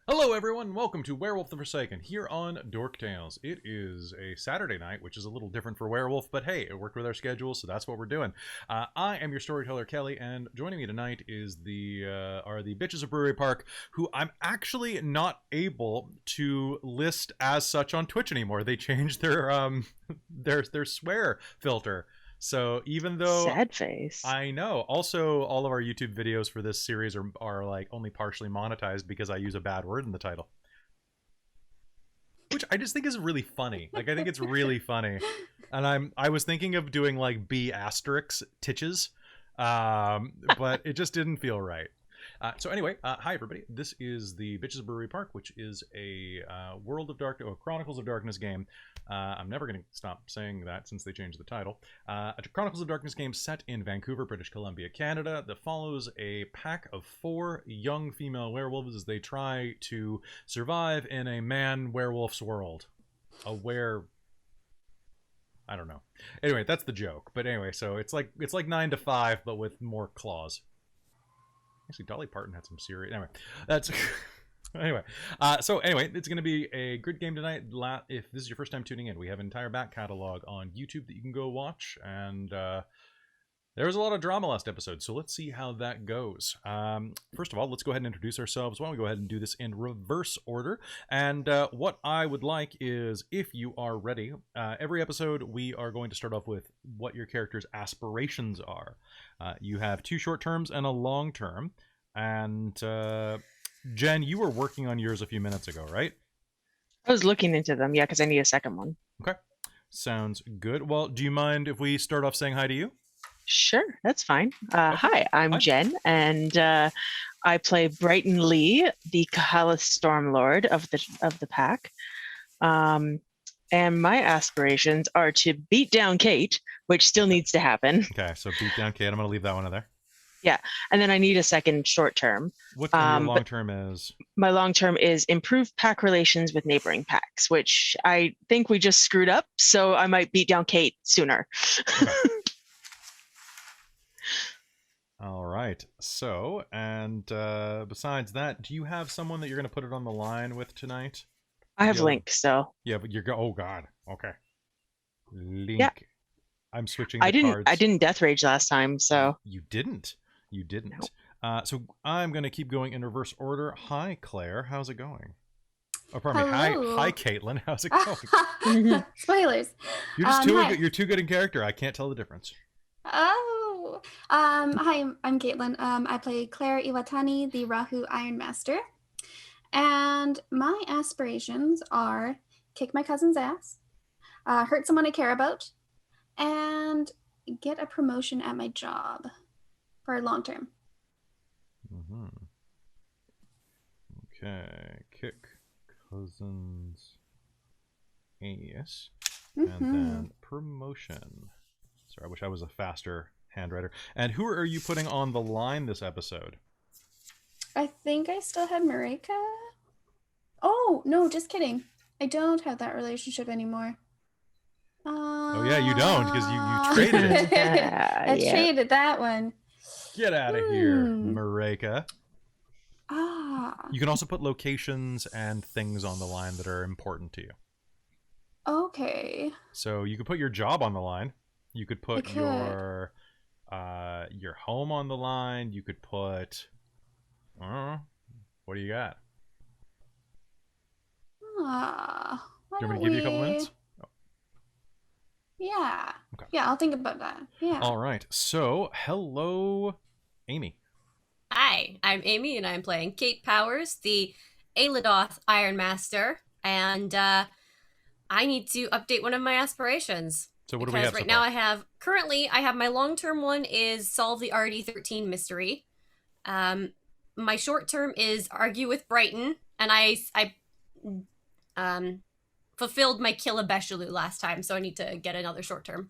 Hello everyone, welcome to Werewolf the Forsaken here on Dork Tales. It is a Saturday night, which is a little different for Werewolf, but hey, it worked with our schedule, so that's what we're doing. I am your storyteller, Kelly, and joining me tonight is are the Bitches of Brewery Park, who I'm actually not able to list as such on Twitch anymore. They changed their swear filter. So even though Sad face. I know. Also, all of our YouTube videos for this series are like only partially monetized because I use a bad word in the title. Which I just think is really funny. Like I think it's really funny. And I was thinking of doing like B asterisk titches. But it just didn't feel right. So anyway, hi everybody. This is the Bitches of Brewery Park, which is a World of Dark or Chronicles of Darkness game. I'm never going to stop saying that since they changed the title. A Chronicles of Darkness game set in Vancouver, British Columbia, Canada, that follows a pack of 4 young female werewolves as they try to survive in a man werewolf's world. I don't know. Anyway, that's the joke. But anyway, so it's like 9 to 5, but with more claws. Actually, Dolly Parton had some serious. Anyway, that's anyway. So anyway, it's going to be a good game tonight. If this is your first time tuning in, we have an entire back catalog on YouTube that you can go watch, and there was a lot of drama last episode. So let's see how that goes. First of all, let's go ahead and introduce ourselves. Why don't we go ahead and do this in reverse order? And what I would like is, if you are ready, every episode we are going to start off with what your character's aspirations are. You have 2 short terms and a long term. And Jen, you were working on yours a few minutes ago, right? I was looking into them, yeah, because I need a second one. Okay. Sounds good. Well, do you mind if we start off saying hi to you? Sure, that's fine. Hi, I'm Hi. Jen, and I play Brighton Lee, the Kahala Stormlord of the pack. And my aspirations are to beat down Kate, which still needs to happen. Okay, so beat down Kate. I'm going to leave that one in there. Yeah, and then I need a second short term. What your long term is? My long term is improve pack relations with neighboring packs, which I think we just screwed up, so I might beat down Kate sooner. Okay. All right. So, and besides that, do you have someone that you're going to put it on the line with tonight? I have Link, so. Yeah, but oh god. Okay. Link. Yeah. I'm switching the cards. I didn't Death Rage last time, so. You didn't. No. So I'm going to keep going in reverse order. Hi, Claire. How's it going? Oh, pardon me. Hi, Caitlin. How's it going? Spoilers. You're just too good. You're too good in character. I can't tell the difference. Oh. Hi, I'm Caitlin. I play Claire Iwatani, the Rahu Iron Master. And my aspirations are kick my cousin's ass, hurt someone I care about, and get a promotion at my job for long term. Mm-hmm. Okay. Kick cousin's ass. And then promotion. Sorry, I wish I was a faster handwriter. And who are you putting on the line this episode? I think I still had Marika. Oh, no, just kidding. I don't have that relationship anymore. Oh, yeah, you don't, because you traded it. I traded that one. Get out of here, Marika. Ah. You can also put locations and things on the line that are important to you. Okay. So you could put your job on the line. You could put your home on the line. You could put... what do you got? Do you want me to give you a couple minutes? Oh. Yeah. Okay. Yeah, I'll think about that. Yeah. All right. So, hello, Amy. Hi, I'm Amy, and I'm playing Kate Powers, the Ailadoth Iron Master, and I need to update one of my aspirations. So what do we have right now I have my long-term one is solve the RD13 mystery. My short-term is argue with Brighton, and I fulfilled my kill a Beshaloo last time, so I need to get another short-term.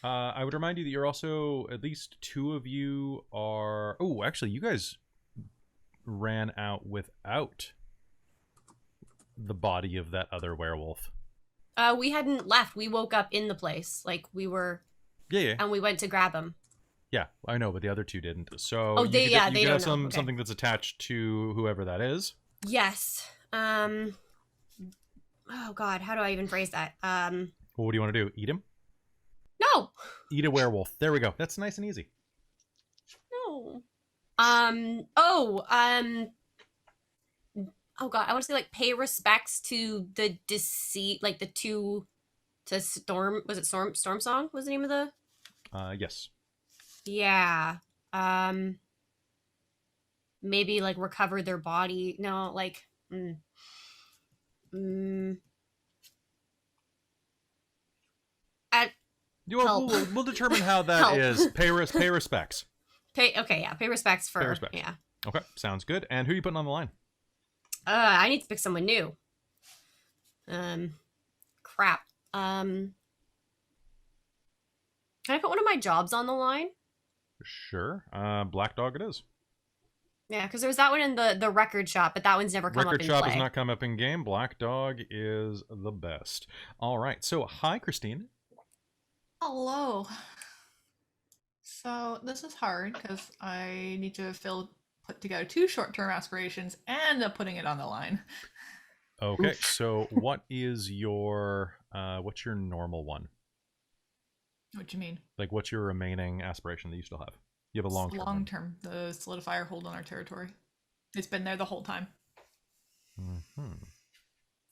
I would remind you that you're also, at least 2 of you are... Oh, actually, you guys ran out without the body of that other werewolf. We hadn't left. We woke up in the place. Like, we were... Yeah. And we went to grab him. Yeah, I know, but the other 2 didn't. So they you don't have know. Okay. something that's attached to whoever that is. Yes. Oh God, how do I even phrase that? Well, what do you want to do? Eat him? No. Eat a werewolf. There we go. That's nice and easy. No. Oh God, I want to say like pay respects to the deceit, like the two to Storm. Was it Storm Song? Was the name of the? Yes. Yeah. Maybe like recover their body. No, like. At help. We'll determine how that Help. is. Pay respects. Pay respects for. Pay respects. Yeah. Okay, sounds good. And who are you putting on the line? I need to pick someone new. Crap. Can I put one of my jobs on the line? Sure. Black Dog it is. Yeah, because there was that one in the record shop, but that one's never come up in Record shop play. has not come up in game. Black Dog is the best. All right. So, hi, Christine. Hello. So this is hard because I need to put together 2 short-term aspirations and putting it on the line. Okay. Oof. So, what is your what's your normal one? What do you mean? Like, what's your remaining aspiration that you still have? You have a long term. Long term, the solidifier hold on our territory. It's been there the whole time. Mm-hmm.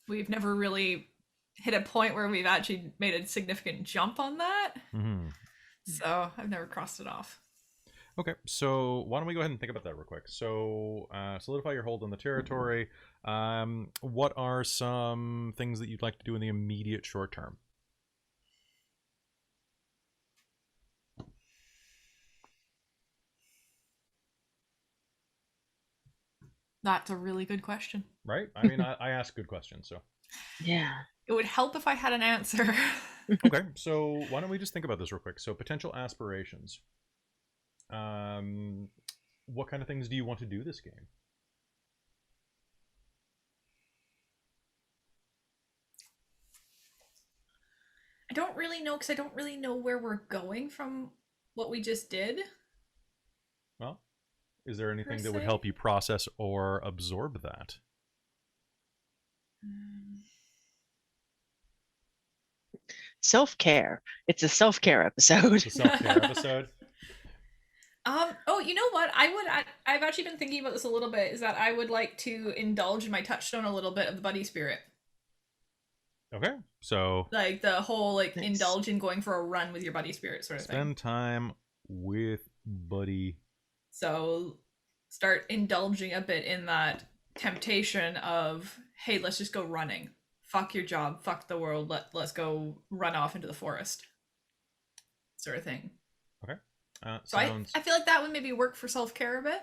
We've never really hit a point where we've actually made a significant jump on that. Mm-hmm. So I've never crossed it off. Okay, so why don't we go ahead and think about that real quick? So, solidify your hold on the territory. What are some things that you'd like to do in the immediate short term? That's a really good question. Right? I mean, I ask good questions, so. Yeah. It would help if I had an answer. Okay, so why don't we just think about this real quick? So, potential aspirations. What kind of things do you want to do this game? I don't really know because I don't really know where we're going from what we just did. Well, is there anything Per that would se? help you process or absorb that? Self-care. It's a self-care episode. It's a self-care episode. Oh, you know what? I've actually been thinking about this a little bit, is that I would like to indulge in my touchstone a little bit of the buddy spirit. Okay, so Like the whole like Nice. indulge in going for a run with your buddy spirit sort of thing. spend time with buddy. So start indulging a bit in that temptation of, hey, let's just go running. Fuck your job, fuck the world, let's go run off into the forest. Sort of thing. So Sounds... I feel like that would maybe work for self-care a bit.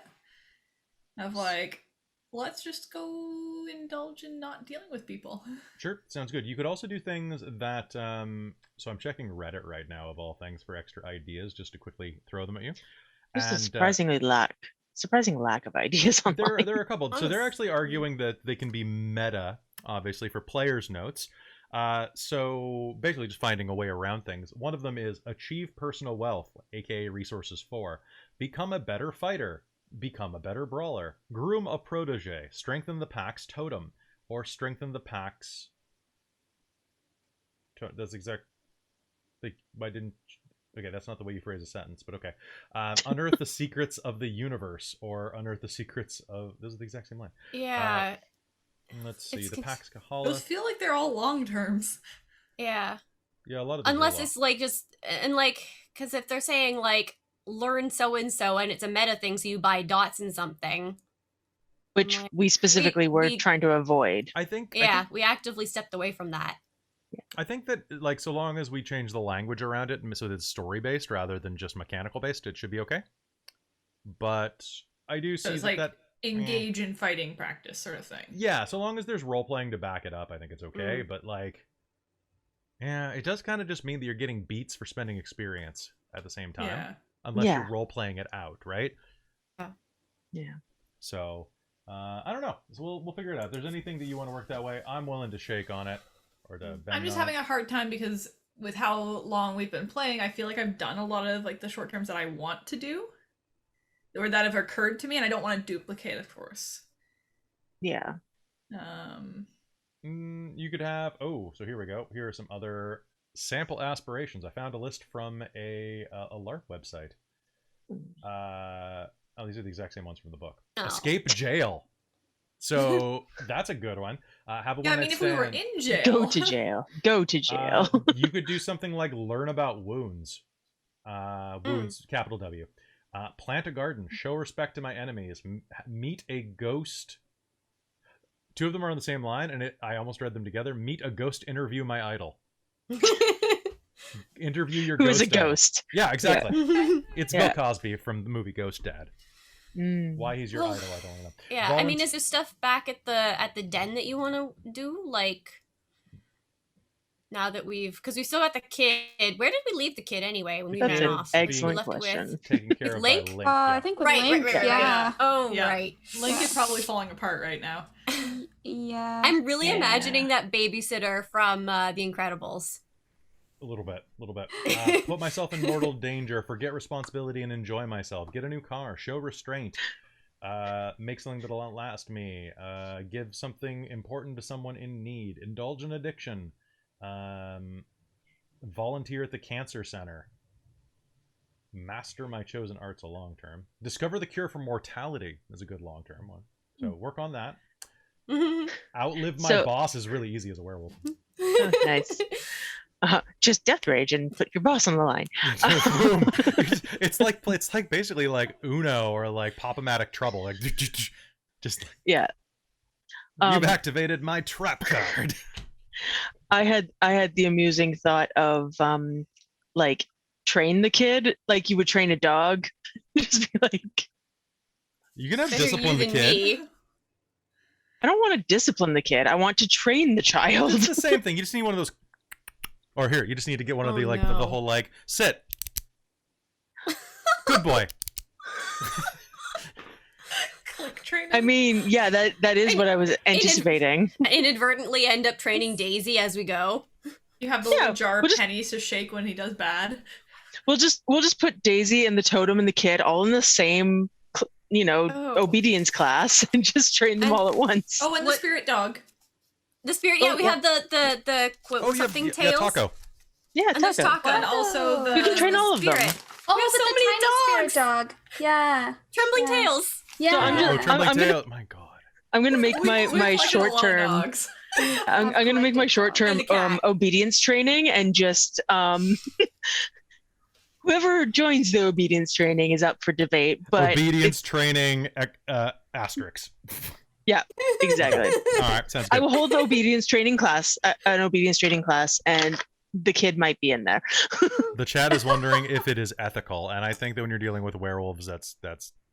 Of like, let's just go indulge in not dealing with people. Sure, sounds good. You could also do things that, so I'm checking Reddit right now, of all things, for extra ideas, just to quickly throw them at you. There's a And, surprising lack of ideas online. there are a couple. So they're actually arguing that they can be meta, obviously, for players' notes. So basically just finding a way around things. One of them is achieve personal wealth, aka resources 4. Become a better fighter. Become a better brawler. Groom a protege. Strengthen the pack's totem. Or strengthen the pack's... That's exact... Why didn't... Okay, that's not the way you phrase a sentence, but okay. Unearth the secrets of the universe. Or unearth the secrets of... Those are the exact same line. Yeah. Let's see. It's The pack's Those Kahala. feel like they're all long terms. Yeah. Yeah, a lot of these are Unless long. it's like just and like because if they're saying like learn so and so and it's a meta thing, so you buy dots in something. Which Like, we specifically were we- trying to avoid. I think... Yeah, we actively stepped away from that. I think that, like, so long as we change the language around it so that it's story-based rather than just mechanical-based, it should be okay. But I do So see it's that, like engage in fighting practice sort of thing. Yeah, so long as there's role-playing to back it up, I think it's okay. But, like, yeah, it does kind of just mean that you're getting beats for spending experience at the same time. Yeah. Unless Yeah. you're role-playing it out, right? Yeah. So, I don't know. So we'll figure it out. If there's anything that you want to work that way, I'm willing to shake on it. Or to bend I'm just on having it. a hard time because with how long we've been playing, I feel like I've done a lot of like the short terms that I want to do or that have occurred to me, and I don't want to duplicate, of course. Yeah. You could have. Oh, so here we go. Here are some other sample aspirations. I found a list from a LARP website. These are the exact same ones from the book. Oh. Escape jail. So that's a good one. Have a Yeah, I one mean, night if we were stand. in jail. Go to jail. Go to jail. You could do something like learn about wounds. Wounds, capital W. Plant a garden. Show respect to my enemies. Meet a ghost. Two of them are on the same line, and I almost read them together. Meet a ghost. Interview my idol. Interview your Who ghost. is a idol. ghost? Yeah, exactly. It's Yeah. Bill Cosby from the movie Ghost Dad. Why he's your Well, idol, I don't know. Yeah, I mean, is there stuff back at the den that you want to do? Like, now that because we've still got the kid. Where did we leave the kid anyway when we That's ran an off? excellent We left it question. with- Taken care With of Link? by Link. I Yeah. think with Right, Link, right, yeah. Oh, Yeah. right. Link is probably falling apart right now. Yeah. I'm really Yeah. imagining that babysitter from The Incredibles. A little bit. Put myself in mortal danger. Forget responsibility and enjoy myself. Get a new car. Show restraint. Make something that'll outlast me. Give something important to someone in need. Indulge in addiction. Volunteer at the cancer center. Master my chosen arts a long term. Discover the cure for mortality is a good long term one. So work on that. Outlive my boss is really easy as a werewolf. Oh, nice. Just death rage and put your boss on the line. Boom. It's like basically like Uno or like Pop-O-Matic Trouble. Like just like, Yeah. you've activated my trap card. I had the amusing thought of like train the kid like you would train a dog. Just be like, You can have Better discipline the you than kid. me. I don't want to discipline the kid. I want to train the child. It's the same thing. You just need one of those. Or here, you just need to get one of Oh, the like no. the whole like sit. Good boy. Click trainer. I mean, yeah, that is what I was anticipating. Inadvertently end up training Daisy as we go. You have the little jar we'll of just- pennies to shake when he does bad. We'll just put Daisy and the totem and the kid all in the same, Oh. obedience class and just train them And- all at once. Oh, and the What- spirit dog. The spirit, Oh, we yeah. have the something yeah, tails. Taco. Yeah, And there's Taco. Taco. And also the You can train the all of them. spirit. Oh, We have but so the many tiny dogs. spirit dog. Yeah. Trembling Yeah. tails. Yeah. So I'm Oh, just- trembling I'm gonna- tail. My God. I'm gonna make We- my we've collected a short lot of term. dogs. I'm gonna make my short term And a cat. obedience training and just whoever joins the obedience training is up for debate. But Obedience training asterisks. exactly. All right, sounds I good. will hold the obedience training class, an obedience training class, and the kid might be in there. The chat is wondering if it is ethical, and I think that when you're dealing with werewolves, that's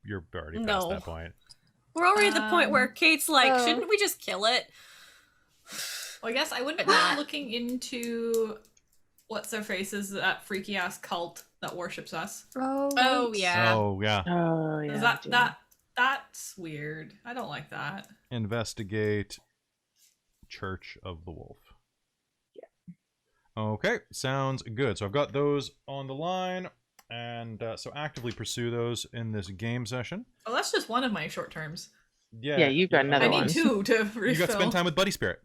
you're already past No. that point. We're already at the point where Kate's like, Oh. shouldn't we just kill it? Well, I guess I wouldn't But not. mind looking into what's their faces, that freaky ass cult that worships us. Oh, Oh, right. yeah. Oh yeah. Oh yeah. Is that's weird. I don't like that. Investigate Church of the Wolf. Okay, sounds good. So I've got those on the line, and so actively pursue those in this game session. Oh, that's just one of my short terms. Yeah, you've got another I one. need two to refill. You got to spend time with Buddy Spirit.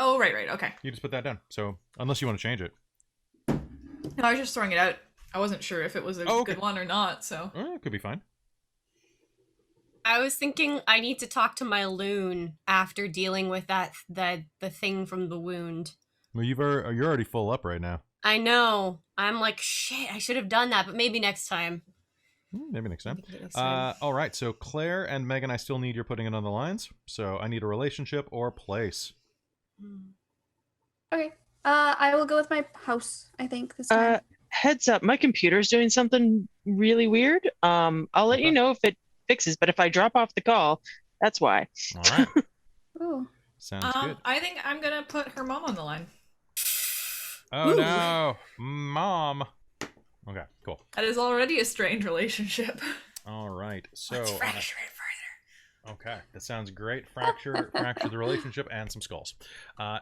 Oh, right, okay. You just put that down. So unless you want to change it, No, I was just throwing it out. I wasn't sure if it was a Oh, okay. good one or not, so. it could be fine. I was thinking I need to talk to my loon after dealing with the thing from the wound. Well, you're already full up right now. I know. I'm like, shit, I should have done that, but maybe next time. Maybe next time. Maybe next time. All right. So Claire and Megan, I still need your putting it on the lines. So I need a relationship or place. Okay. I will go with my house, I think, this time. Heads up, my computer's doing something really weird. I'll let you Okay. know if it fixes, but if I drop off the call, that's why. All right. Ooh. Sounds good. I think I'm gonna put her mom on the line. Oh Ooh. no, Mom. Okay, cool. That is already a strained relationship. All right. So Let's fracture it further. okay, that sounds great. Fracture the relationship and some skulls. I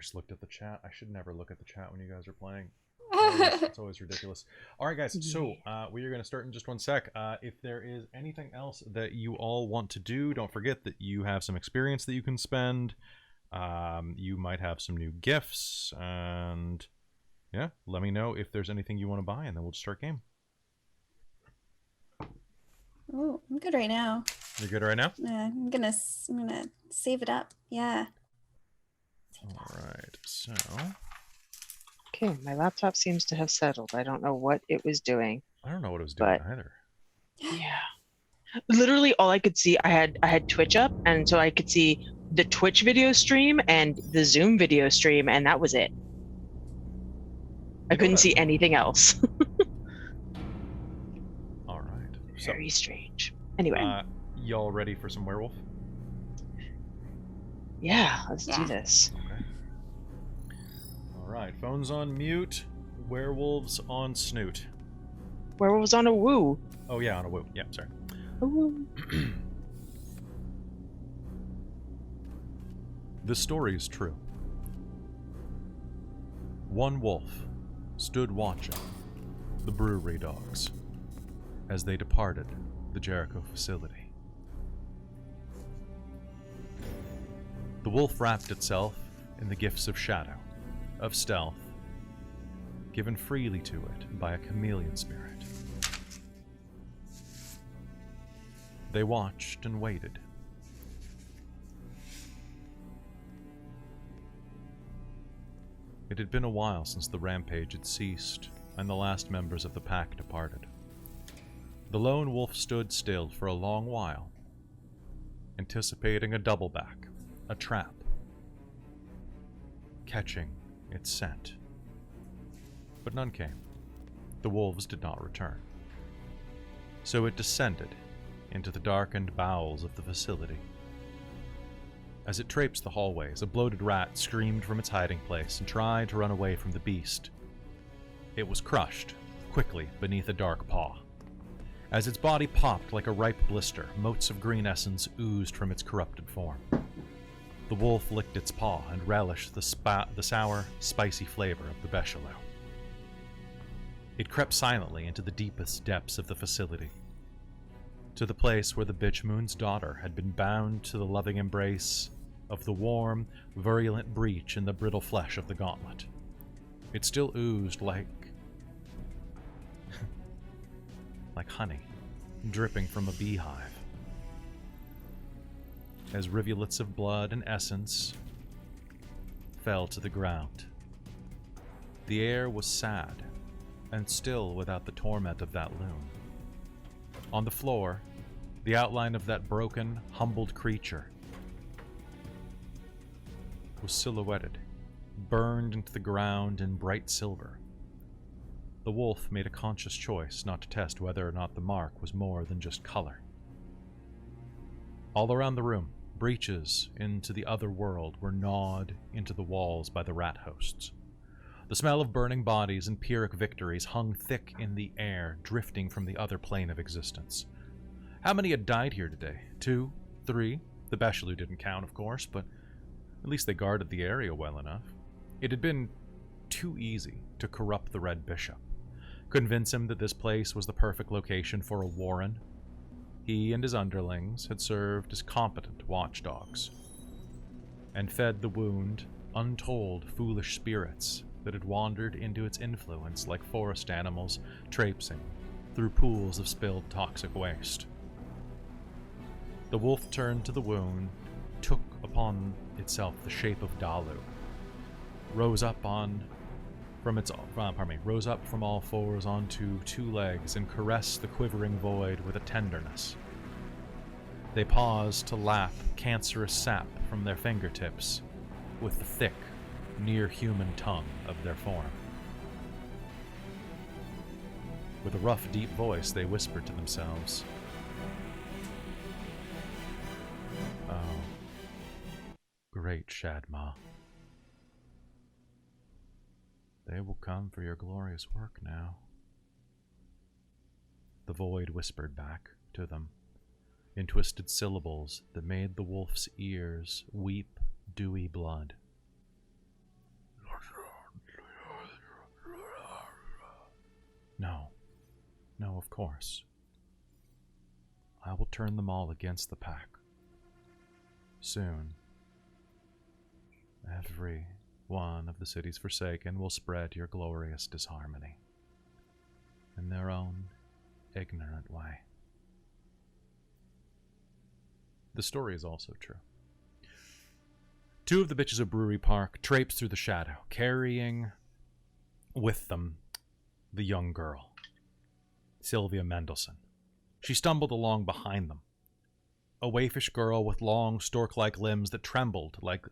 just looked at the chat. I should never look at the chat when you guys are playing. It's always ridiculous. All right, guys. So we are going to start in just one sec. If there is anything else that you all want to do, don't forget that you have some experience that you can spend. You might have some new gifts, and yeah, let me know if there's anything you want to buy, and then we'll just start game. Oh, I'm good right now. You're good right now? I'm gonna save it up. Yeah. All right. So Okay, my laptop seems to have settled. I don't know what it was doing. I don't know what it was doing But- either. Yeah. Literally all I could see, I had Twitch up, and so I could see the Twitch video stream and the Zoom video stream, and that was it. I couldn't see anything else. All right. So, Very strange. Anyway, y'all ready for some werewolf? yeah, let's do Yeah. this. Okay. All right. Phones on mute. Werewolves on snoot. Werewolves on a woo. Oh yeah, on a woo. Yeah, sorry. A woo. The story is true. One wolf stood watching the brewery dogs as they departed the Jericho facility. The wolf wrapped itself in the gifts of shadow, of stealth, given freely to it by a chameleon spirit. They watched and waited. It had been a while since the rampage had ceased, and the last members of the pack departed. The lone wolf stood still for a long while, anticipating a doubleback, a trap, catching its scent. But none came. The wolves did not return. So it descended into the darkened bowels of the facility. As it traipsed the hallways, a bloated rat screamed from its hiding place and tried to run away from the beast. It was crushed, quickly, beneath a dark paw. As its body popped like a ripe blister, motes of green essence oozed from its corrupted form. The wolf licked its paw and relished the sour, spicy flavor of the bechamel. It crept silently into the deepest depths of the facility, to the place where the bitch moon's daughter had been bound to the loving embrace of the warm, virulent breach in the brittle flesh of the gauntlet. It still oozed like honey, dripping from a beehive. As rivulets of blood and essence fell to the ground. The air was sad, and still without the torment of that loon. On the floor, the outline of that broken, humbled creature was silhouetted, burned into the ground in bright silver. The wolf made a conscious choice not to test whether or not the mark was more than just color. All around the room, breaches into the other world were gnawed into the walls by the rat hosts. The smell of burning bodies and Pyrrhic victories hung thick in the air, drifting from the other plane of existence. How many had died here today? 2? 3? The Bechelou didn't count, of course, but at least they guarded the area well enough. It had been too easy to corrupt the Red Bishop, convince him that this place was the perfect location for a warren. He and his underlings had served as competent watchdogs, and fed the wound untold foolish spirits that had wandered into its influence like forest animals traipsing through pools of spilled toxic waste. The wolf turned to the wound, took upon itself the shape of Dalu, rose up from all fours onto 2 legs and caressed the quivering void with a tenderness. They paused to lap cancerous sap from their fingertips with the thick, near-human tongue of their form. With a rough, deep voice, they whispered to themselves, "Oh, great Shadma. They will come for your glorious work now." The void whispered back to them in twisted syllables that made the wolf's ears weep dewy blood. No. No, of course. I will turn them all against the pack. Soon, every one of the cities forsaken will spread your glorious disharmony in their own ignorant way. The story is also true. Two of the Bitches of Brewery Park traipse through the shadow, carrying with them the young girl, Sylvia Mendelsohn. She stumbled along behind them, a waifish girl with long, stork-like limbs that trembled like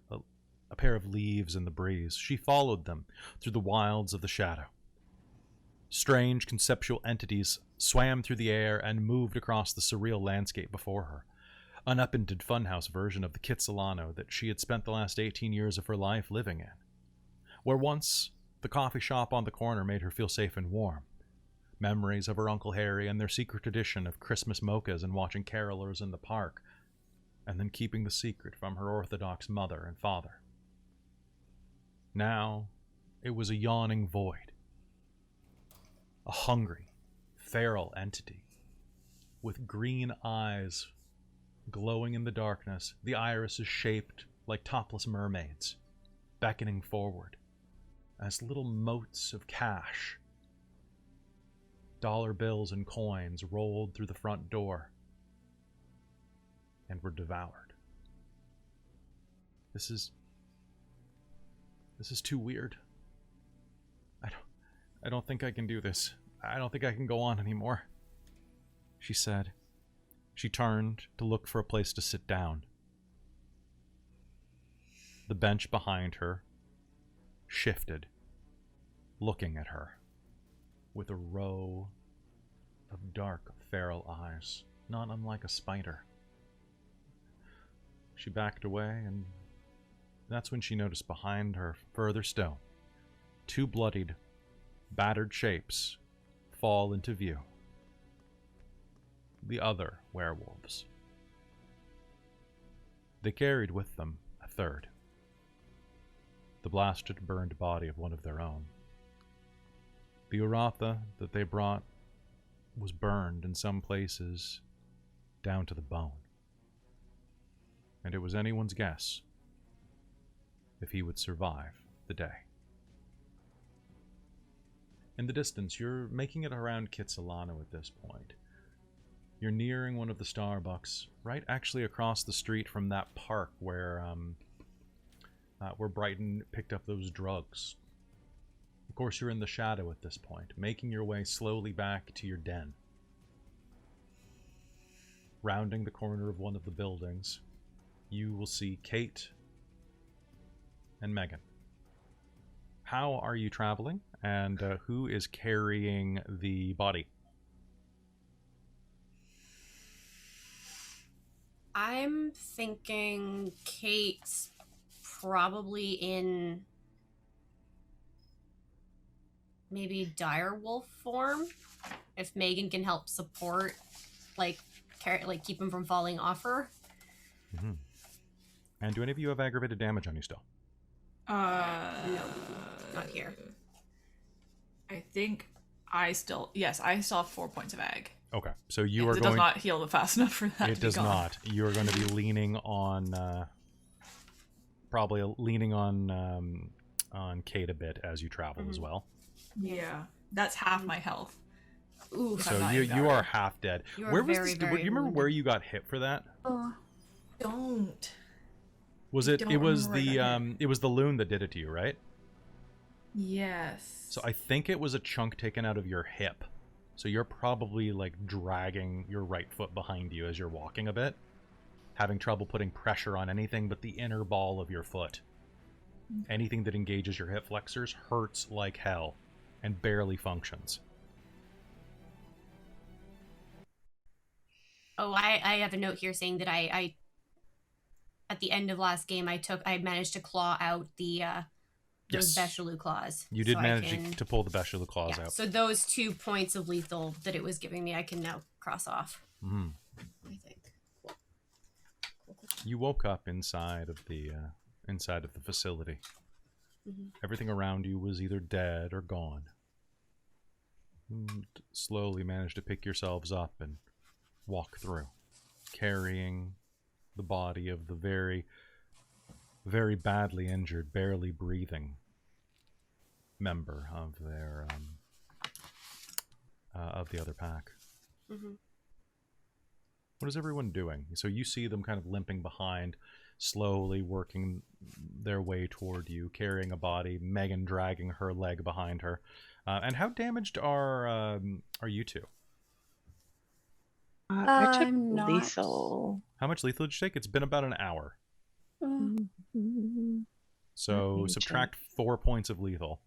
a pair of leaves in the breeze. She followed them through the wilds of the shadow. Strange conceptual entities swam through the air and moved across the surreal landscape before her, an upended funhouse version of the Kitsilano that she had spent the last 18 years of her life living in, where once the coffee shop on the corner made her feel safe and warm. Memories of her Uncle Harry and their secret tradition of Christmas mochas and watching carolers in the park, and then keeping the secret from her Orthodox mother and father. Now, it was a yawning void. A hungry, feral entity with green eyes glowing in the darkness, the irises shaped like topless mermaids, beckoning forward as little motes of cash. Dollar bills and coins rolled through the front door and were devoured. This is too weird. I don't think I can do this. I don't think I can go on anymore, she said. She turned to look for a place to sit down. The bench behind her shifted, looking at her with a row of dark, feral eyes, not unlike a spider. She backed away, and that's when she noticed behind her, further still, two bloodied, battered shapes fall into view. The other werewolves. They carried with them a third, the blasted, burned body of one of their own. The Uratha that they brought was burned in some places down to the bone. And it was anyone's guess if he would survive the day. In the distance, you're making it around Kitsilano at this point. You're nearing one of the Starbucks, right actually across the street from that park where Brighton picked up those drugs. Of course, you're in the shadow at this point, making your way slowly back to your den. Rounding the corner of one of the buildings, you will see Kate and Megan. How are you traveling, and who is carrying the body? I'm thinking Kate's probably in maybe dire wolf form. If Megan can help support, like keep him from falling off her. Mm-hmm. And do any of you have aggravated damage on you still? No, not here. I think I still have 4 points of ag. Okay, so you are it going. does not heal fast enough for that. It does not. You are going to be leaning on, probably leaning on Kate a bit as you travel as well. Yeah, that's half my health. Ooh, So you are half dead. You are where was very, this? very Do you remember wounded. where you got hit for that? Oh, Don't. Was I it? don't It was remember the where I got hit. it was the loon that did it to you, right? Yes. So I think it was a chunk taken out of your hip. So you're probably like dragging your right foot behind you as you're walking a bit, having trouble putting pressure on anything but the inner ball of your foot. Anything that engages your hip flexors hurts like hell and barely functions. Oh, I have a note here saying that I at the end of last game I managed to claw out the those Yes. Bechalou claws. You did so manage to pull the Bechalou claws yeah, out. so those 2 points of lethal that it was giving me, I can now cross off. Mhm. I think. You woke up inside of the facility. Mhm. Everything around you was either dead or gone. And slowly manage to pick yourselves up and walk through, carrying the body of the very, very badly injured, barely breathing member of their of the other pack. Mm-hmm. What is everyone doing? So you see them kind of limping behind, slowly working their way toward you, carrying a body, Megan dragging her leg behind her. And how damaged are you two? I took I'm not. lethal. How much lethal did you take? It's been about an hour. So me subtract 4 points of lethal.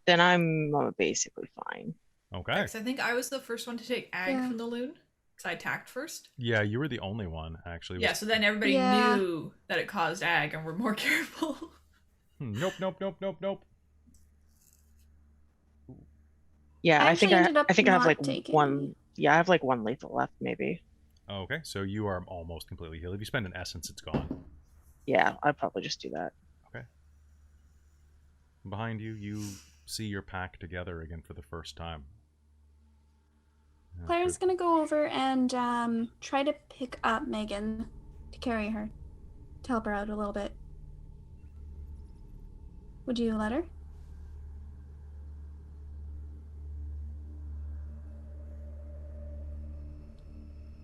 Then I'm basically fine. Okay. Because I think I was the first one to take ag Yeah. from the loon. Because I attacked first. Yeah, you were the only one, actually. Yeah, so then everybody Yeah. knew that it caused ag and were more careful. Nope, nope, nope, nope, nope. Yeah, I I think actually ended up I think I have not like taking- one. Yeah, I have like one lethal left, maybe. Okay, so you are almost completely healed. If you spend an essence, it's gone. Yeah, I'd probably just do that. Behind you, you see your pack together again for the first time. Claire's gonna go over and try to pick up Megan to carry her, to help her out a little bit. Would you let her?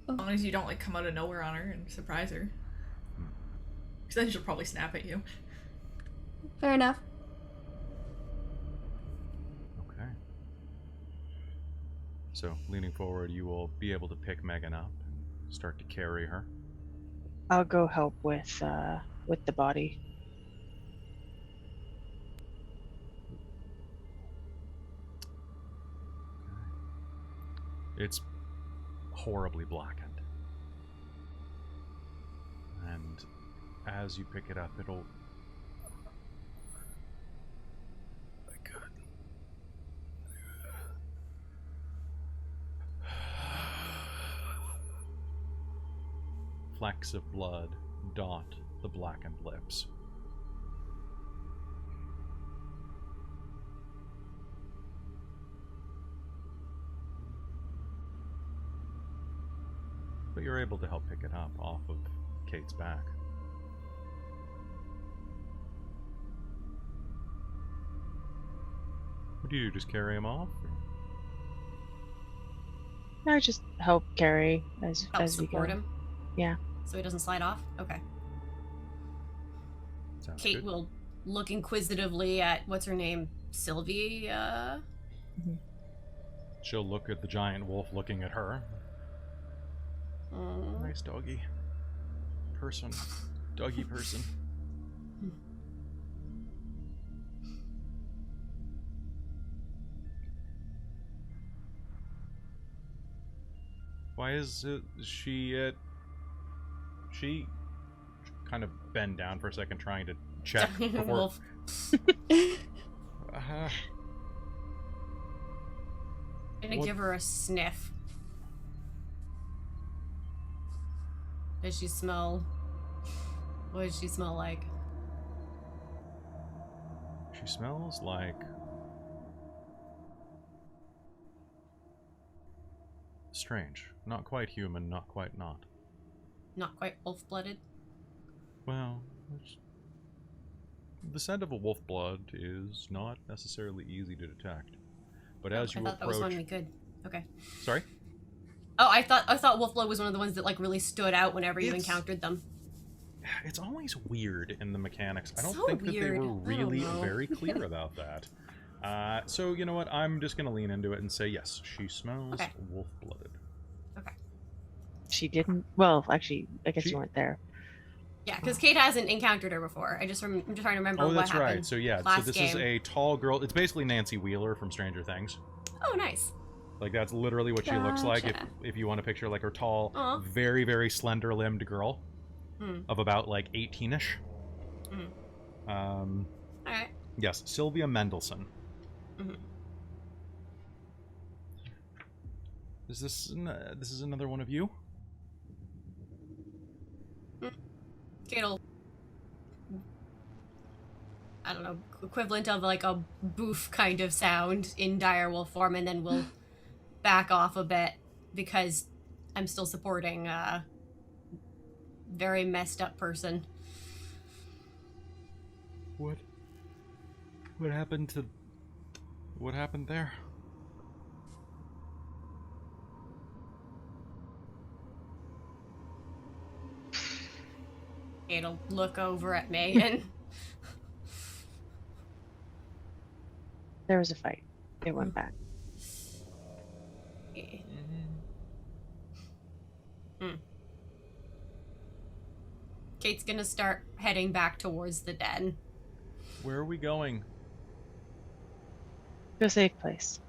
As long as you don't like come out of nowhere on her and surprise her. Because then she'll probably snap at you. Fair enough. Okay. So, leaning forward, you will be able to pick Megan up and start to carry her. I'll go help with the body. It's horribly blackened. And as you pick it up, it'll... My God. Flecks of blood dot the blackened lips. But you're able to help pick it up off of Kate's back. What do you do? Just carry him off? Or? I just help carry as Help we go. support him. Yeah. So he doesn't slide off? Okay. Sounds Kate good. will look inquisitively at, what's her name? Sylvia? She'll look at the giant wolf looking at her. Nice doggy. Person. Doggy person. Why is she kind of bend down for a second trying to check before... Wolf. I'm gonna What- give her a sniff. Does she smell... What does she smell like? She smells like... strange. Not quite human, not quite not. Not quite wolf-blooded? Well, the scent of a wolf blood is not necessarily easy to detect. But as I you thought that was one approach... we could. Okay. Sorry? Oh, I thought wolf blood was one of the ones that like really stood out whenever you It's- encountered them. It's always weird in the mechanics. I don't So think that they weird. were I don't really know. very clear about that. So, you know what? I'm just going to lean into it and say, yes, she smells Okay. wolf-blooded. She didn't. Well, actually, I guess She- you weren't there. Yeah, because Kate hasn't encountered her before. I'm just trying to remember Oh, what that's happened. right. So, yeah, so last this is game. a tall girl. It's basically Nancy Wheeler from Stranger Things. Oh, nice. Like, that's literally what she looks like Gotcha. if you want to picture, like, her tall, Aw. very, very slender-limbed girl Hmm. of about, like, 18-ish. All right. Yes, Sylvia Mendelson. Mhm. Is this is another one of you? Kate'll, I don't know, equivalent of like a boof kind of sound in direwolf form, and then we'll back off a bit because I'm still supporting a very messed up person. What happened there? It'll look over at me and There was a fight. It went back. Kate's gonna start heading back towards the den. Where are we going? To a safe place.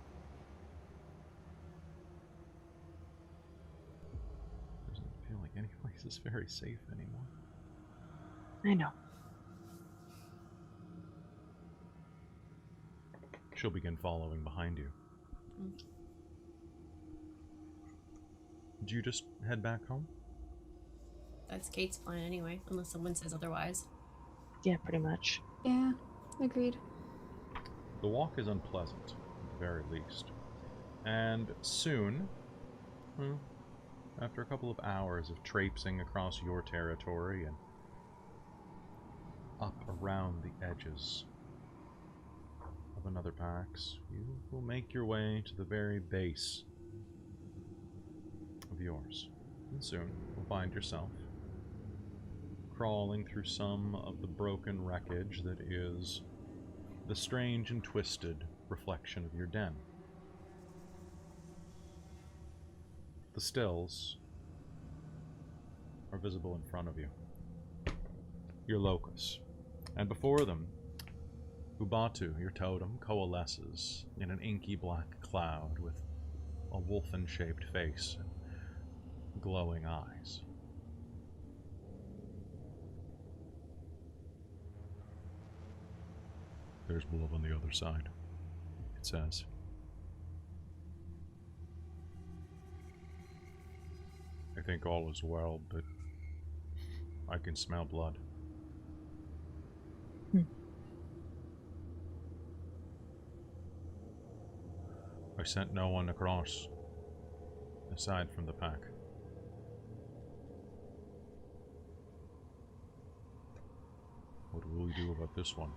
Doesn't feel like any place is very safe anymore. I know. She'll begin following behind you. Did you just head back home? That's Kate's plan anyway, unless someone says otherwise. Yeah, pretty much. Yeah, agreed. The walk is unpleasant, at the very least. And soon, well, after a couple of hours of traipsing across your territory and up around the edges of another pack's, you will make your way to the very base of yours. And soon, you'll find yourself crawling through some of the broken wreckage that is the strange and twisted reflection of your den. The stills are visible in front of you. Your locus. And before them, Ubatu, your totem, coalesces in an inky black cloud with a wolfen-shaped face and glowing eyes. There's blood on the other side, it says. I think all is well, but I can smell blood. I sent no one across, aside from the pack. What will we do about this one?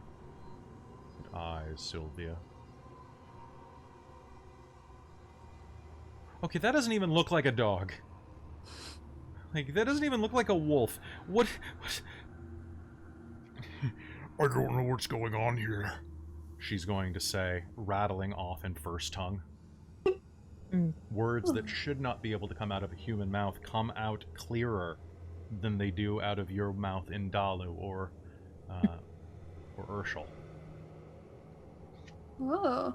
Good eyes, Sylvia. Okay, that doesn't even look like a dog. Like, that doesn't even look like a wolf. What? I don't know what's going on here, she's going to say, rattling off in first tongue. Words that should not be able to come out of a human mouth come out clearer than they do out of your mouth in Dalu or Urshel. Whoa.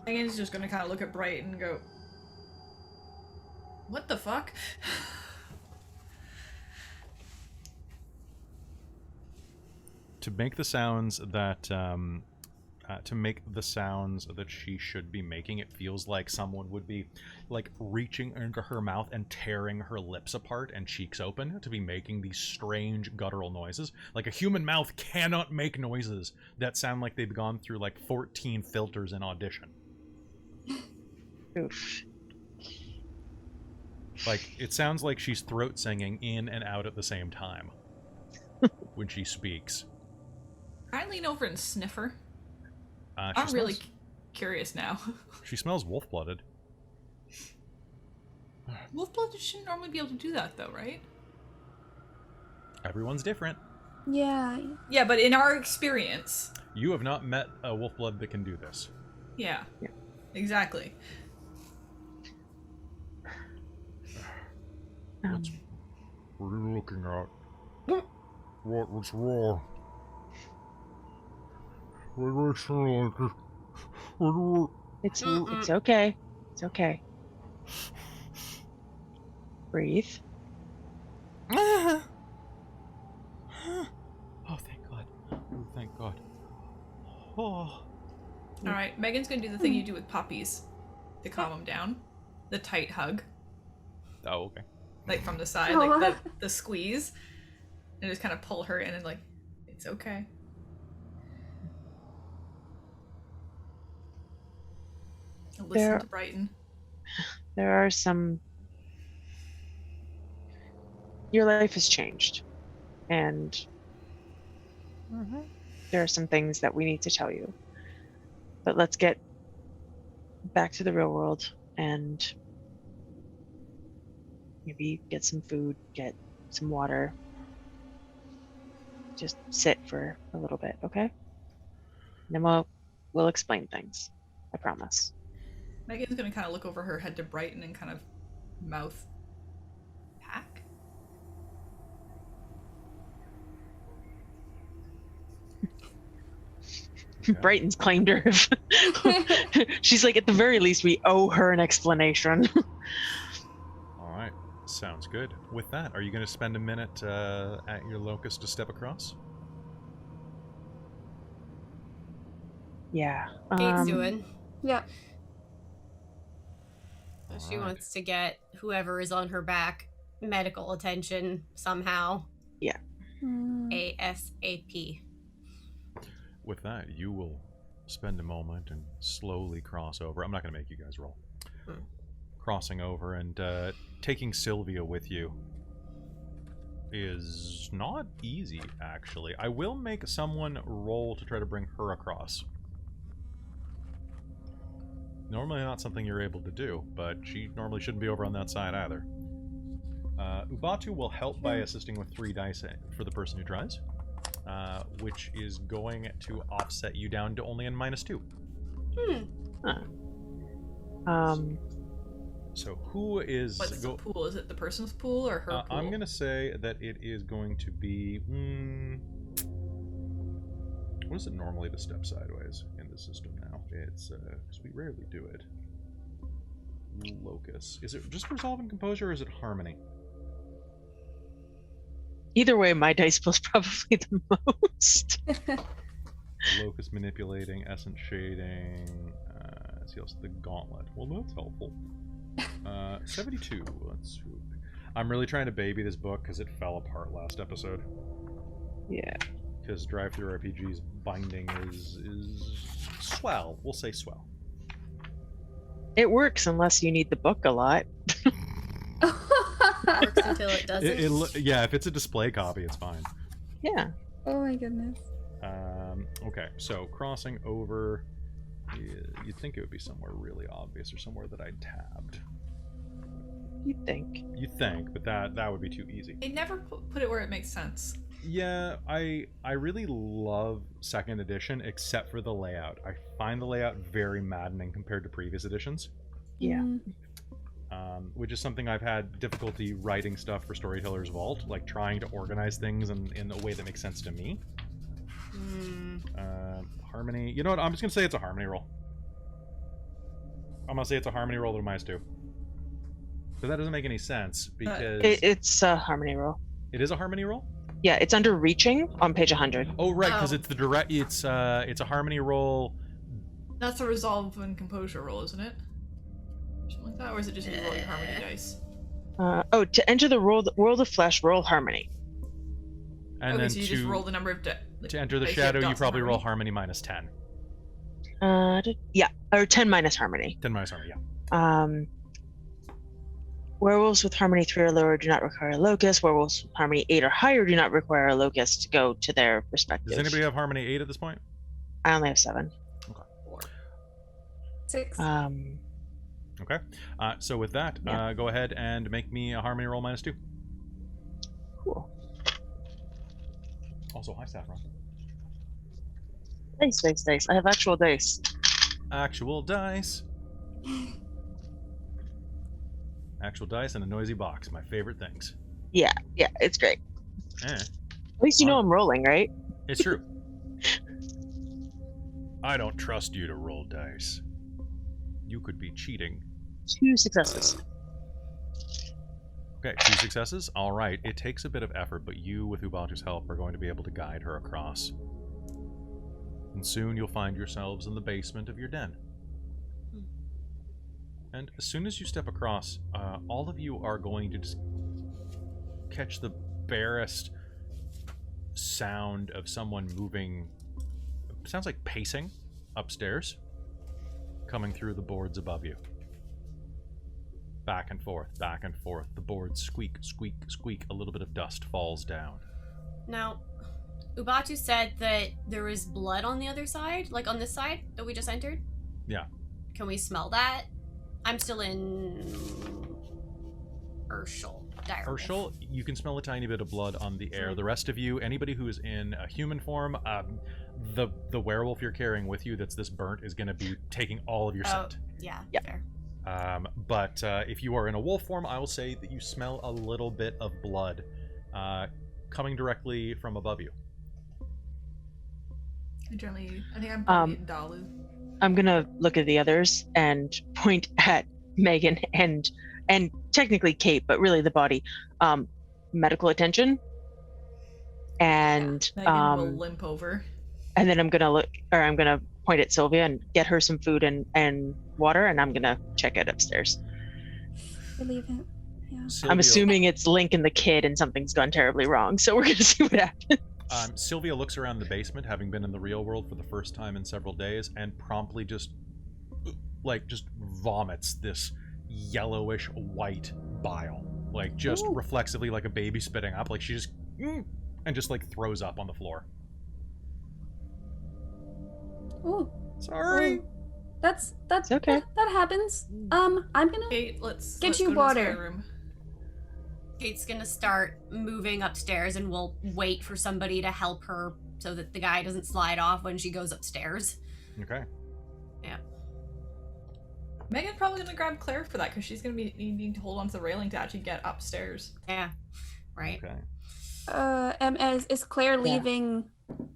Megan's just gonna kind of look at Bright and go, "What the fuck?" To make the sounds that she should be making, it feels like someone would be like reaching into her mouth and tearing her lips apart and cheeks open to be making these strange guttural noises. Like a human mouth cannot make noises that sound like they've gone through like 14 filters in Audition. Oof. Like, it sounds like she's throat singing in and out at the same time when she speaks. I lean over and sniff her. I'm really curious now. She smells wolf-blooded. Wolf-blooded shouldn't normally be able to do that, though, right? Everyone's different. Yeah. Yeah, but in our experience... You have not met a wolf-blood that can do this. Yeah. Exactly. What are you looking at? What's wrong? It's okay. It's okay. Breathe. Oh, thank God. Oh, thank God. Oh. Alright, Megan's gonna do the thing you do with puppies to calm them down. The tight hug. Oh, okay. Like from the side, like the squeeze. And just kind of pull her in and like, it's okay. To listen to Brighton. There are some... Your life has changed. And there are some things that we need to tell you. But let's get back to the real world and maybe get some food, get some water. Just sit for a little bit, okay? And then we'll explain things. I promise. Megan's gonna kind of look over her head to Brighton and kind of mouth pack. Yeah. Brighton's claimed her. She's like, at the very least, we owe her an explanation. All right, sounds good. With that, are you going to spend a minute at your locus to step across? Yeah. Kate's doing. Yeah. So she Alright. wants to get whoever is on her back medical attention somehow. ASAP. With that, you will spend a moment and slowly cross over. I'm not going to make you guys roll. Crossing over and taking Sylvia with you is not easy, actually. I will make someone roll to try to bring her across. Normally not something you're able to do, but she normally shouldn't be over on that side either. Ubatu will help by assisting with 3 dice for the person who tries, which is going to offset you down to only a -2. So who is... What's the pool? Is it the person's pool or her pool? I'm going to say that it is going to be... what is it normally to step sideways in the system now? It's, because we rarely do it. Locus. Is it just resolve and composure, or is it harmony? Either way, my dice pool's probably the most. Locus manipulating, essence shading, see else, the gauntlet. Well, that's helpful. 72. Let's... I'm really trying to baby this book because it fell apart last episode. Yeah. Because Drive-Thru RPG's binding is swell. We'll say swell. It works unless you need the book a lot. Works until it doesn't. Yeah, if it's a display copy, it's fine. Yeah. Oh my goodness. Okay, so crossing over, you'd think it would be somewhere really obvious or somewhere that I tabbed. You'd think. You think, but that would be too easy. They never put it where it makes sense. Yeah, I really love 2nd edition, except for the layout. I find the layout very maddening compared to previous editions. Yeah. Which is something I've had difficulty writing stuff for Storyteller's Vault, like trying to organize things in a way that makes sense to me. Harmony. You know what? I'm just going to say it's a harmony roll. I'm going to say it's a harmony roll with a -2. But that doesn't make any sense, because... It's a harmony roll. It is a harmony roll? Yeah, it's under reaching on page 100. Oh, right, because it's the direct... It's a harmony roll... That's a resolve and composure roll, isn't it? Something like that, or is it just you roll your harmony dice? To enter the world of flesh, roll harmony. And okay, then so you just roll the number of... to enter the shadow, you probably roll harmony -10. Yeah, or 10 minus harmony. 10 minus harmony, yeah. Werewolves with harmony 3 or lower do not require a locus. Werewolves with harmony 8 or higher do not require a locus to go to their respective. Does anybody have harmony 8 at this point? I only have 7. Okay. 6. Okay. So with that, go ahead and make me a harmony roll -2. Cool. Also, hi, Saffron. Dice. I have actual dice. Actual dice. Actual dice and a noisy box. My favorite things. Yeah, it's great. Eh, At least you know I'm rolling, right? it's true. I don't trust you to roll dice. You could be cheating. 2 successes. Okay, 2 successes. All right. It takes a bit of effort, but you, with Ubatu's help, are going to be able to guide her across. And soon you'll find yourselves in the basement of your den. And as soon as you step across, all of you are going to just catch the barest sound of someone moving. It sounds like pacing upstairs. coming through the boards above you. Back and forth, back and forth. The boards squeak, squeak, squeak. A little bit of dust falls down. Now, Ubatu said that there was blood on the other side, like on this side that we just entered. Yeah. Can we smell that? I'm still in Urshel. Urshel, you can smell a tiny bit of blood on the air. The rest of you, anybody who is in a human form, the werewolf you're carrying with you that's this burnt is going to be taking all of your scent. Yeah, Yep. fair. But if you are in a wolf form, I will say that you smell a little bit of blood coming directly from above you. I think I'm probably in Dalu. I'm gonna look at the others and point at Megan and technically Kate, but really the body. Medical attention. And Megan will limp over. and then I'm gonna point at Sylvia and get her some food and water, and I'm gonna check it upstairs. Believe it. Yeah. Sylvia, I'm assuming it's Link and the kid, and something's gone terribly wrong. So we're gonna see what happens. Sylvia looks around the basement, having been in the real world for the first time in several days, and promptly just vomits this yellowish white bile, like just Ooh. reflexively, like a baby spitting up. Like she just and just like throws up on the floor. Ooh. Sorry. Ooh. That's okay. That happens. I'm gonna Kate, let's Get let's you go to the water. spare room. Kate's gonna start moving upstairs, and we'll wait for somebody to help her so that the guy doesn't slide off when she goes upstairs. Okay. Yeah. Megan's probably gonna grab Claire for that because she's gonna be needing to hold on to the railing to actually get upstairs. Yeah. Right. Okay. Is Claire leaving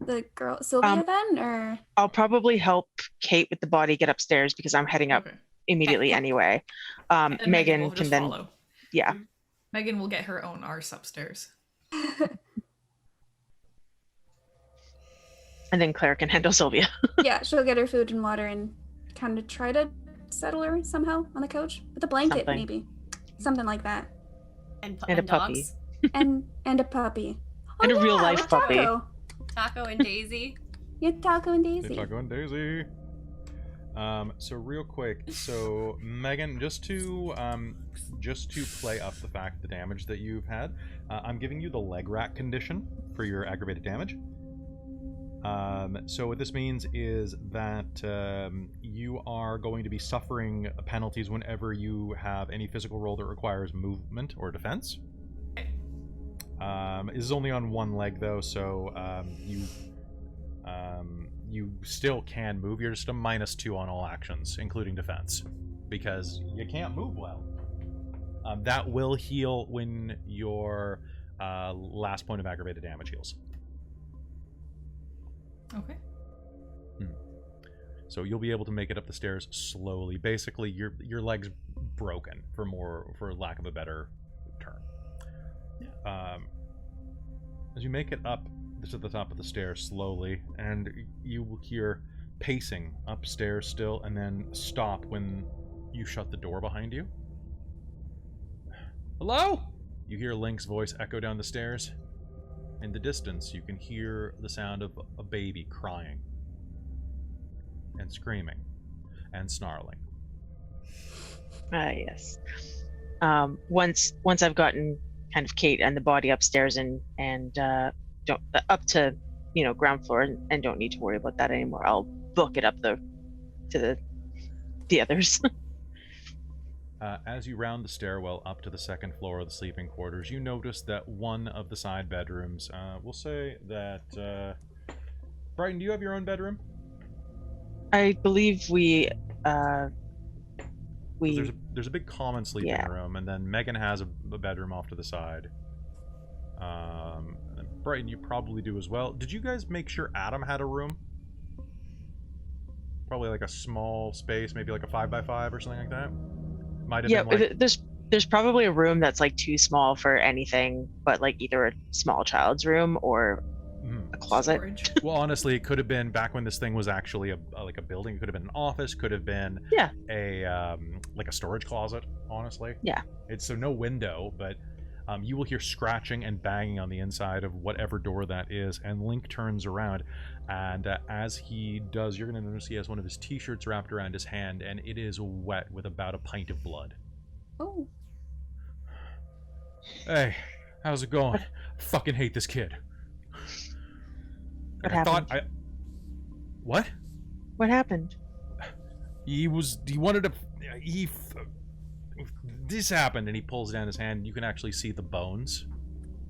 the girl Sylvia then, or I'll probably help Kate with the body get upstairs because I'm heading up Okay. immediately anyway. And Megan will can just then follow. yeah. Megan will get her own arse upstairs. And then Claire can handle Sylvia. yeah, she'll get her food and water and kind of try to settle her somehow on the couch with a blanket, Something. maybe something like that, And And a puppy. dogs. and a puppy, And a real life with puppy. Taco. Taco and Daisy. Yeah, Taco and Daisy. Taco and Daisy. So real quick, so Megan, just to play up the fact the damage that you've had, I'm giving you the leg rack condition for your aggravated damage. So what this means is that you are going to be suffering penalties whenever you have any physical roll that requires movement or defense. This is only on one leg though, so you still can move. You're just a -2 on all actions, including defense, because you can't move well. That will heal when your last point of aggravated damage heals. Okay. So you'll be able to make it up the stairs slowly. Basically, your leg's broken, for lack of a better term. As you make it up to the top of the stairs slowly, and you will hear pacing upstairs still, and then stop when you shut the door behind you. Hello? You hear Link's voice echo down the stairs. In the distance, you can hear the sound of a baby crying and screaming and snarling. Yes. Once I've gotten kind of Kate and the body upstairs and don't up to ground floor and don't need to worry about that anymore, I'll book it up to the others. As you round the stairwell up to the second floor of the sleeping quarters, you notice that one of the side bedrooms, we'll say that, Brighton, do you have your own bedroom? I believe we There's a big common sleeping room, and then Megan has a bedroom off to the side. And Brighton, you probably do as well. Did you guys make sure Adam had a room? Probably like a small space, maybe like a 5x5 or something like that. Might have been like... there's probably a room that's like too small for anything but like either a small child's room or a closet. Storage. Well, honestly, it could have been back when this thing was actually like a building. It could have been an office, could have been a like a storage closet. Honestly, yeah. It's so no window, but You will hear scratching and banging on the inside of whatever door that is, and Link turns around, and as he does, you're going to notice he has one of his t-shirts wrapped around his hand, and it is wet with about a pint of blood. Oh. Hey, how's it going? Fucking hate this kid. What happened? What? What happened? This happened, and he pulls down his hand. You can actually see the bones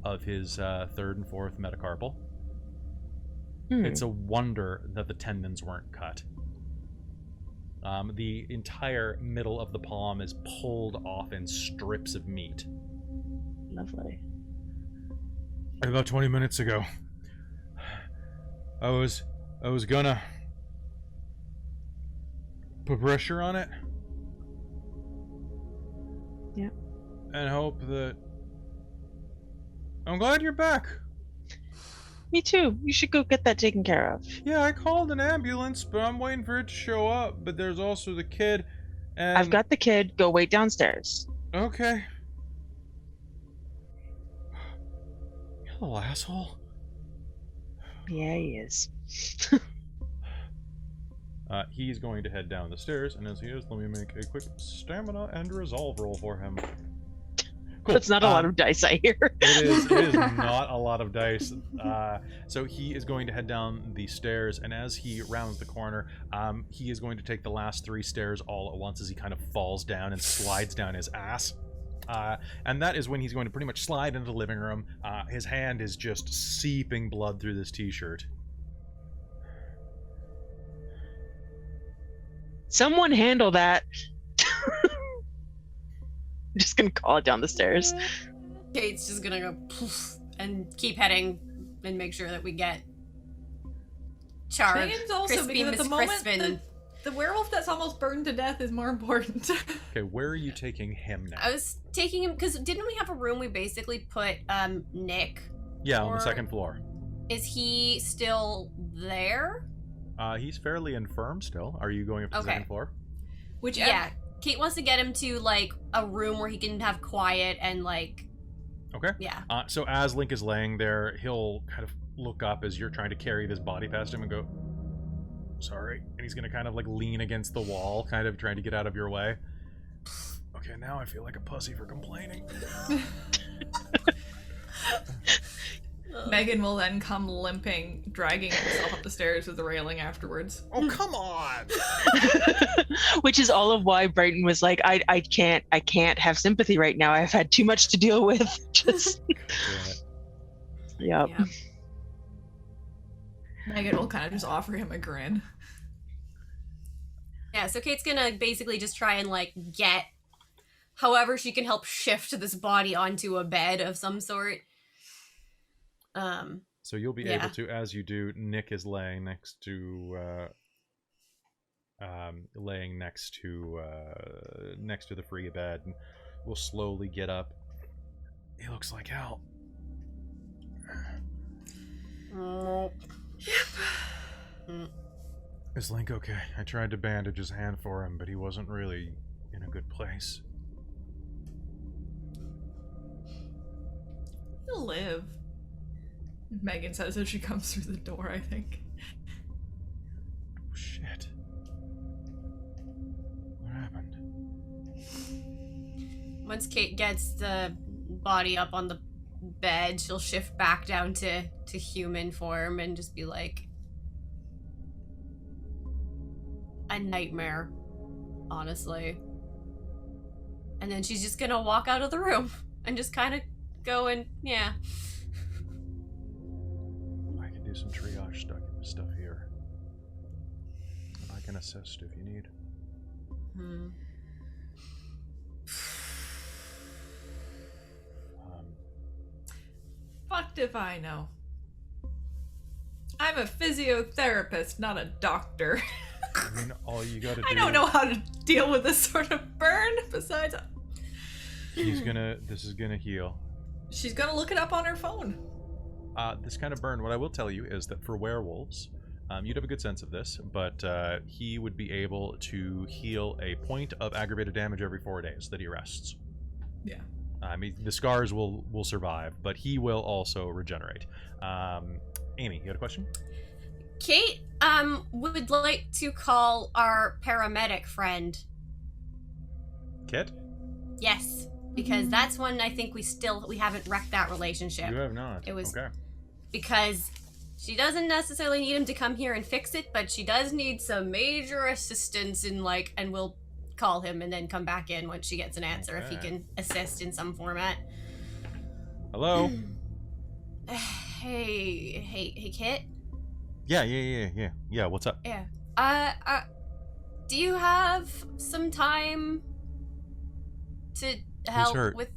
of his third and fourth metacarpal. It's a wonder that the tendons weren't cut. The entire middle of the palm is pulled off in strips of meat. Lovely. About 20 minutes ago, I was gonna put pressure on it. Yeah. And hope that... I'm glad you're back. Me too. You should go get that taken care of. Yeah, I called an ambulance, but I'm waiting for it to show up. But there's also the kid, and... I've got the kid. Go wait downstairs. Okay. You little asshole. Yeah, he is. He's going to head down the stairs, and as he is, let me make a quick stamina and resolve roll for him. Cool. That's not a lot of dice, I hear. It is not a lot of dice. So he is going to head down the stairs, and as he rounds the corner, he is going to take the last 3 stairs all at once as he kind of falls down and slides down his ass. And that is when he's going to pretty much slide into the living room. His hand is just seeping blood through this t-shirt. Someone handle that. I'm just gonna call it down the stairs. Kate's just gonna go poof and keep heading and make sure that we get charred. Megan's also, crispy because at the Miss moment, Crispin. the werewolf that's almost burned to death is more important. Okay, where are you taking him now? I was taking him because didn't we have a room we basically put Nick? Yeah, on the or- second floor. Is he still there? He's fairly infirm still. Are you going up to the Okay. second floor? Whichever. Yeah. Kate wants to get him to like a room where he can have quiet and like. Okay. Yeah. So as Link is laying there, he'll kind of look up as you're trying to carry this body past him and go, sorry. And he's going to kind of like lean against the wall, kind of trying to get out of your way. Okay, now I feel like a pussy for complaining. Megan will then come limping, dragging herself up the stairs with the railing afterwards. Oh, come on! Which is all of why Brighton was like, I can't have sympathy right now. I've had too much to deal with. Just Yep. Yeah. Megan will kind of just offer him a grin. Yeah. So Kate's gonna basically just try and like get, however she can help shift this body onto a bed of some sort. So you'll be able to, as you do, Nick is laying next to the free bed, and will slowly get up. He looks like hell. Is Link okay? I tried to bandage his hand for him, but he wasn't really in a good place. He'll live. Megan says as she comes through the door, I think. Oh, shit. What happened? Once Kate gets the body up on the bed, she'll shift back down to human form and just be like, a nightmare, honestly. And then she's just gonna walk out of the room and just kind of go and, yeah. I can do some triage stuff here. And I can assist if you need. Fucked if I know. I'm a physiotherapist, not a doctor. I mean, all you gotta do... I don't know how to deal with this sort of burn, besides... This is gonna heal. She's gonna look it up on her phone. This kind of burn, what I will tell you is that for werewolves, you'd have a good sense of this, but he would be able to heal a point of aggravated damage every 4 days that he rests. Yeah. I mean, the scars will survive, but he will also regenerate. Amy, you had a question? Kate, would like to call our paramedic friend. Kit? Yes, because that's one I think we haven't wrecked that relationship. You have not. It was okay. Because she doesn't necessarily need him to come here and fix it, but she does need some major assistance in and we'll call him and then come back in once she gets an answer if he can assist in some format. Hello? Hey, Kit? Yeah, what's up? Yeah. Do you have some time to help with...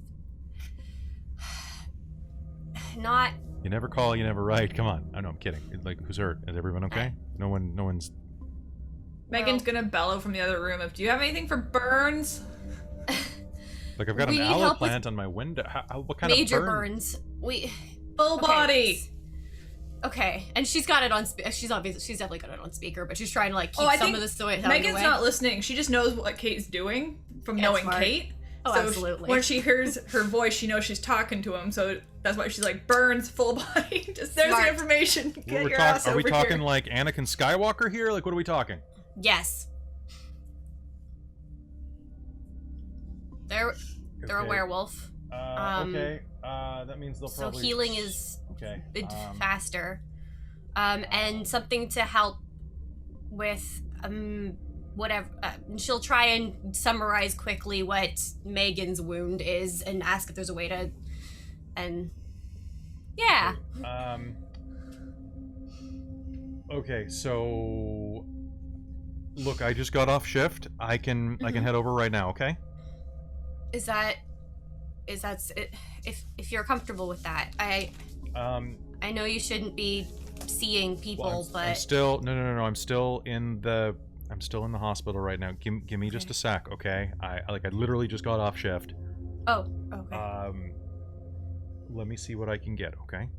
Not... You never call, you never write. Come on. I know, I'm kidding. Like, who's hurt? Is everyone okay? No one's... Megan's gonna bellow from the other room of, do you have anything for burns? Like, I've got an aloe plant on my window. What kind major of burns? Full body! Okay, and she's got it on. She's definitely got it on speaker, but she's trying to keep some of the sound Megan's away. not listening. She just knows what Kate's doing from knowing smart. Kate. Oh, so absolutely. When she hears her voice, she knows she's talking to him. So that's why she's like, burns, full body. Just there's the information. Get your ass over Are we talking here. like Anakin Skywalker here? Like, what are we talking? Yes. They're a werewolf. Okay. That means they'll probably... So healing is okay. a bit faster. And something to help with whatever. She'll try and summarize quickly what Megan's wound is and ask if there's a way to... And... Yeah. Okay, so... Look, I just got off shift. I can head over right now, okay? Is that it? If you're comfortable with that, I know you shouldn't be seeing people, but I'm still no. I'm still in the hospital right now. Give me just a sec, okay? I literally just got off shift. Oh, okay. Let me see what I can get, okay?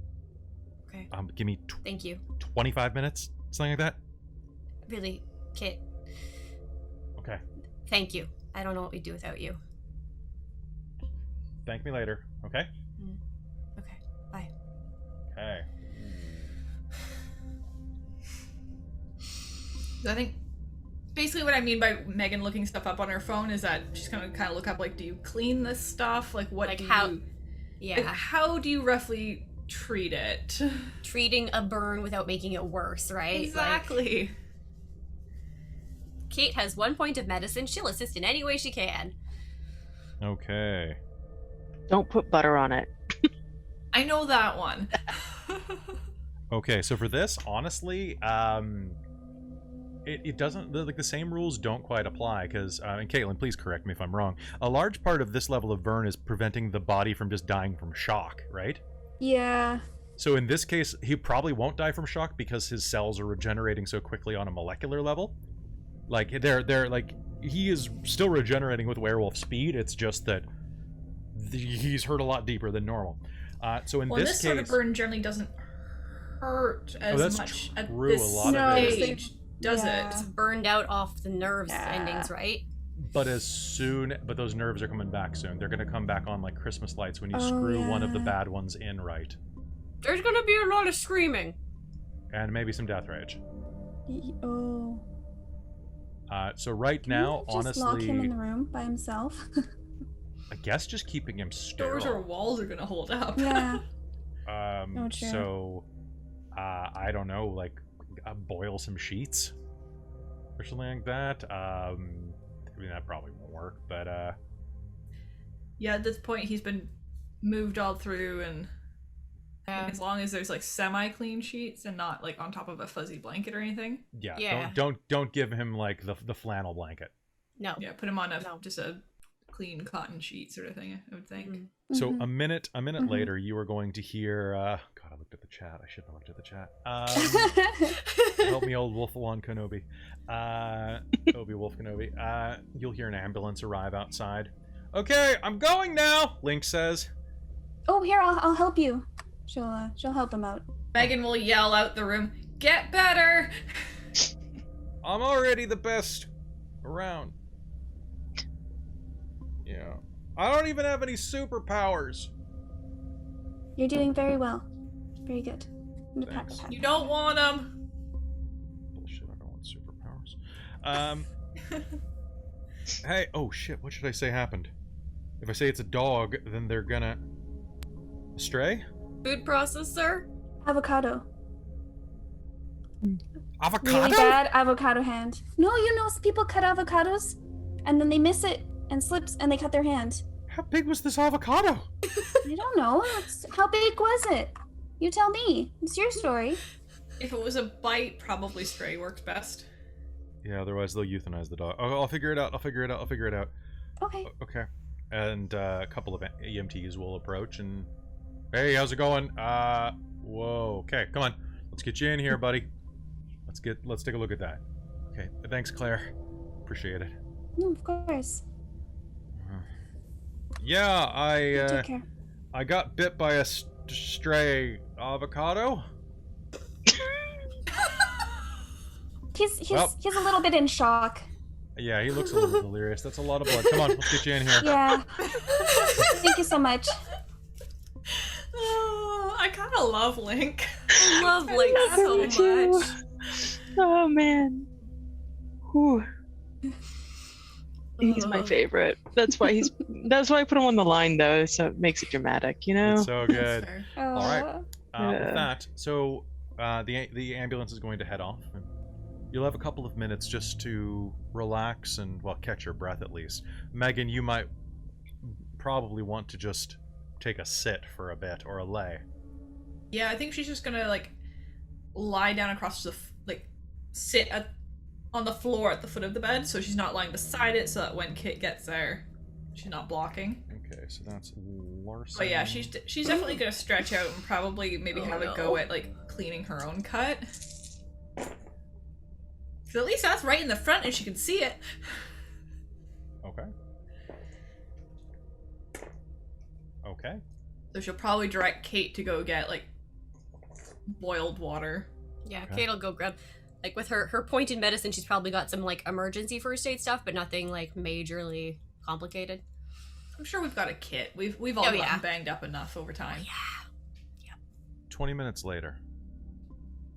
Okay. Give me Thank you. 25 minutes, something like that. Really, Kit. Okay. Thank you. I don't know what we'd do without you. Thank me later, okay? Okay. Bye. Okay. I think basically what I mean by Megan looking stuff up on her phone is that she's gonna kind of look up, like, do you clean this stuff? Like, what do you... Yeah. Like, how do you roughly treat it? Treating a burn without making it worse, right? Exactly. Kate has 1 point of medicine. She'll assist in any way she can. Okay. Don't put butter on it. I know that one. Okay, so for this, honestly, it doesn't, like, the same rules don't quite apply, because, and Caitlin, please correct me if I'm wrong, a large part of this level of burn is preventing the body from just dying from shock, right? Yeah. So in this case, he probably won't die from shock because his cells are regenerating so quickly on a molecular level. Like, they're like, he is still regenerating with werewolf speed, it's just that he's hurt a lot deeper than normal. So in this case... sort of burn generally doesn't hurt as much at this stage, does it? It's burned out off the nerves endings, right? But those nerves are coming back soon. They're gonna come back on like Christmas lights when you screw one of the bad ones in right. There's gonna be a lot of screaming. And maybe some death rage. Oh. So right now, just honestly... lock him in the room by himself? I guess just keeping him sterile. Doors or walls are gonna hold up. Yeah. True. So, I don't know, like, boil some sheets or something like that. I mean, that probably won't work, but yeah, at this point he's been moved all through, and as long as there's like semi-clean sheets and not like on top of a fuzzy blanket or anything. Yeah. Don't give him like the flannel blanket. No. Yeah, put him on just a clean cotton sheet sort of thing, I would think. Mm-hmm. So a minute later, you are going to hear. God, I looked at the chat. I shouldn't have looked at the chat. Help me, old Wolf-Alon Kenobi. Obi-Wolf Kenobi. You'll hear an ambulance arrive outside. Okay, I'm going now. Link says. Oh, here, I'll help you. She'll help him out. Megan will yell out the room, "Get better!" I'm already the best around. Yeah. I don't even have any superpowers. You're doing very well. Very good. I'm gonna pat Thanks. the pat. You don't want them. Bullshit, I don't want superpowers. Hey, oh shit, what should I say happened? If I say it's a dog, then they're gonna... Stray? Food processor? Avocado. Avocado? Really bad avocado hand. No, you know, people cut avocados and then they miss it and slips and they cut their hand. How big was this avocado? I don't know. How big was it? You tell me. It's your story. If it was a bite, probably stray works best. Yeah, otherwise they'll euthanize the dog. Oh, I'll figure it out. Okay. Okay. And a couple of EMTs will approach and... Hey, how's it going? Whoa. Okay, come on. Let's get you in here, buddy. Let's take a look at that. Okay, thanks, Claire. Appreciate it. Of course. Yeah, Take care. I got bit by a stray avocado. He's Well. he's a little bit in shock. Yeah, he looks a little delirious. That's a lot of blood. Come on, let's get you in here. Yeah. Thank you so much. Oh, I kind of love Link. I love Link so too. much. Oh man. Whew. He's my favorite. That's why I put him on the line though, so it makes it dramatic, you know? It's so good. Fair. All right. With Yeah. that, so the ambulance is going to head off, and you'll have a couple of minutes just to relax and, well, catch your breath at least. Megan, you might probably want to just take a sit for a bit, or a lay. Yeah, I think she's just gonna like lie down across the sit on the floor at the foot of the bed, so she's not lying beside it, so that when Kit gets there, she's not blocking. Okay, so that's Larson. But yeah, she's definitely gonna stretch out and probably maybe have a go at like cleaning her own cut. Cause at least that's right in the front and she can see it. Okay. Okay. So she'll probably direct Kate to go get like boiled water. Yeah, Okay. Kate will go grab, like with her point in medicine, she's probably got some like emergency first aid stuff, but nothing like majorly complicated. I'm sure we've got a kit. We've all Oh, gotten yeah. banged up enough over time. Yeah. 20 minutes later.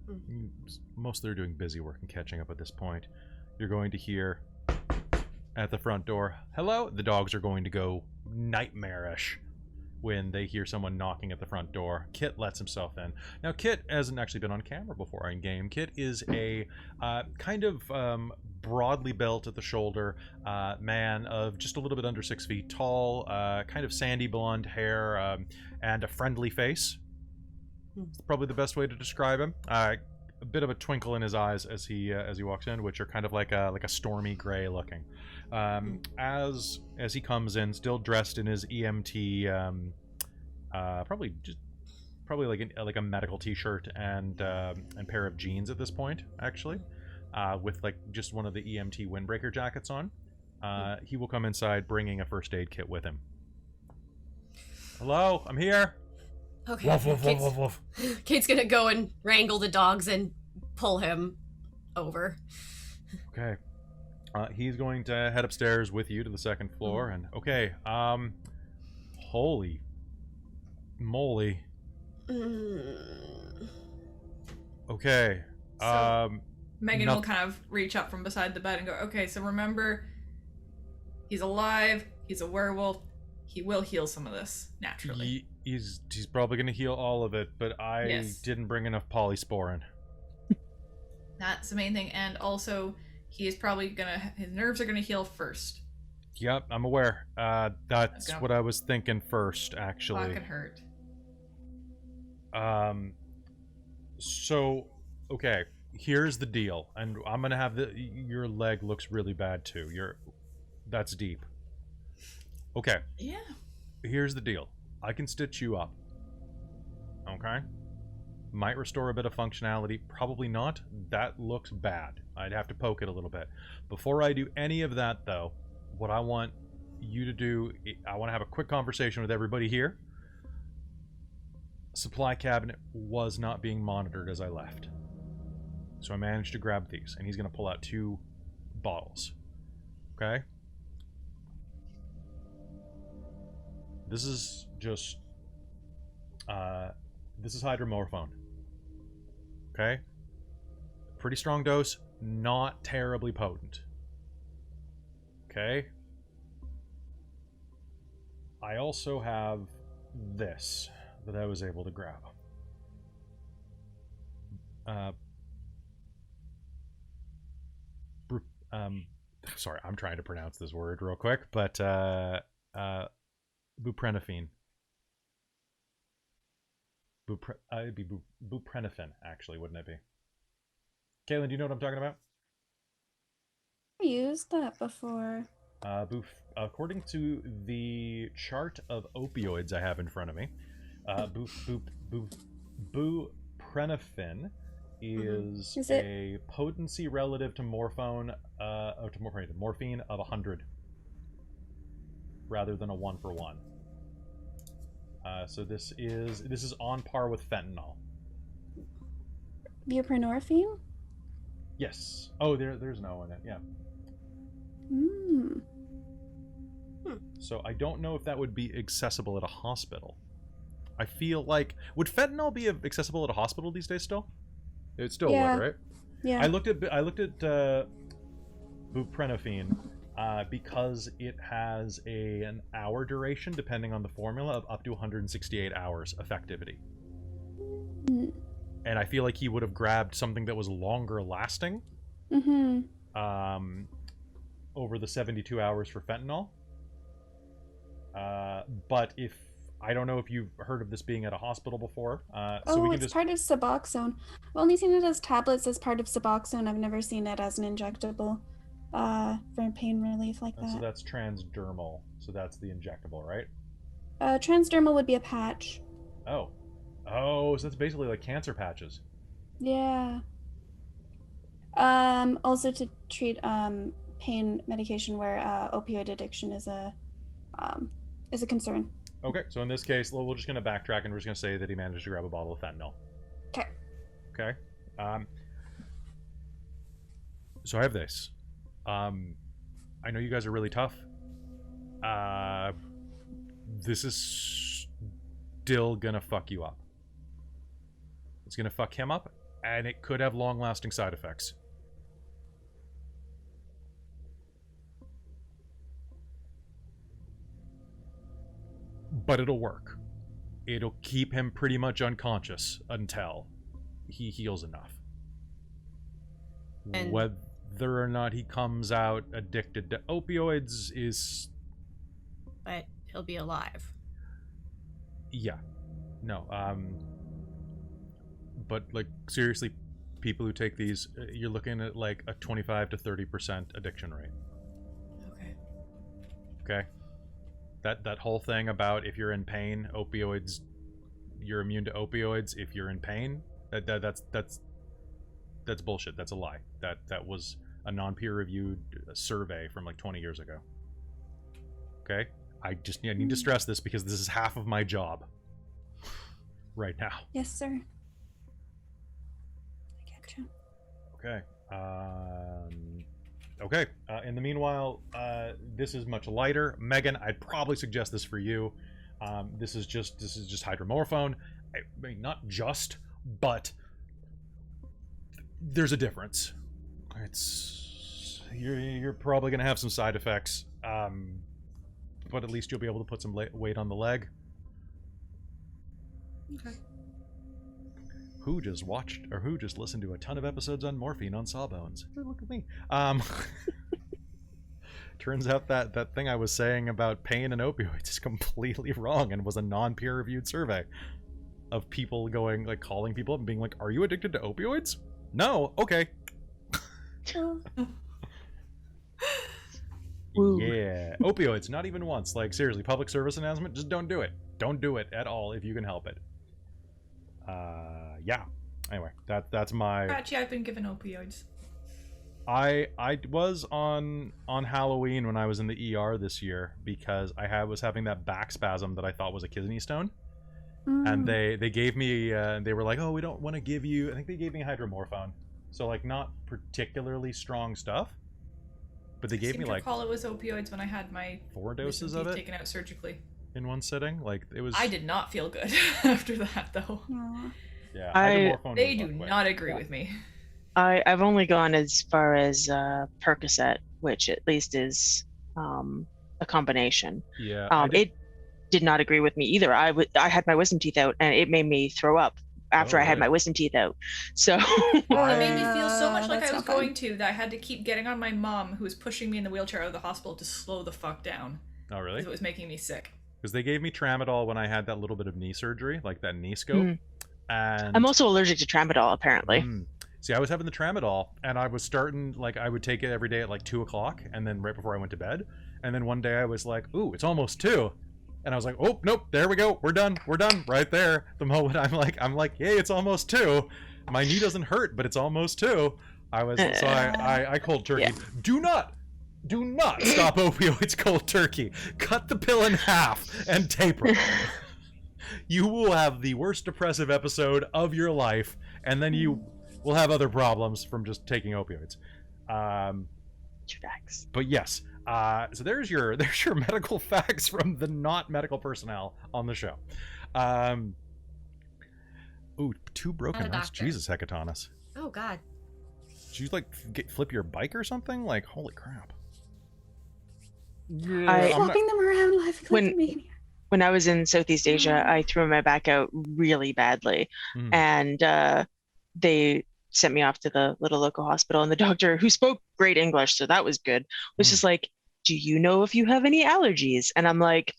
Mm. Mostly are doing busy work and catching up at this point. You're going to hear at the front door, hello? The dogs are going to go nightmarish when they hear someone knocking at the front door. Kit lets himself in. Now, Kit hasn't actually been on camera before in game. Kit is a kind of broadly built at the shoulder man of just a little bit under 6 feet tall, kind of sandy blonde hair, and a friendly face. It's probably the best way to describe him. A bit of a twinkle in his eyes as he walks in, which are kind of like a stormy gray looking. As he comes in, still dressed in his EMT, probably like a medical T-shirt and pair of jeans at this point, actually, with like just one of the EMT windbreaker jackets on. He will come inside, bringing a first aid kit with him. Hello, I'm here. Okay. Woof, woof, woof, Kate's, woof, woof. Kate's gonna go and wrangle the dogs and pull him over. Okay. He's going to head upstairs with you to the second floor, and okay, holy moly. Okay. So- Megan No- will kind of reach up from beside the bed and go, okay, so remember, he's alive, he's a werewolf, he will heal some of this, naturally. He's probably going to heal all of it, but I Yes. didn't bring enough polysporin. That's the main thing, and also, he is probably his nerves are gonna heal first. Yep, I'm aware. That's Okay. what I was thinking first, actually. Fucking hurt. So, okay, here's the deal, and I'm gonna have your leg looks really bad too. That's deep. Okay, Yeah. here's the deal. I can stitch you up. Okay? Might restore a bit of functionality, probably not. That looks bad. I'd have to poke it a little bit. Before I do any of that, though, what I want you to do, I want to have a quick conversation with everybody here. Supply cabinet was not being monitored as I left. So I managed to grab these, and he's going to pull out 2 bottles. Okay? This is just this is hydromorphone. Okay? Pretty strong dose, not terribly potent. Okay? I also have this that I was able to grab. Sorry, I'm trying to pronounce this word real quick, but buprenorphine. It'd be buprenorphine, actually, wouldn't it be? Caitlin, do you know what I'm talking about? I used that before. According to the chart of opioids I have in front of me, buprenorphine is a potency relative to morphine of 100 rather than a 1-for-1. So this is on par with fentanyl. Buprenorphine? Yes. Oh, there's no in it. Yeah. Hmm. So I don't know if that would be accessible at a hospital. I feel like would fentanyl be accessible at a hospital these days still? It still would, right? Yeah. I looked at buprenorphine because it has an hour duration depending on the formula of up to 168 hours effectivity. Mm. And I feel like he would have grabbed something that was longer lasting. Mm-hmm. Over the 72 hours for fentanyl. But if I don't know if you've heard of this being at a hospital before. So we can it's part of Suboxone. I've only seen it as tablets as part of Suboxone. I've never seen it as an injectable for pain relief like that. So that's transdermal. So that's the injectable, right? Transdermal would be a patch. Oh, so that's basically like cancer patches. Yeah. Also to treat pain medication where opioid addiction is a concern. Okay, so in this case, we're just going to backtrack and we're just going to say that he managed to grab a bottle of fentanyl. Okay. Okay. So I have this. I know you guys are really tough. This is still going to fuck you up. It's going to fuck him up, and it could have long-lasting side effects. But it'll work. It'll keep him pretty much unconscious until he heals enough. And whether or not he comes out addicted to opioids is... But he'll be alive. Yeah. No, but, like, seriously, people who take these, you're looking at, like, a 25 to 30% addiction rate. Okay. Okay? That whole thing about if you're in pain, opioids, you're immune to opioids if you're in pain, that's bullshit. That's a lie. That was a non-peer-reviewed survey from like 20 years ago. Okay? I need to stress this because this is half of my job right now. Yes, sir. I get you. Okay. Okay. In the meanwhile, this is much lighter. Megan, I'd probably suggest this for you. This is just hydromorphone. I mean, not just, but there's a difference. You're probably gonna have some side effects, but at least you'll be able to put some weight on the leg. Okay. Who just listened to a ton of episodes on morphine on Sawbones? Look at me. Turns out that thing I was saying about pain and opioids is completely wrong and was a non-peer-reviewed survey of people going, like, calling people up and being like, "Are you addicted to opioids?" No. Okay. Yeah. Opioids, not even once. Like, seriously, public service announcement, just don't do it. Don't do it at all if you can help it. Yeah. Anyway, that's my... Actually, I've been given opioids. I was on Halloween when I was in the ER this year because I was having that back spasm that I thought was a kidney stone. And they gave me, they were like, "Oh, we don't want to give you," I think they gave me hydromorphone. So, like, not particularly strong stuff. But they gave me, like... I recall it was opioids when I had my 4 doses wisdom of teeth it? taken out surgically. in one sitting. Like it was. I did not feel good after that, though. Aw. Yeah, I- hydromorphone They was do quick. not agree with me. I've only gone as far as Percocet, which at least is a combination. Yeah, I did- It did not agree with me either. I had my wisdom teeth out, and it made me throw up after Oh, I had really? my wisdom teeth out. So It made me feel so much like That's I was not fun. going to that I had to keep getting on my mom, who was pushing me in the wheelchair out of the hospital, to slow the fuck down. Oh, really? Because it was making me sick. Because they gave me tramadol when I had that little bit of knee surgery, like that knee scope. Mm. And I'm also allergic to tramadol, apparently. See, I was having the tramadol, and I was starting, like, I would take it every day at like 2 o'clock, and then right before I went to bed. And then one day I was like, ooh, it's almost 2. And I was like, oh, nope, there we go. We're done, right there. The moment I'm like, hey, it's almost 2. My knee doesn't hurt, but it's almost 2. I cold turkey. Yeah. Do not stop opioids cold turkey. Cut the pill in half and taper it. You will have the worst depressive episode of your life, and then you will have other problems from just taking opioids. Facts. But yes, so there's your medical facts from the not medical personnel on the show. Ooh, 2 broken Not a knives. doctor. Jesus, Hecatonis. Oh God. Did you like flip your bike or something? Like, holy crap. I- I'm not- Flapping them around, laughing When- like a maniac. When I was in Southeast Asia, I threw my back out really badly, Mm. and they sent me off to the little local hospital, and the doctor, who spoke great English, so that was good, was Mm. just like, do you know if you have any allergies? And I'm like,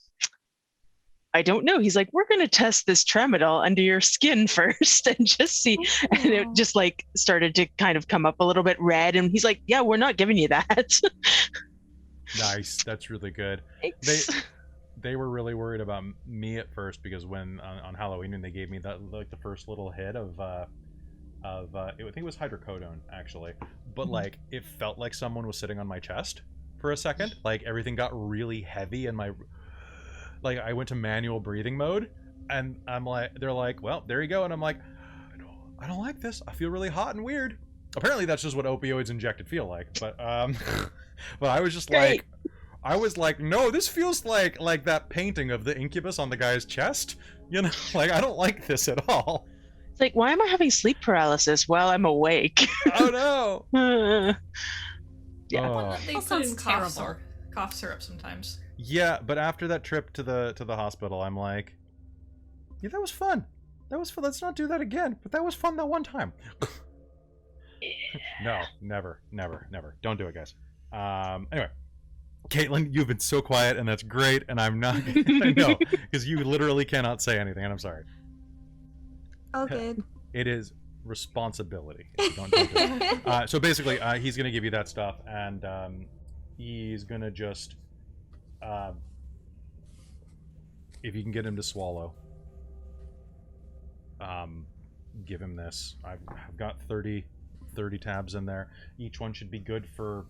I don't know. He's like, we're going to test this tramadol under your skin first and just see. And it Aw. just like started to kind of come up a little bit red. And he's like, yeah, we're not giving you that. Nice. That's really good. Thanks. They were really worried about me at first because when on Halloween when they gave me that like the first little hit of I think it was hydrocodone actually, but like it felt like someone was sitting on my chest for a second. Like everything got really heavy and like I went to manual breathing mode, and they're like, well, there you go, and I'm like, I don't like this. I feel really hot and weird. Apparently that's just what opioids injected feel like, but but I was just Great. like. I was like, no, this feels like that painting of the incubus on the guy's chest. You know, like I don't like this at all. It's like, why am I having sleep paralysis while I'm awake? Oh no. Yeah. Oh. They That put in sounds terrible. cough syrup sometimes. Yeah, but after that trip to the hospital, I'm like, yeah, that was fun. That was fun. Let's not do that again. But that was fun that one time. No, never. Don't do it, guys. Anyway. Caitlin, you've been so quiet, and that's great, and I'm not... I know, because you literally cannot say anything, and I'm sorry. All good. It is responsibility. If you don't do it. So basically, he's going to give you that stuff, and he's going to just... if you can get him to swallow, give him this. I've got 30 tabs in there. Each one should be good for...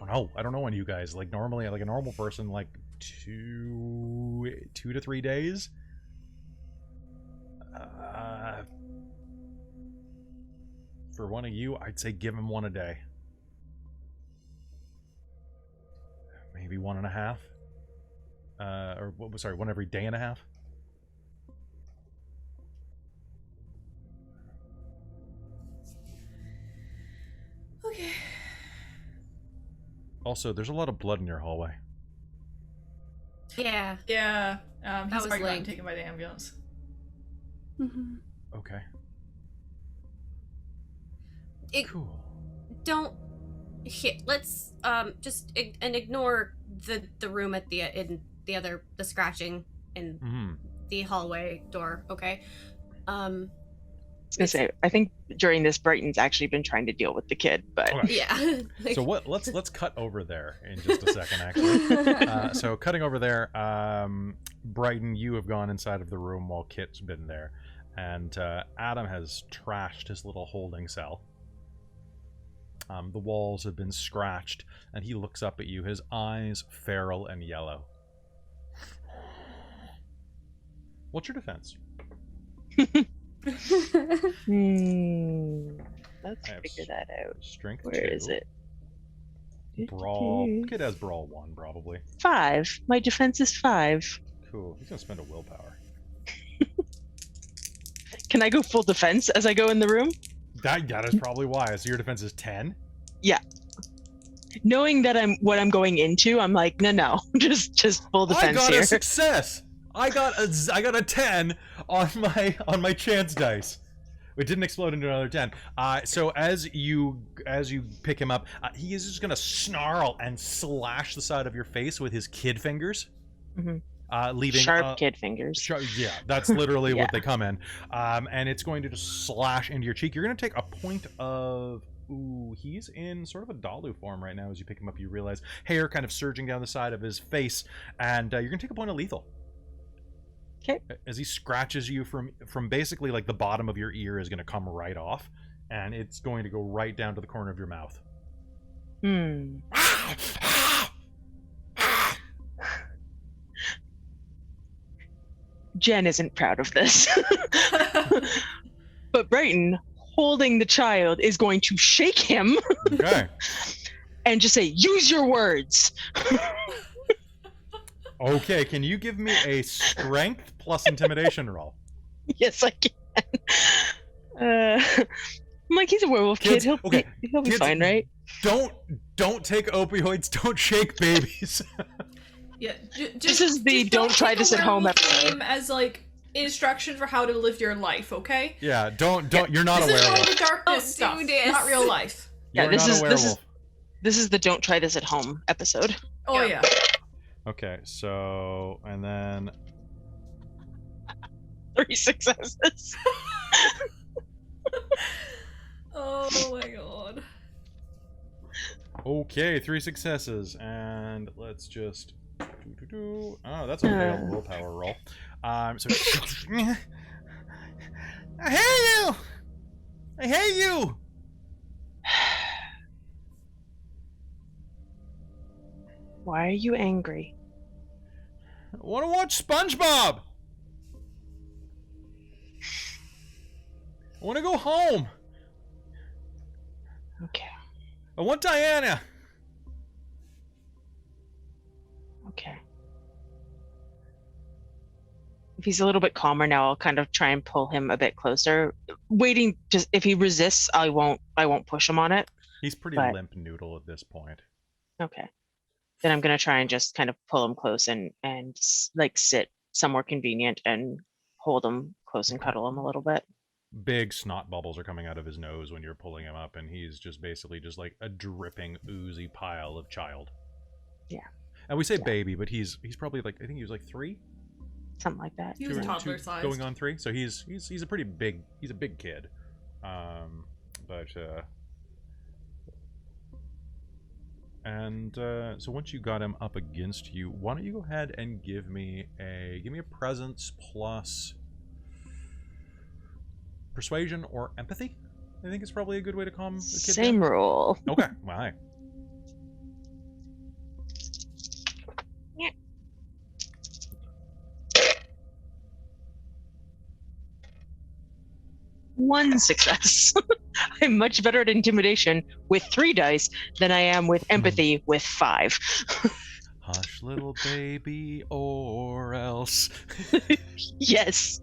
I don't know on you guys. Like normally, like a normal person, like 2 to 3 days. For one of you, I'd say give him 1 a day. Maybe 1.5. Sorry, 1 every day and a half. Okay. Also, there's a lot of blood in your hallway. Yeah. Yeah. He's was already gotten linked. taken by the ambulance. Mhm. Okay. It, Cool. don't hit. Let's just and ignore the room at the the scratching in Mm-hmm. the hallway door. Okay. I was gonna say, I think during this, Brighton's actually been trying to deal with the kid, but Okay. Yeah. Like, So what? Let's cut over there in just a second, actually. So cutting over there, Brighton, you have gone inside of the room while Kit's been there, and Adam has trashed his little holding cell. The walls have been scratched, and he looks up at you, his eyes feral and yellow. What's your defense? let's I have figure that out. Strength Where 2. is it? Brawl. Kid has brawl 1 probably. 5. My defense is 5. Cool. He's gonna spend a willpower. Can I go full defense as I go in the room? That is probably why. So your defense is 10. Yeah. Knowing that what I'm going into, I'm like, no, just full defense I got here. a success. I got a 10 on my chance dice. It didn't explode into another 10. So as you pick him up, he is just gonna snarl and slash the side of your face with his kid fingers, leaving Sharp kid fingers. Yeah, that's literally Yeah. what they come in. And it's going to just slash into your cheek. You're gonna take a point of. Ooh, he's in sort of a Dalu form right now. As you pick him up, you realize hair kind of surging down the side of his face, and you're gonna take a point of lethal. Okay. As he scratches you from basically like the bottom of your ear is gonna come right off, and it's going to go right down to the corner of your mouth. Jen isn't proud of this. But Brighton, holding the child, is going to shake him Okay. and just say, use your words. Okay, can you give me a strength plus intimidation roll? Yes, I can. I'm like, he's a werewolf Kids, kid. okay, He'll be kids, fine, right? Don't take opioids. Don't shake babies. Yeah, This is the don't try take this a at home werewolf episode. game as like instruction for how to live your life. Okay. Yeah, don't. You're not This a is all werewolf. the darkness Don't stuff, do this. not real life. Yeah, You're this not is- a this is- werewolf. This is the don't try this at home episode. Oh Yeah. yeah. Okay, so and then 3 successes. Oh my god. okay, 3 successes, and let's just. Oh, that's a failed willpower roll. So I hate you. I hate you. Why are you angry? I want to watch SpongeBob. I want to go home. Okay. I want Diana. Okay. If he's a little bit calmer now, I'll kind of try and pull him a bit closer. Waiting, just if he resists, I won't push him on it. He's pretty But- limp noodle at this point. Okay. Then I'm gonna try and just kind of pull him close and like sit somewhere convenient and hold him close and cuddle him a little bit. Big snot bubbles are coming out of his nose when you're pulling him up, and he's just basically just like a dripping, oozy pile of child. Yeah. And we say Yeah. baby, but he's probably like, I think he was like 3. Something like that. He was toddler sized. Going on 3, so he's a pretty big, he's a big kid. So once you got him up against you, why don't you go ahead and give me a presence plus persuasion or empathy? I think it's probably a good way to calm the kid Same down. rule. Okay, well, hi. One success. I'm much better at intimidation with 3 dice than I am with empathy with 5. Hush, little baby, or else. Yes.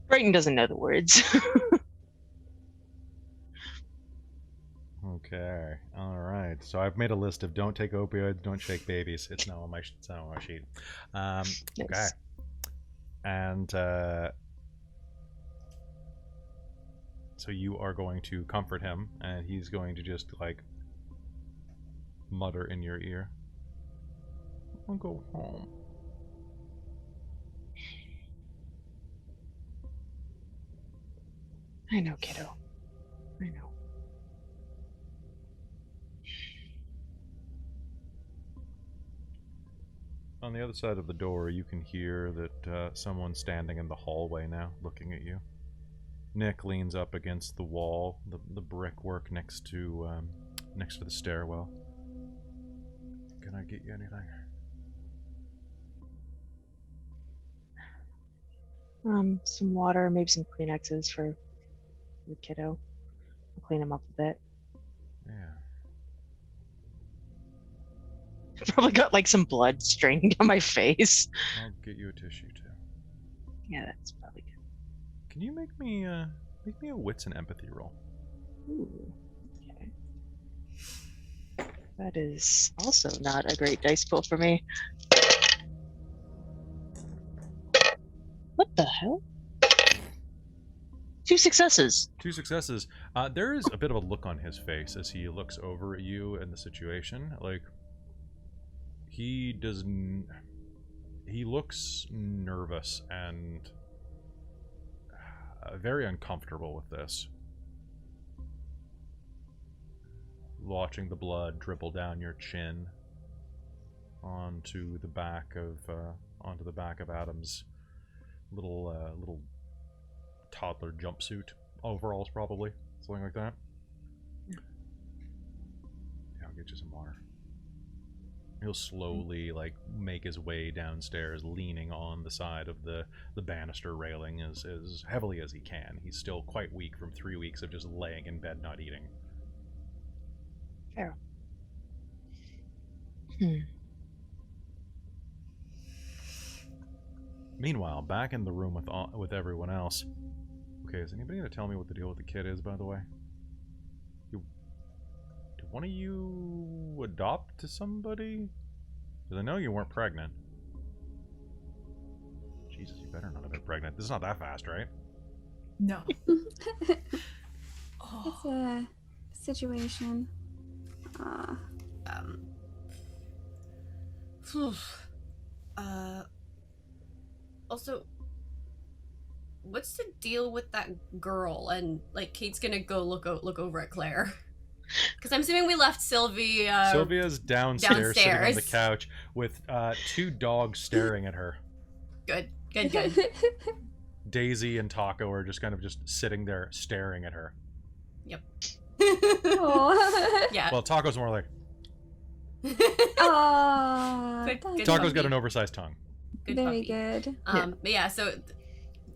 Brighton doesn't know the words. Okay, all right. So I've made a list of don't take opioids, don't shake babies. It's not on my sheet. Okay, Nice. and so you are going to comfort him, and he's going to just like mutter in your ear, "I'll go home." I know, kiddo. I know. On the other side of the door, you can hear that someone's standing in the hallway now, looking at you. Nick leans up against the wall, the brickwork next to the stairwell. Can I get you anything? Some water, maybe some Kleenexes for the kiddo. I'll clean him up a bit. Yeah. Probably got like some blood straining down my face. I'll get you a tissue too. Yeah, that's probably good. Can you make me a wits and empathy roll? Ooh, okay. That is also not a great dice pool for me. What the hell? 2 successes. 2 successes. There is a bit of a look on his face as he looks over at you and the situation. Like, he looks nervous and very uncomfortable with this. Watching the blood dribble down your chin onto the back of Adam's little toddler jumpsuit, overalls probably, something like that. Yeah, I'll get you some water. He'll slowly like make his way downstairs, leaning on the side of the banister railing as heavily as he can. He's still quite weak from 3 weeks of just laying in bed not eating. Fair. Meanwhile, back in the room with everyone else. Okay, is anybody gonna tell me what the deal with the kid is, by the way? Did one of you adopt to somebody? Because I know you weren't pregnant. Jesus, you better not have been pregnant. This is not that fast, right? No. It's a situation. Also, what's the deal with that girl? And like, Kate's gonna go look over at Claire, because I'm assuming we left Sylvie. Sylvia's downstairs sitting on the couch with 2 dogs staring at her. Good. Daisy and Taco are just kind of sitting there staring at her. Yep. Oh. Yeah. Well, Taco's more like. Oh. Good Taco's got an oversized tongue. Good Very puppy. good. But yeah, so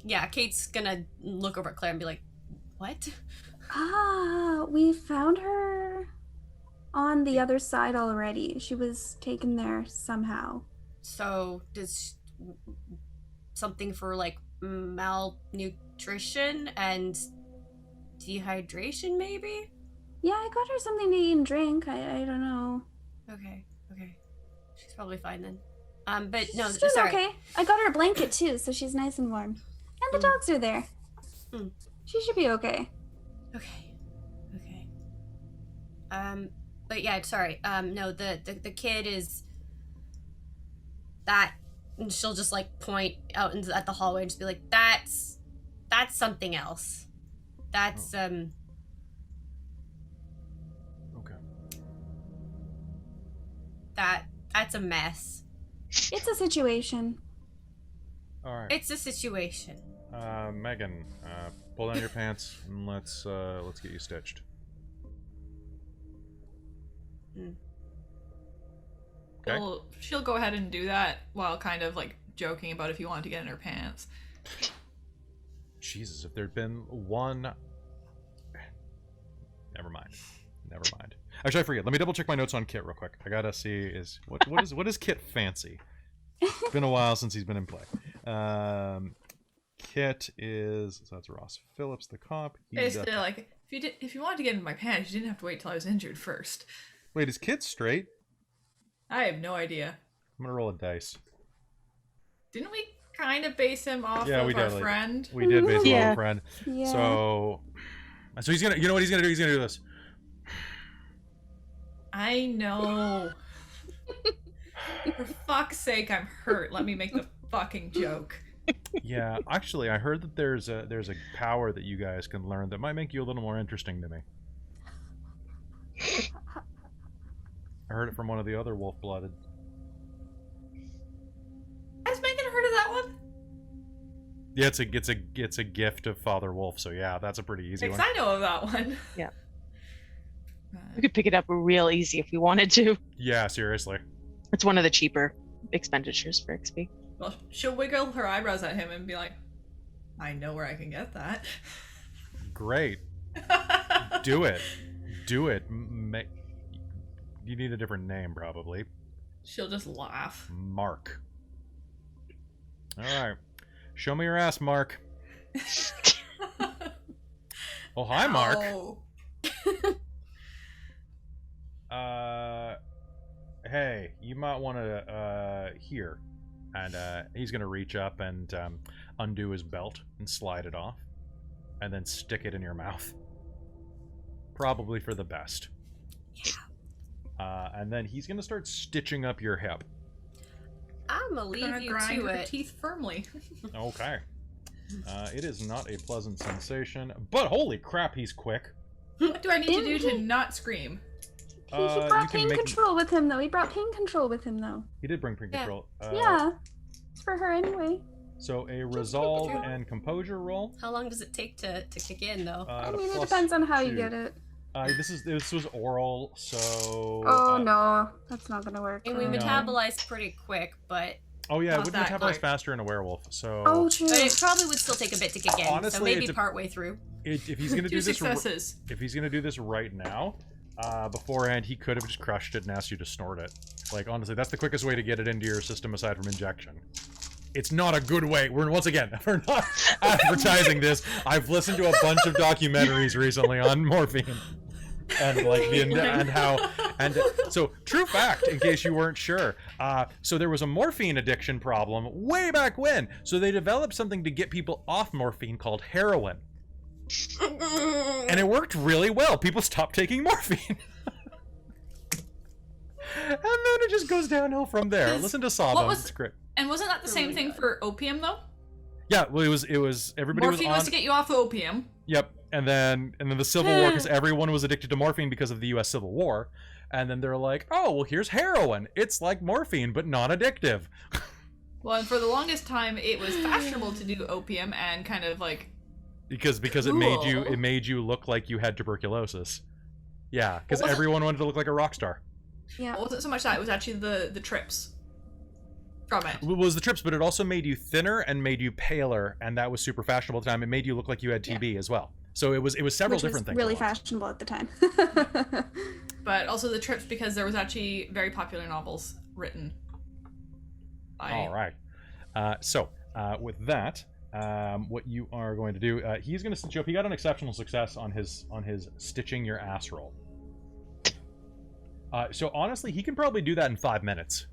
yeah, Kate's gonna look over at Claire and be like, "What?" We found her on the other side already. She was taken there somehow. So does something for like malnutrition and dehydration, maybe? Yeah, I got her something to eat and drink. I don't know. Okay. She's probably fine then. But no, She's doing sorry. okay. I got her a blanket too, so she's nice and warm. And the dogs are there. She should be okay. Okay. But yeah, sorry. No, the kid is that, and she'll just like point out at the hallway and just be like, that's something else. That's Okay. That's a mess. It's a situation. All right. It's a situation. Megan, pull down your pants and let's get you stitched. Okay. Well, she'll go ahead and do that while kind of like joking about if you want to get in her pants. Jesus, if there'd been one. Never mind. Actually, I forget. Let me double check my notes on Kit real quick. I gotta see what is Kit fancy. It's been a while since he's been in play. Kit is, so that's Ross Phillips, the cop. Basically, like if you wanted to get into my pants, you didn't have to wait till I was injured first. Wait, is Kit straight? I have no idea. I'm gonna roll a dice. Didn't we kind of base him off Yeah, of we our did. friend? We did base it on Yeah. a friend. Yeah. So he's gonna. You know what he's gonna do? He's gonna do this. I know. For fuck's sake, I'm hurt. Let me make the fucking joke. Yeah, actually, I heard that there's a power that you guys can learn that might make you a little more interesting to me. I heard it from one of the other wolf-blooded. Has Megan heard of that one? Yeah, it's a gift of Father Wolf. So yeah, that's a pretty easy Because one. I know of that one. Yeah. We could pick it up real easy if we wanted to. Yeah, seriously. It's one of the cheaper expenditures for XP. Well, she'll wiggle her eyebrows at him and be like, I know where I can get that. Great. Do it. You need a different name, probably. She'll just laugh. Mark. All right. Show me your ass, Mark. Oh, hi, Mark. Oh. Hey, you might want to, here. And, he's gonna reach up and, undo his belt and slide it off. And then stick it in your mouth. Probably for the best. Yeah. And then he's gonna start stitching up your hip. I'm gonna leave Gonna you grind to her it. teeth firmly. Okay. It is not a pleasant sensation, but holy crap, he's quick. What do I need to do to not scream? He you brought can pain make- control with him, though. He brought pain control with him, though. He did bring pain Yeah. control. Yeah. It's for her anyway. So a resolve and composure roll. How long does it take to kick in, though? I At a mean, it plus depends on how you 2. get it. This was oral, so. Oh, no. That's not gonna work. And we No. metabolize pretty quick, but Oh yeah, it Not would that metabolize quick. faster in a werewolf. So. Oh, true. but it probably would still take a bit to kick in. Honestly, so maybe it de- partway through. If he's gonna Two do this, successes. if he's gonna do this right now, beforehand he could have just crushed it and asked you to snort it. Like honestly, that's the quickest way to get it into your system aside from injection. It's not a good way. We're not advertising this. I've listened to a bunch of documentaries recently on morphine. And like so true fact in case you weren't sure, so there was a morphine addiction problem way back when, so they developed something to get people off morphine called heroin, and it worked really well. People stopped taking morphine. And then it just goes downhill from there. Listen to Sawbones, was- it's great. And wasn't that the same thing for opium though? Yeah, well, it was everybody Morphine was was on. to get you off of opium. Yep, and then the Civil War, because everyone was addicted to morphine because of the U.S. Civil War, and then they're like, oh, well, here's heroin. It's like morphine, but not addictive. Well, and for the longest time, it was fashionable to do opium and kind of like because Cool. it made you look like you had tuberculosis. Yeah, because What was it? everyone wanted to look like a rock star. Yeah. it wasn't so much that, it was actually the trips from it. It was the trips, but it also made you thinner and made you paler, and that was super fashionable at the time. It made you look like you had TB as well. So it was several Which different was things. really at once. fashionable at the time. But also the trips because there was actually very popular novels written by All right. So with that, what you are going to do? He's going to stitch you up. He got an exceptional success on his stitching your ass roll. So honestly, he can probably do that in 5 minutes.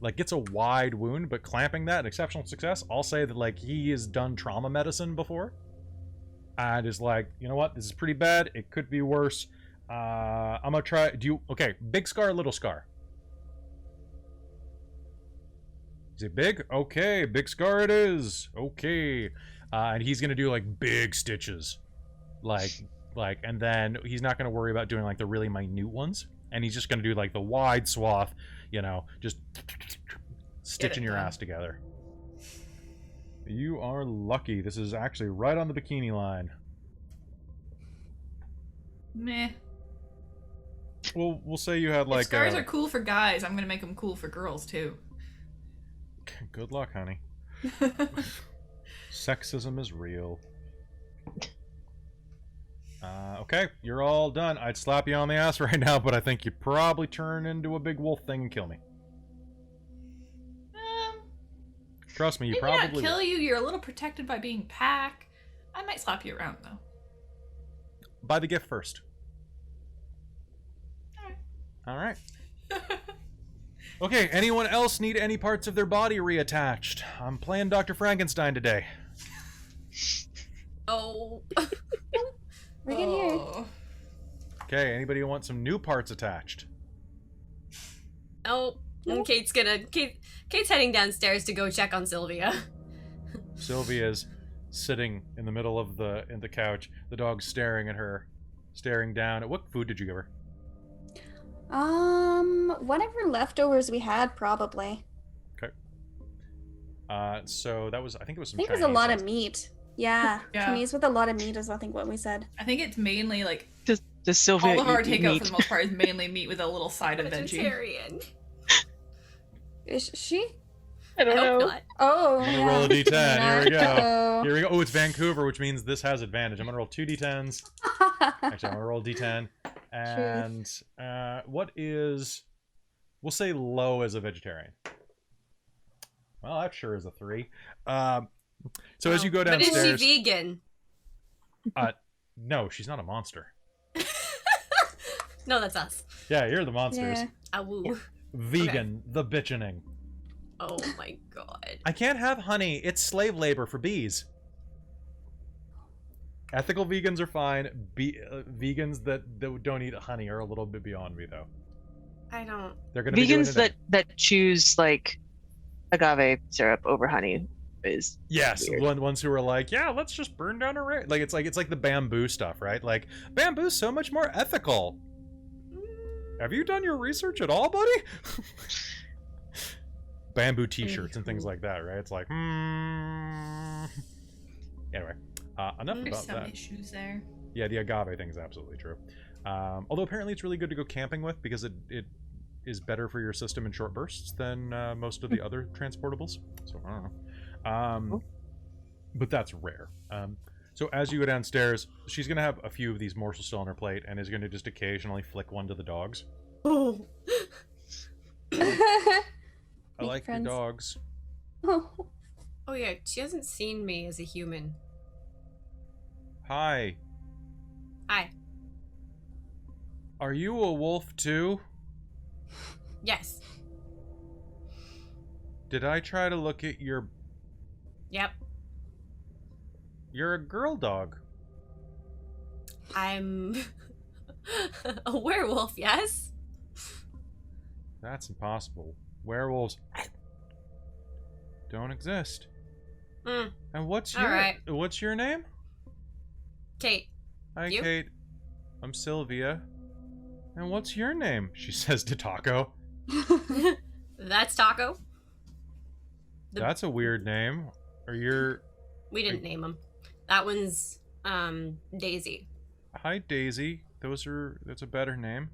Like, it's a wide wound, but clamping that, an exceptional success. I'll say that like he has done trauma medicine before, and is like, you know what, this is pretty bad. It could be worse. I'm gonna try. Okay? Big scar, little scar. Is it big? Okay, big scar it is. Okay. And he's gonna do like big stitches, like, and then he's not gonna worry about doing like the really minute ones, and he's just gonna do like the wide swath, just stitching your done. ass together. You are lucky. This is actually right on the bikini line. meh. Well, we'll say you had like. If scars are cool for guys, I'm gonna make them cool for girls too. Good luck, honey. Sexism is real. Okay, you're all done. I'd slap you on the ass right now, but I think you'd probably turn into a big wolf thing and kill me. Trust me, you Maybe probably not kill will. you. You're a little protected by being pack. I might slap you around though. Buy the gift first. Alright. All right. Okay, anyone else need any parts of their body reattached? I'm playing Dr. Frankenstein today. Oh. We're good here. Oh. Okay, anybody want some new parts attached? Oh. And Kate's heading downstairs to go check on Sylvia. Sylvia's sitting in the middle of the couch. The dog's staring at her, staring down. What food did you give her? Whatever leftovers we had, probably. Okay. So that was, I think it was I some think it was a Chinese lot ones. of meat. Yeah, Yeah. Chinese with a lot of meat is I think what we said. I think it's mainly like Does Sylvia all of our eat takeout meat? for the most part is mainly meat with a little side of veggie. Vegetarian. Is she? I don't I hope know. not. Oh, I'm gonna yeah. roll a d10. Here we go. No. Here we go. Oh, it's Vancouver, which means this has advantage. I'm gonna roll 2 d10s. Actually, I'm gonna roll a d10. And what is We'll say low as a vegetarian. Well, that sure is a 3. So as you go But downstairs... is she vegan? No, she's not a monster. No, that's us. Yeah, you're the monsters. Yeah. Awoo. Vegan, the bitchening. Oh my god. I can't have honey. It's slave labor for bees. Ethical vegans are fine. Vegans that don't eat honey are a little bit beyond me, though. I don't. They're gonna be doing Vegans that choose like agave syrup over honey is yes, weird. ones who are like, yeah, let's just burn down a like it's like the bamboo stuff, right? Like bamboo's so much more ethical. Have you done your research at all, buddy? Bamboo T-shirts and things like that, right? It's like, Anyway, enough There's about some that. issues there. Yeah, the agave thing is absolutely true. Although apparently it's really good to go camping with because it is better for your system in short bursts than most of the other transportables. So I don't know. But that's rare. So as you go downstairs, she's going to have a few of these morsels still on her plate and is going to just occasionally flick one to the dogs. Oh. I Make like friends. your dogs. Oh, Oh yeah, she hasn't seen me as a human. Hi. Hi. Are you a wolf too? Yes. Did I try to look at your... Yep. You're a girl dog. I'm a werewolf, yes? That's impossible. Werewolves don't exist. Hmm. And what's All your right. what's your name? Kate. Hi, You? Kate. I'm Sylvia. And what's your name? She says to Taco. That's Taco. That's a weird name. Or you're... We didn't name him. That one's Daisy. Hi, Daisy. That's a better name.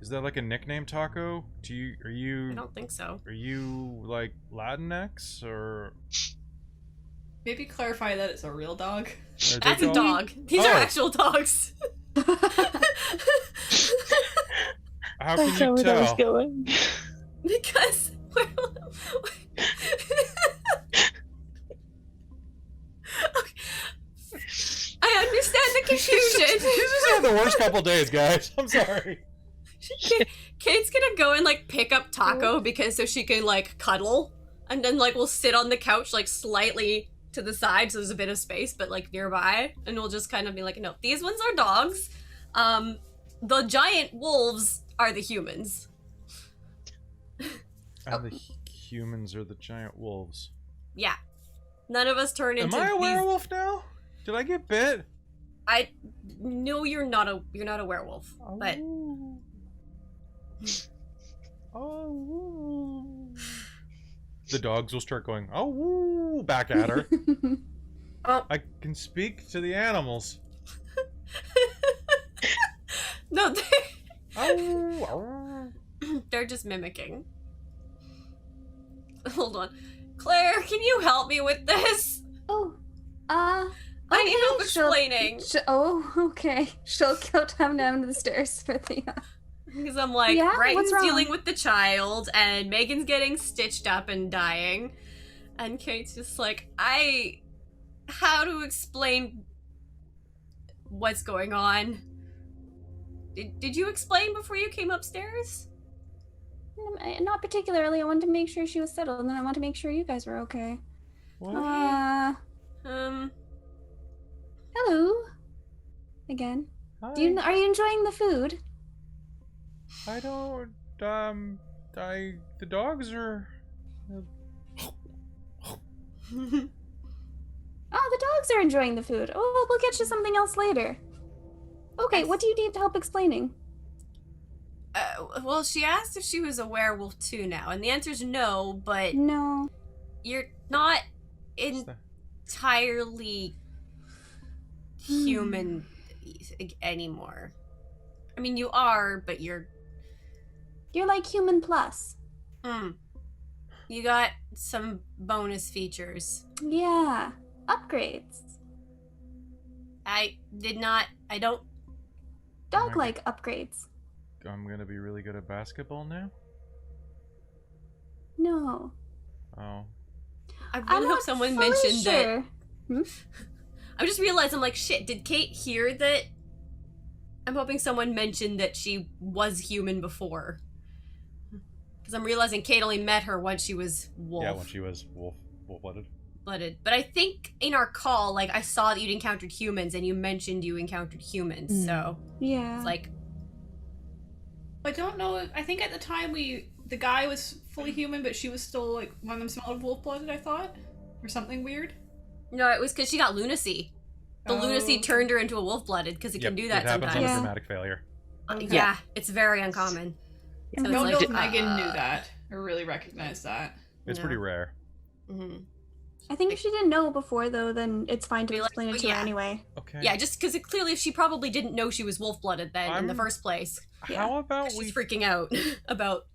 Is that like a nickname, Taco? I don't think so. Are you like Latinx or... Maybe clarify that it's a real dog. are they That's a dog. These are Oh. actual dogs. How can That's how you that was tell? going. Because I understand the confusion. These are the worst couple days, guys. I'm sorry. Kate's gonna go and like pick up Taco because so she can like cuddle, and then like we'll sit on the couch like slightly to the side so there's a bit of space, but like nearby, and we'll just kind of be like, no, these ones are dogs. The giant wolves are the humans. And the humans are the giant wolves. Yeah, none of us turn Am into I a these. werewolf now? Did I get bit? I no, you're not a werewolf, but Oh. Woo. The dogs will start going, oh, woo, back at her. I can speak to the animals. no, Oh. they're just mimicking. Hold on, Claire, can you help me with this? oh, I need help explaining. Oh, okay. She'll go down to the stairs for the. Because I'm like, Yeah? Brighton's What's wrong? dealing with the child, and Megan's getting stitched up and dying. And Kate's just like, how to explain what's going on? Did you explain before you came upstairs? Not particularly. I wanted to make sure she was settled, and then I wanted to make sure you guys were okay. What? Hello. Again. Hi. Are you enjoying the food? I don't, the dogs are... Oh, the dogs are enjoying the food. Oh, we'll get you something else later. Okay, what do you need help explaining? Well, she asked if she was a werewolf too now, and the answer is no, but No. you're not entirely human anymore. I mean, you are, but you're... You're like human plus. You got some bonus features. Yeah. Upgrades. I don't... Dog-like upgrades. I'm gonna be really good at basketball now? No. Oh. I I'm really not hope someone fully mentioned sure. that. I just realized, I'm like, shit, did Kate hear that? I'm hoping someone mentioned that she was human before. Because I'm realizing Kate only met her once she was wolf. Yeah, when she was wolf-blooded. But I think in our call, like, I saw that you'd encountered humans, and you mentioned you encountered humans, so Yeah. it's like, I don't know. I think at the time the guy was fully human, but she was still like one of them smelled wolf-blooded. I thought, or something weird. no, it was because she got lunacy. The lunacy turned her into a wolf-blooded, because it can do that it happens sometimes. on a dramatic failure. Okay. Yeah, it's very uncommon. I So don't know it's if like, Megan knew that or really recognized that. It's No. pretty rare. Mhm. I think if she didn't know before, though, then it's fine to Be like, explain it oh, to her yeah. anyway. Okay. Yeah, just because clearly if she probably didn't know she was wolf-blooded then in the I'm- first place. How about She's we freaking out about,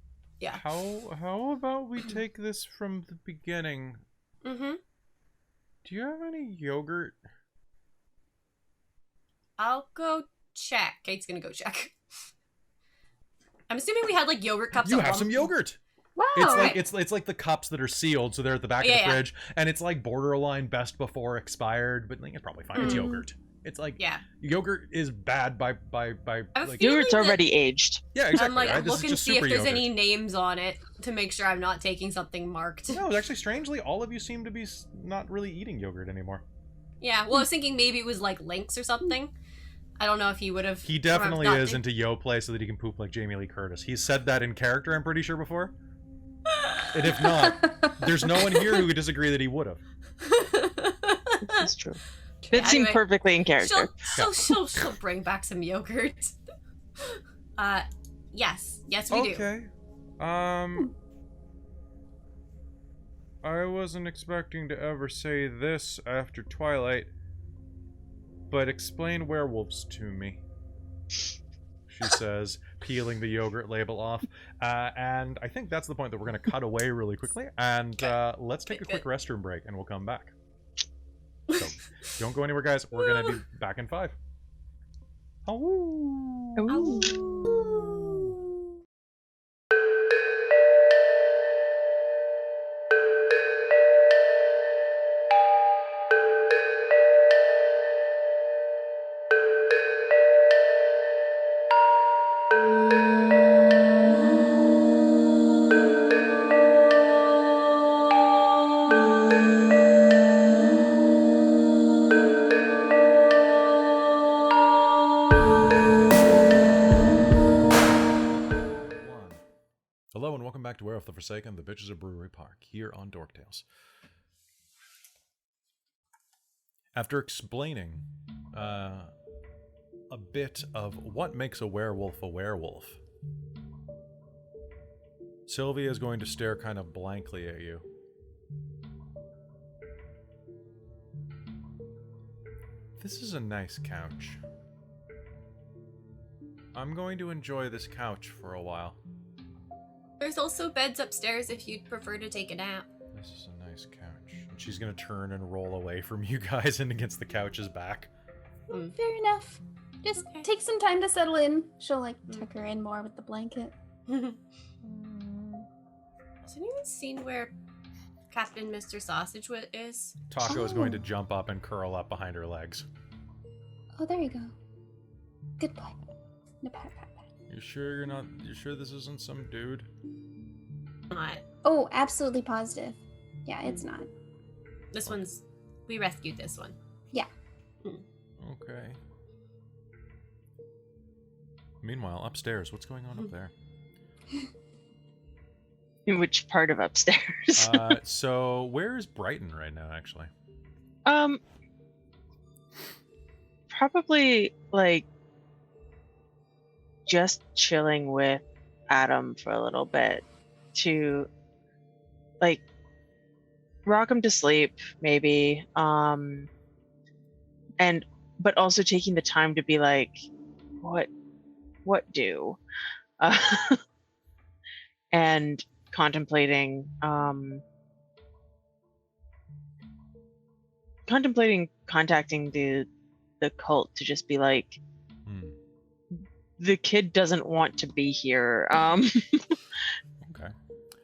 yeah. How about we take this from the beginning? Mm-hmm. Do you have any yogurt? I'll go check. Kate's gonna go check. I'm assuming we had like yogurt cups. You at have one- some yogurt. Wow. It's right. like it's like the cups that are sealed, so they're at the back of Yeah, the yeah. fridge, and it's like borderline best before expired, but like, it's probably fine. It's Mm. yogurt. It's like Yeah. yogurt is bad by I have a like feeling Yogurt's that- already aged. yeah, exactly. I'm like, right? This look is and just see if super there's yogurt. any names on it to make sure I'm not taking something marked. No, actually, strangely, all of you seem to be not really eating yogurt anymore. Yeah, well, I was thinking maybe it was like Lynx or something. I don't know if he would have. He definitely not is think- into yo play so that he can poop like Jamie Lee Curtis. He's said that in character, I'm pretty sure, before. And if not, there's no one here who would disagree that he would have. This is true. It seemed Anyway, perfectly in character. she'll bring back some yogurt. Yes, we do. Okay. I wasn't expecting to ever say this after Twilight, but explain werewolves to me. She says, peeling the yogurt label off. And I think that's the point that we're going to cut away really quickly. And let's take a quick restroom break, and we'll come back. So, don't go anywhere, guys. We're going to be back in 5. Oh. Ooh. Hello and welcome back to Werewolf the Forsaken, the Bitches of Brewery Park, here on Dork Tales. After explaining a bit of what makes a werewolf, Sylvia is going to stare kind of blankly at you. This is a nice couch. I'm going to enjoy this couch for a while. There's also beds upstairs if you'd prefer to take a nap. This is a nice couch. And she's gonna turn and roll away from you guys and against the couch's back. Fair enough. Just Okay. take some time to settle in. She'll like tuck her in more with the blanket. Has anyone seen where Captain Mr. Sausage is? Taco is going to Oh. jump up and curl up behind her legs. Oh, there you go. Good boy. No, pat, pat, pat. You sure this isn't some dude? Not. Oh, absolutely positive. Yeah, it's not. This one's. We rescued this one. Okay. Meanwhile, upstairs, what's going on up there? In which part of upstairs? So where is Brighton right now, actually? Probably like just chilling with Adam for a little bit to like rock him to sleep, maybe. But also taking the time to be like, what do? And contemplating contacting the cult to just be like, the kid doesn't want to be here. Okay.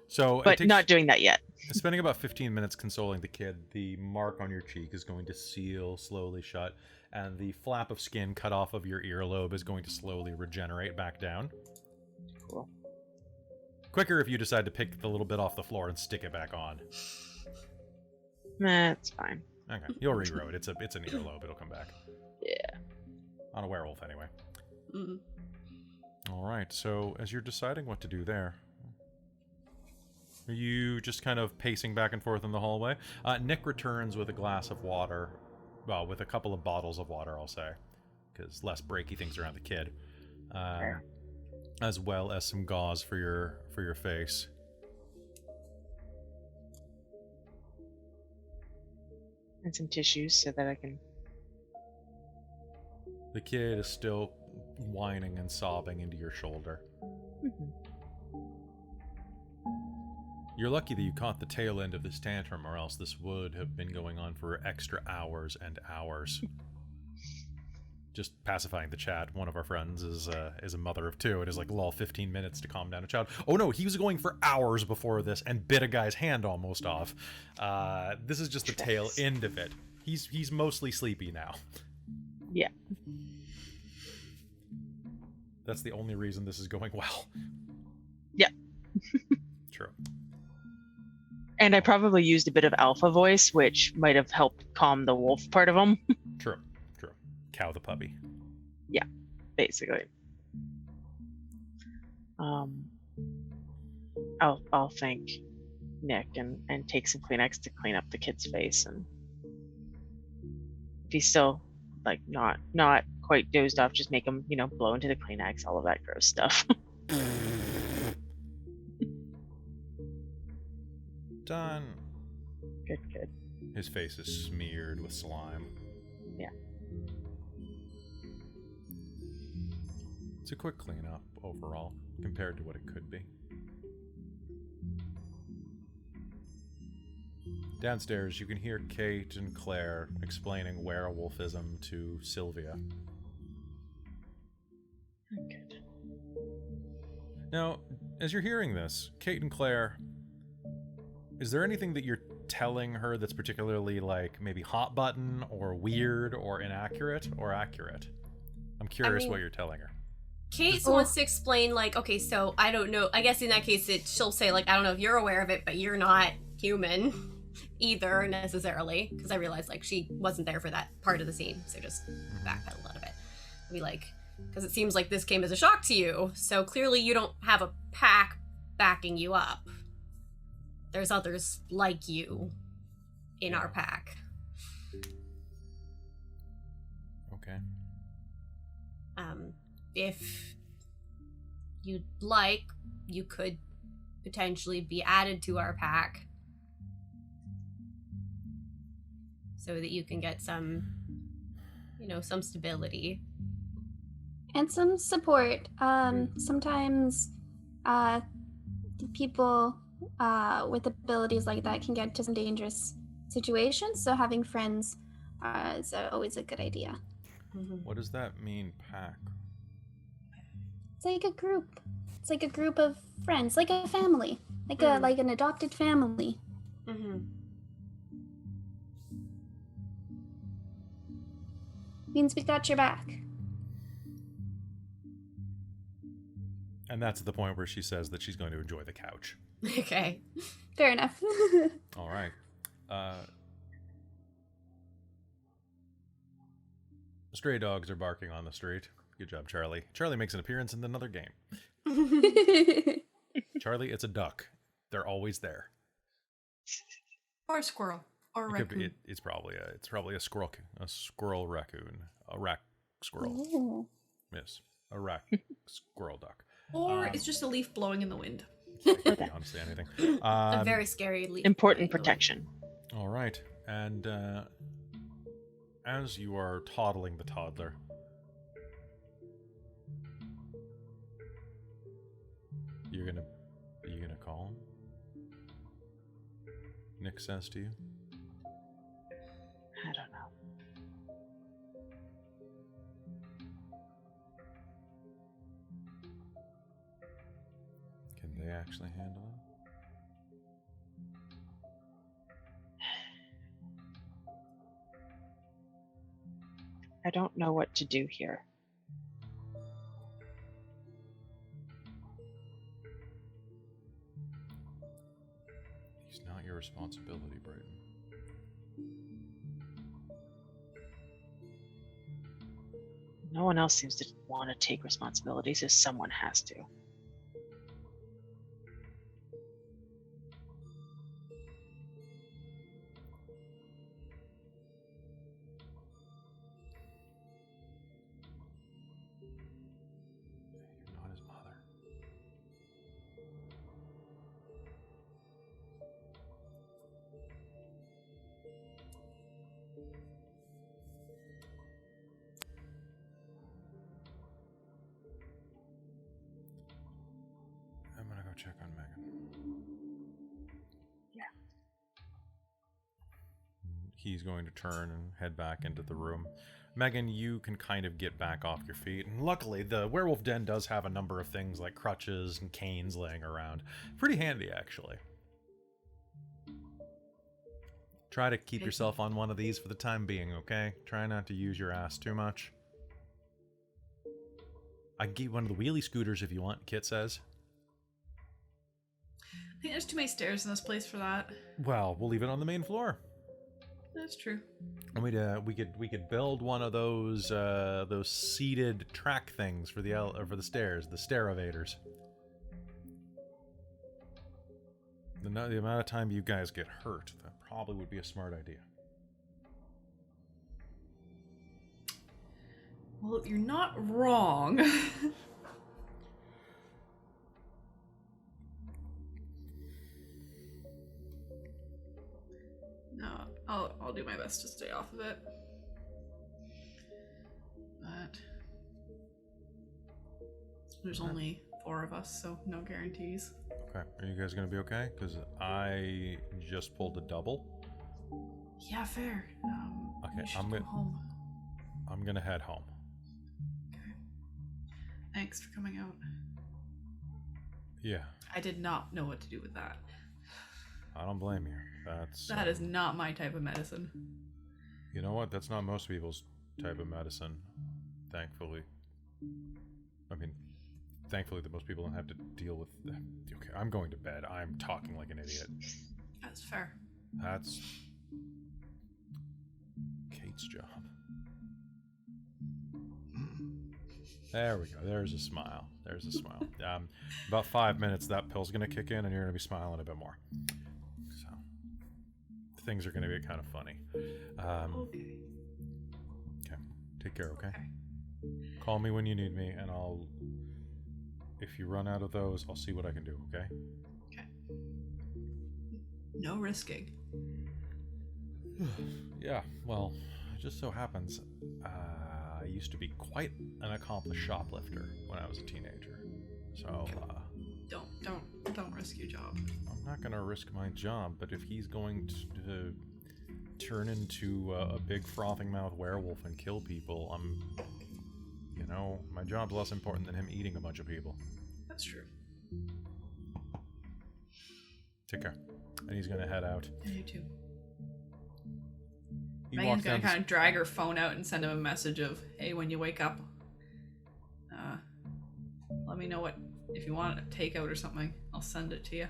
So But not doing that yet. Spending about 15 minutes consoling the kid, the mark on your cheek is going to seal slowly shut, and the flap of skin cut off of your earlobe is going to slowly regenerate back down. Cool. Quicker if you decide to pick the little bit off the floor and stick it back on. That's fine. Okay, you'll regrow it. It's an earlobe. It'll come back. Yeah. On a werewolf, anyway. Mm. All right, so as you're deciding what to do there, are you just kind of pacing back and forth in the hallway? Nick returns with a glass of water. Well, with a couple of bottles of water, I'll say. Because less breaky things around the kid. As well as some gauze for your face. And some tissues so that I can... The kid is still whining and sobbing into your shoulder. Mm-hmm. You're lucky that you caught the tail end of this tantrum, or else this would have been going on for extra hours and hours. Just pacifying the chat, one of our friends is a mother of two. It is like, lol, 15 minutes to calm down a child. Oh no, he was going for hours before this and bit a guy's hand almost off. This is just the tail end of it. He's mostly sleepy now. Yeah. That's the only reason this is going well. Yeah. True. And I probably used a bit of alpha voice, which might have helped calm the wolf part of him. True. Cow the puppy. Yeah, basically. I'll thank Nick and take some Kleenex to clean up the kid's face, and if he's still like not quite dozed off, just make him blow into the Kleenex, all of that gross stuff. Done. Good. His face is smeared with slime. Yeah. It's a quick cleanup overall, compared to what it could be. Downstairs, you can hear Kate and Claire explaining werewolfism to Sylvia. Good. Now, as you're hearing this, Kate and Claire, is there anything that you're telling her that's particularly, like, maybe hot button, or weird, or inaccurate, or accurate? I'm curious what you're telling her. Kate wants to explain, like, okay, so I don't know. I guess in that case, she'll say, like, I don't know if you're aware of it, but you're not human either necessarily. Because I realized, like, she wasn't there for that part of the scene. So just backpedal a little bit. Be like, because it seems like this came as a shock to you. So clearly you don't have a pack backing you up. There's others like you in our pack. Okay. If you'd like, you could potentially be added to our pack so that you can get some, some stability. And some support. Sometimes people with abilities like that can get into some dangerous situations, so having friends is always a good idea. What does that mean, pack? It's like a group. It's like a group of friends, like a family, like an adopted family. Means we got your back. And that's the point where she says that she's going to enjoy the couch. Okay. Fair enough. All right. Stray dogs are barking on the street. Good job, Charlie. Charlie makes an appearance in another game. Charlie, it's a duck. They're always there. Or a squirrel. Or a raccoon. It's probably a squirrel raccoon. A squirrel. Ooh. Yes. A squirrel duck. Or it's just a leaf blowing in the wind. Could be honestly anything. A very scary leaf. Important protection. All right. And as you are toddling the toddler, are you gonna call him? Nick says to you. I don't know. actually handle it? I don't know what to do here. He's not your responsibility, Brayden. No one else seems to want to take responsibility, so someone has to. You're not his mother. I'm gonna go check on Megan. Yeah. He's going to turn and head back into the room. Megan, you can kind of get back off your feet. And luckily, the werewolf den does have a number of things like crutches and canes laying around. Pretty handy, actually. Try to keep yourself on one of these for the time being, okay? Try not to use your ass too much. I can give you one of the wheelie scooters if you want, Kit says. I think there's too many stairs in this place for that. Well, we'll leave it on the main floor. That's true. And we could build one of those seated track things for the stairs, the stair-evators. The amount of time you guys get hurt, that probably would be a smart idea. Well, you're not wrong. No, I'll do my best to stay off of it. But there's only 4 of us, so no guarantees. Okay, are you guys gonna be okay? Because I just pulled a double. Yeah, fair. Okay, you should go home. I'm gonna head home. Okay. Thanks for coming out. Yeah. I did not know what to do with that. I don't blame you. That is not my type of medicine. You know what? That's not most people's type of medicine. Thankfully. I mean, thankfully that most people don't have to deal with... Okay, I'm going to bed. I'm talking like an idiot. That's fair. That's Kate's job. There we go. There's a smile. There's a smile. About 5 minutes, that pill's going to kick in, and you're going to be smiling a bit more. So, things are going to be kind of funny. Okay. Okay. Take care, okay? Call me when you need me, and if you run out of those, I'll see what I can do, okay? Okay. No risking. Yeah, well, it just so happens I used to be quite an accomplished shoplifter when I was a teenager. So, Don't risk your job. I'm not going to risk my job, but if he's going to turn into a big frothing mouth werewolf and kill people, my job's less important than him eating a bunch of people. That's true. Take care. And he's going to head out. And you too. Megan's going to kind of drag her phone out and send him a message of, hey, when you wake up, let me know if you want a takeout or something. I'll send it to you.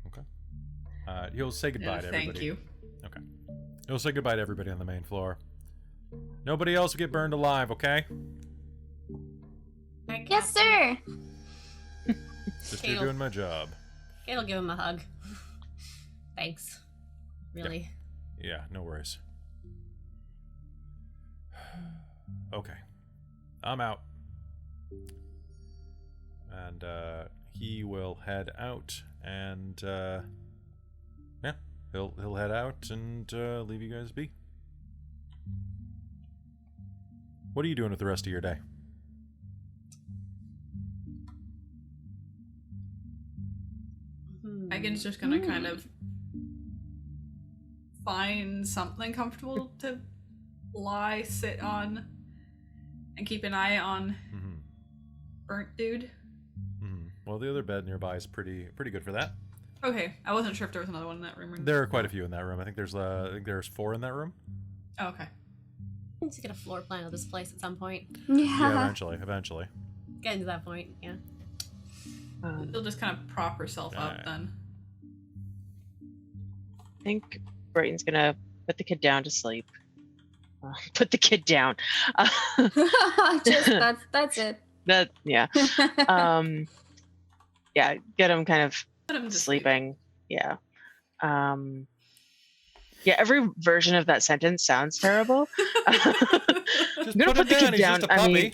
Okay. He'll say goodbye to everybody. Thank you. Okay. He'll say goodbye to everybody on the main floor. Nobody else will get burned alive, okay? Yes, sir. Just you're doing my job. Kate'll give him a hug. Thanks. Really. Yeah, no worries. Okay. I'm out. And he will head out and he'll head out and leave you guys be. What are you doing with the rest of your day? Megan's just gonna kind of find something comfortable to sit on and keep an eye on burnt dude. Well, the other bed nearby is pretty good for that. Okay, I wasn't sure if there was another one in that room. Or There are quite a few in that room. I think there's 4 in that room. Oh, okay. Need to get a floor plan of this place at some point. Yeah, eventually. Getting to that point, yeah. They'll just kind of prop herself up then. I think Brighton's gonna put the kid down to sleep. Put the kid down. Just that's it. That yeah. Yeah, get him kind of Put him to sleeping. Yeah. Yeah, every version of that sentence sounds terrible. Just I'm gonna put the him down. kid He's down. just a puppy.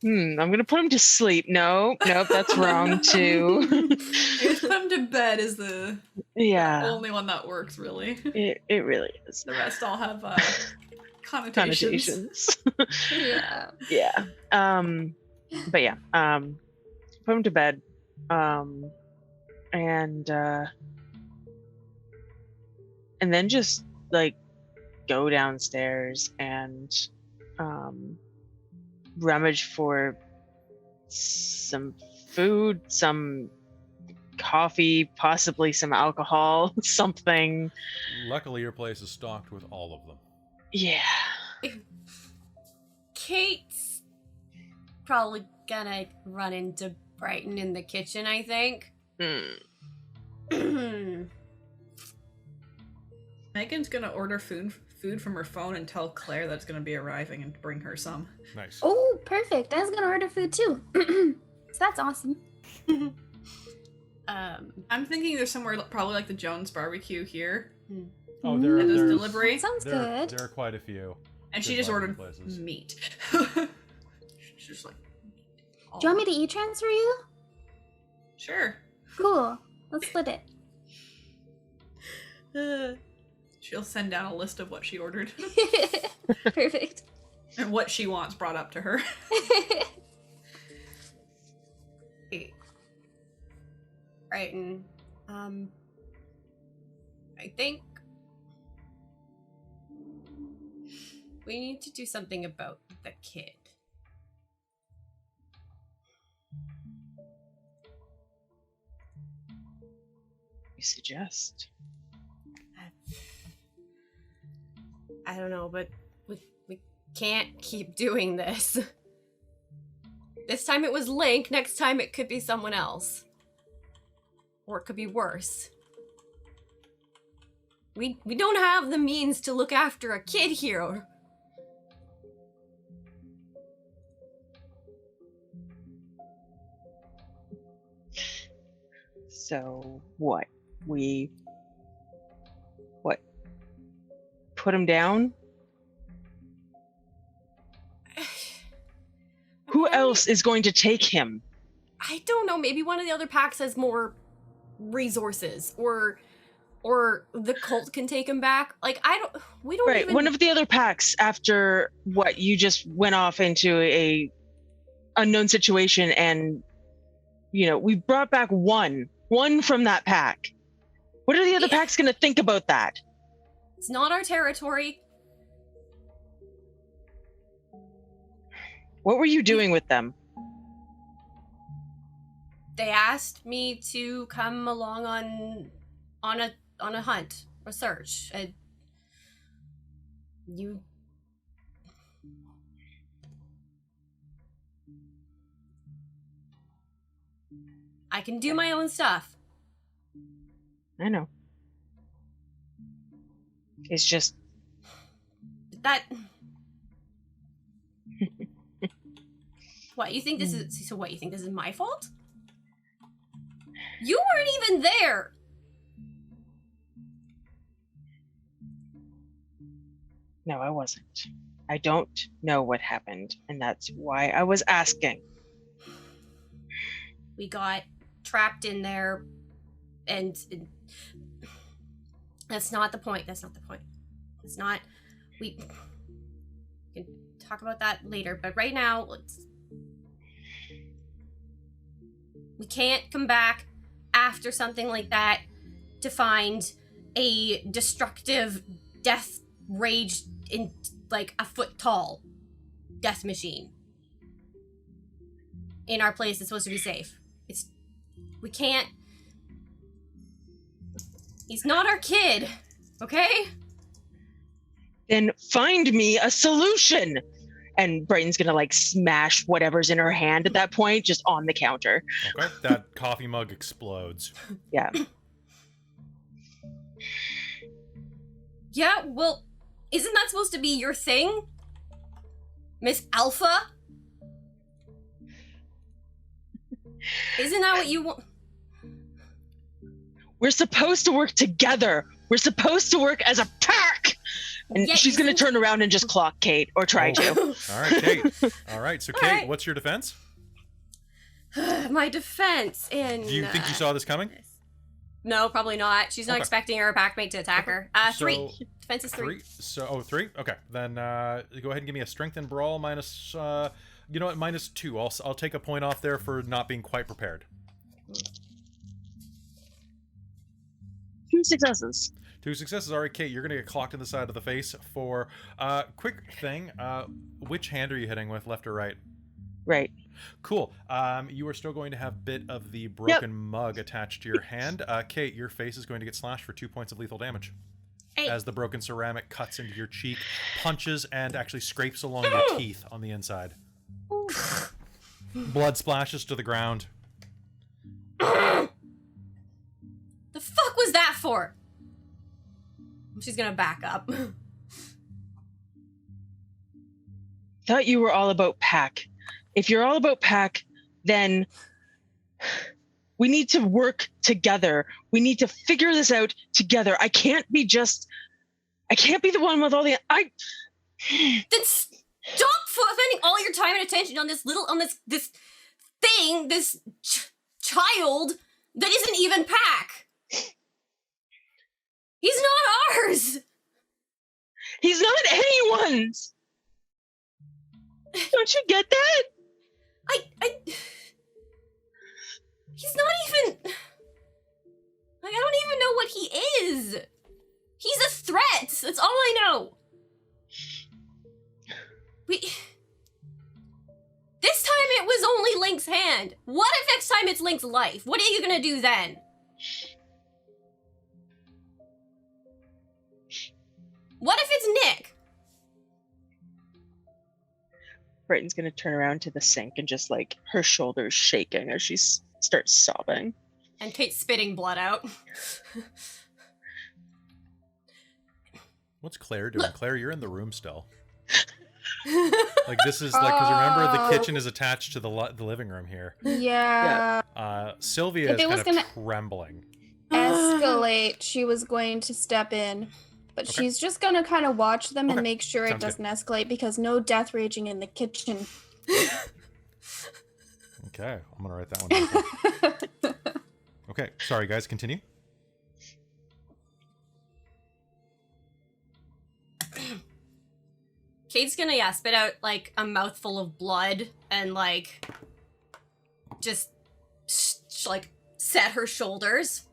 I'm gonna put him to sleep. Nope, that's wrong too. Just put him to bed is the Yeah, only one that works, really. it really is. The rest all have connotations. Yeah. Yeah. But yeah. Put him to bed. And then just like go downstairs and rummage for some food, some coffee, possibly some alcohol, something. Luckily, your place is stocked with all of them. Yeah. Kate's probably gonna run into Brighton in the kitchen, I think. Megan's gonna order food from her phone and tell Claire that it's gonna be arriving and bring her some. Nice. Oh, perfect. I was gonna order food too. So that's awesome. I'm thinking there's somewhere probably like the Jones barbecue here. Oh, And there's delivery. Sounds good. There are quite a few. And she good just ordered barbecue places. meat. She's just like, Do you want me to e-transfer you? Sure. Cool. Let's split it. She'll send down a list of what she ordered Perfect. and what she wants brought up to her. Brighton, I think we need to do something about the kid. You suggest? I don't know, but we can't keep doing this. This time it was Link, next time it could be someone else. Or it could be worse. We don't have the means to look after a kid here. So what? Put him down? Who else is going to take him? I don't know, maybe one of the other packs has more resources, or the cult can take him back. Like, we don't Right, even... one of the other packs, after what, you just went off into a unknown situation, and we brought back one from that pack. What are the other packs going to think about that? It's not our territory. What were you doing with them? They asked me to come along on a hunt, a search. I can do my own stuff. I know. It's just... That... What, you think this is... So what, you think this is my fault? You weren't even there! No, I wasn't. I don't know what happened, and that's why I was asking. We got trapped in there, and that's not the point. That's not the point. It's not... We can talk about that later, but right now, we can't come back after something like that to find a destructive death rage in like a foot tall death machine in our place that's supposed to be safe. We can't... He's not our kid, okay? Then find me a solution. And Brighton's gonna like smash whatever's in her hand at that point just on the counter. Okay, that coffee mug explodes. Yeah. Yeah, well, isn't that supposed to be your thing? Miss Alpha? Isn't that what you want? We're supposed to work together. We're supposed to work as a pack. And Yeah, she's gonna turn around and just clock Kate, or try to. All right, Kate. All right, so Kate, right. what's your defense? My defense in... Do you think you saw this coming? No, probably not. She's not Okay. expecting her packmate to attack her. Three. So, Defense is three. Three? Okay, then go ahead and give me a strength and brawl minus, you know what, -2. I'll take a point off there for not being quite prepared. 2 successes. 2 successes. All right, Kate, you're going to get clocked in the side of the face for, quick thing, which hand are you hitting with, left or right? Right. Cool. You are still going to have a bit of the broken mug attached to your hand. Kate, your face is going to get slashed for 2 points of lethal damage. Hey. As the broken ceramic cuts into your cheek, punches, and actually scrapes along your teeth on the inside. Blood splashes to the ground. The fuck was that for? She's gonna back up. Thought you were all about pack. If you're all about pack, then we need to work together. We need to figure this out together. I can't be the one with all the... Then stop spending all your time and attention on this thing, this child that isn't even pack. He's not ours. He's not anyone's. Don't you get that? He's not even... I don't even know what he is. He's a threat. That's all I know. This time it was only Link's hand. What if next time it's Link's life? What are you gonna do then? What if it's Nick? Brighton's gonna turn around to the sink and just like her shoulders shaking as she starts sobbing. And Kate's spitting blood out. What's Claire doing? Claire, you're in the room still. Like, this is like, because remember, the kitchen is attached to the living room here. Yeah. Sylvia If is it was kind of gonna- trembling. Escalate. She was going to step in, but Okay. she's just gonna kind of watch them Okay. and make sure it Sounds good. doesn't escalate because no death raging in the kitchen. Okay, I'm gonna write that one down. Okay, sorry guys, continue. Kate's gonna, spit out, like, a mouthful of blood and, like, just, like, set her shoulders.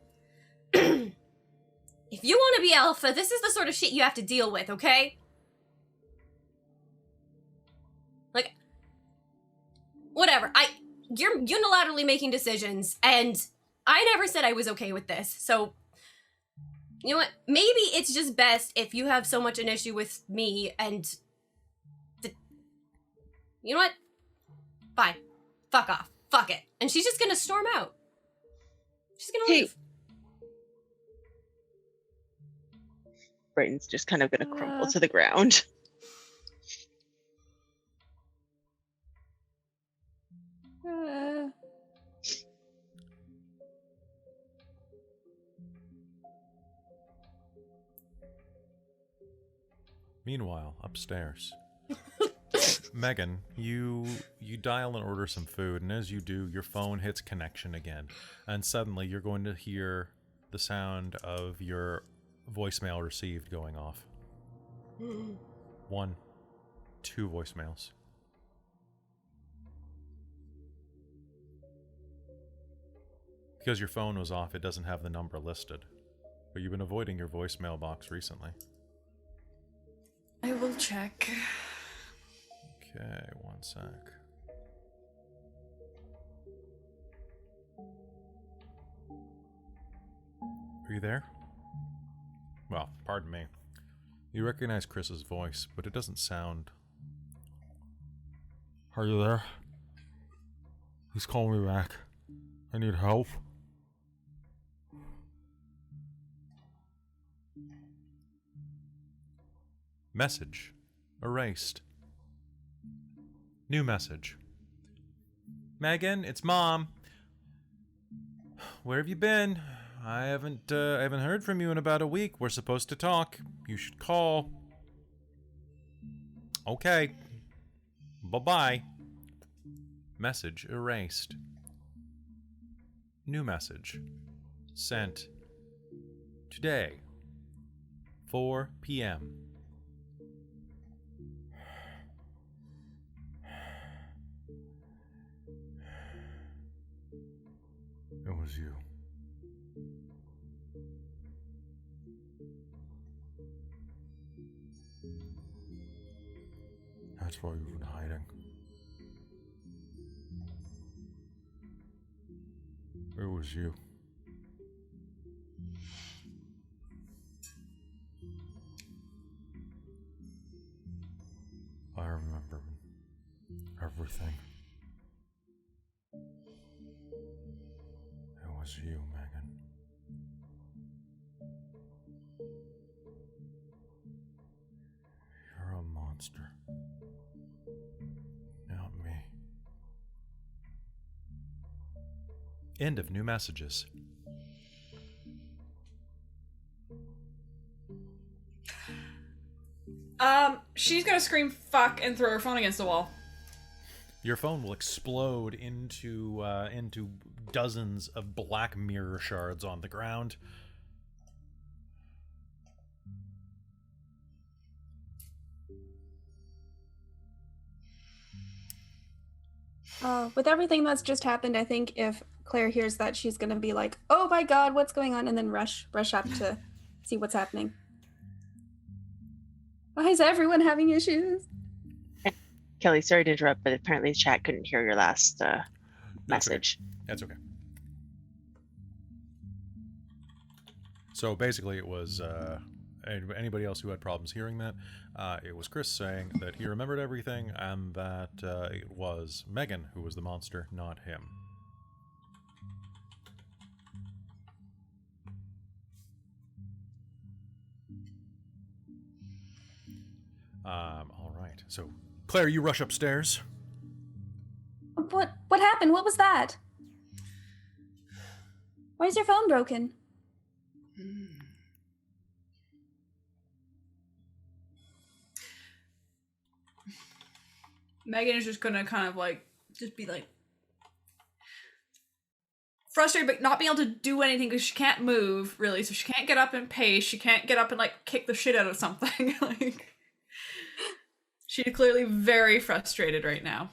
If you want to be alpha, this is the sort of shit you have to deal with, okay? Like, whatever. You're unilaterally making decisions, and I never said I was okay with this, so... You know what? Maybe it's just best if you have so much an issue with me and... You know what? Fine. Fuck off. Fuck it. And she's just gonna storm out. She's gonna leave. Brighton's just kind of gonna crumble to the ground. Meanwhile, upstairs. Megan, you dial and order some food, and as you do, your phone hits connection again, and suddenly you're going to hear the sound of your voicemail received going off. 1, 2 voicemails. Because your phone was off, it doesn't have the number listed, but you've been avoiding your voicemail box recently. I will check. Okay, 1 sec. Are you there? Well, pardon me. You recognize Chris's voice, but it doesn't sound... Are you there? Please call me back. I need help. Message. Erased. New message. Megan, it's Mom. Where have you been? I haven't heard from you in about a week. We're supposed to talk. You should call. Okay. Bye-bye. Message erased. New message. Sent. Today. 4 p.m. It was you. That's why you've been hiding. It was you. I remember everything. It was you, Megan. You're a monster. Not me. End of new messages. She's gonna scream fuck and throw her phone against the wall. Your phone will explode into dozens of black mirror shards on the ground. With everything that's just happened, I think if Claire hears that, she's gonna be like, "Oh my God, what's going on?" and then rush up to see what's happening. Why is everyone having issues? Kelly, sorry to interrupt, but apparently the chat couldn't hear your last message. That's okay. So basically it was anybody else who had problems hearing that, it was Chris saying that he remembered everything and that it was Megan who was the monster, not him. All right. So, Claire, you rush upstairs. What happened? What was that? Why is your phone broken? Megan is just gonna kind of like just be like frustrated, but not being able to do anything because she can't move really, so she can't get up and pace. She can't get up and like kick the shit out of something. Like she's clearly very frustrated right now.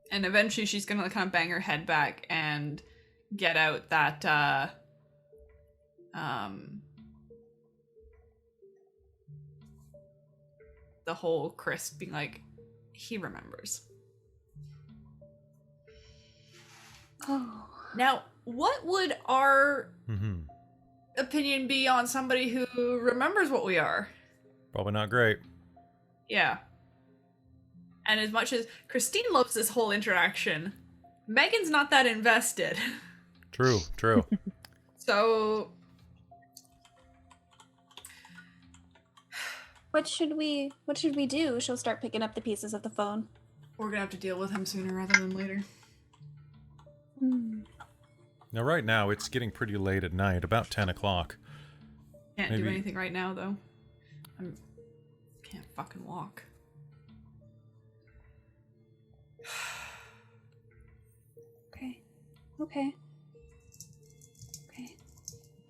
And eventually she's gonna kind of bang her head back and get out that the whole Chris being like, he remembers. Oh. Now, what would our opinion be on somebody who remembers what we are? Probably not great. Yeah. And as much as Christine loves this whole interaction, Megan's not that invested. True. So... What should we do? She'll start picking up the pieces of the phone. We're gonna have to deal with him sooner rather than later. Now, right now, it's getting pretty late at night, about 10 o'clock. Can't do anything right now, though. Can't fucking walk. Okay.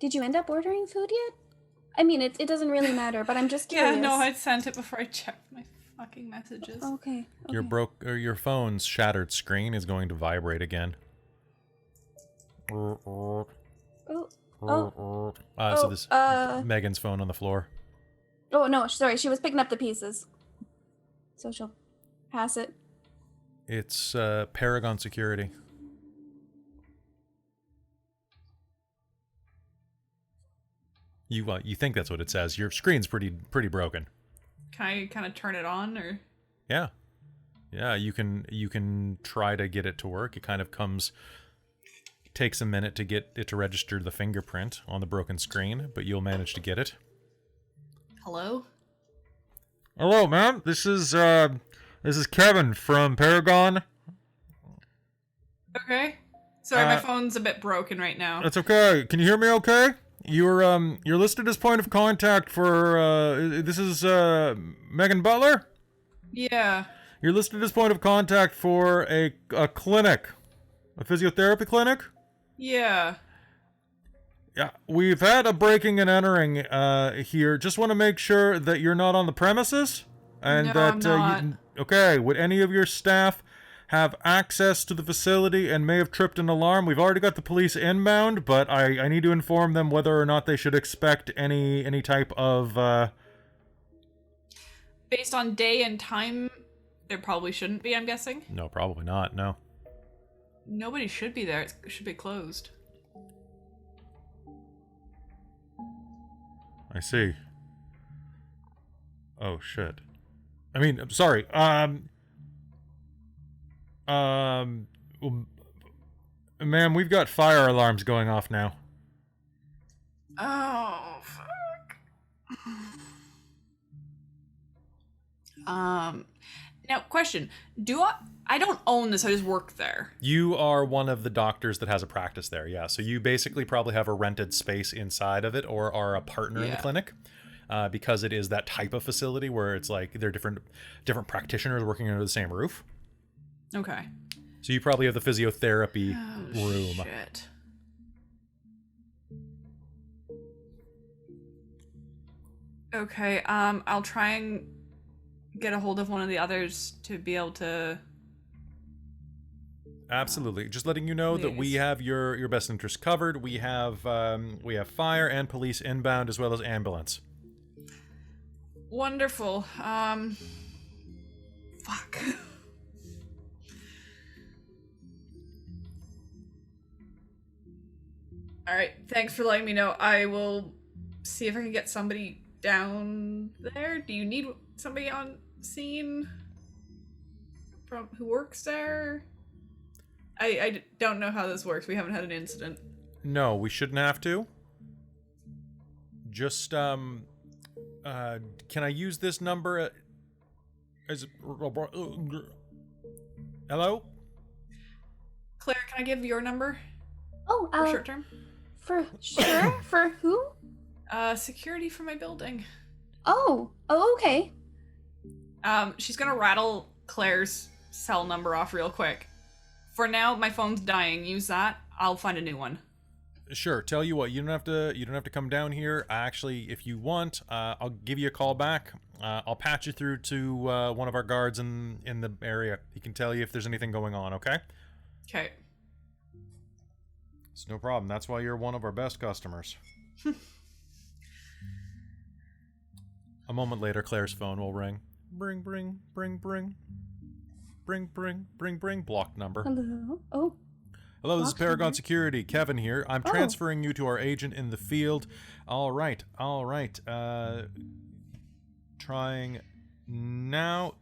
Did you end up ordering food yet? I mean, it doesn't really matter, but I'm just curious. Yeah, no, I sent it before I checked my fucking messages. Okay. Your phone's shattered screen is going to vibrate again. So this Megan's phone on the floor. Oh no, sorry, she was picking up the pieces. So she'll pass it. It's Paragon Security. You think that's what it says. Your screen's pretty broken. Can I kind of turn it on or? Yeah. Yeah, you can try to get it to work. It kind of takes a minute to get it to register the fingerprint on the broken screen, but you'll manage to get it. Hello? Hello, ma'am. This is Kevin from Paragon. Okay. Sorry, my phone's a bit broken right now. That's okay. Can you hear me okay? You're listed as point of contact for this is Megan Butler? Yeah. You're listed as point of contact for a clinic. A physiotherapy clinic? Yeah. Yeah, we've had a breaking and entering here. Just want to make sure that you're not on the premises, and No, that I'm not. okay. Would any of your staff have access to the facility and may have tripped an alarm? We've already got the police inbound, but I need to inform them whether or not they should expect any type of. Based on day and time, there probably shouldn't be. I'm guessing. No, probably not. No. Nobody should be there. It should be closed. I see. Oh shit. I mean, I'm sorry. Ma'am, we've got fire alarms going off now. Oh fuck. Now question: I don't own this. I just work there. You are one of the doctors that has a practice there, yeah. So you basically probably have a rented space inside of it, or are a partner in the clinic, because it is that type of facility where it's like they're different practitioners working under the same roof. Okay. So you probably have the physiotherapy room. Shit. Okay. I'll try and get a hold of one of the others to be able to. Absolutely. Just letting you know that we have your best interests covered. We have fire and police inbound as well as ambulance. Wonderful. Fuck. All right. Thanks for letting me know. I will see if I can get somebody down there. Do you need somebody on scene from who works there? I don't know how this works. We haven't had an incident. No, we shouldn't have to. Just can I use this number as hello? Claire, can I give your number Oh, for short term? for sure. For who? Security for my building. Oh, okay. She's gonna rattle Claire's cell number off real quick. For now, my phone's dying. Use that. I'll find a new one. Sure. Tell you what, you don't have to come down here. Actually, if you want, I'll give you a call back. I'll patch you through to one of our guards in the area. He can tell you if there's anything going on. Okay. Okay. It's no problem. That's why you're one of our best customers. A moment later, Claire's phone will ring. Bring. Blocked number. Hello. Oh. Hello, this is Blocked Paragon number. Security. Kevin here. I'm Oh. transferring you to our agent in the field. All right. Trying now.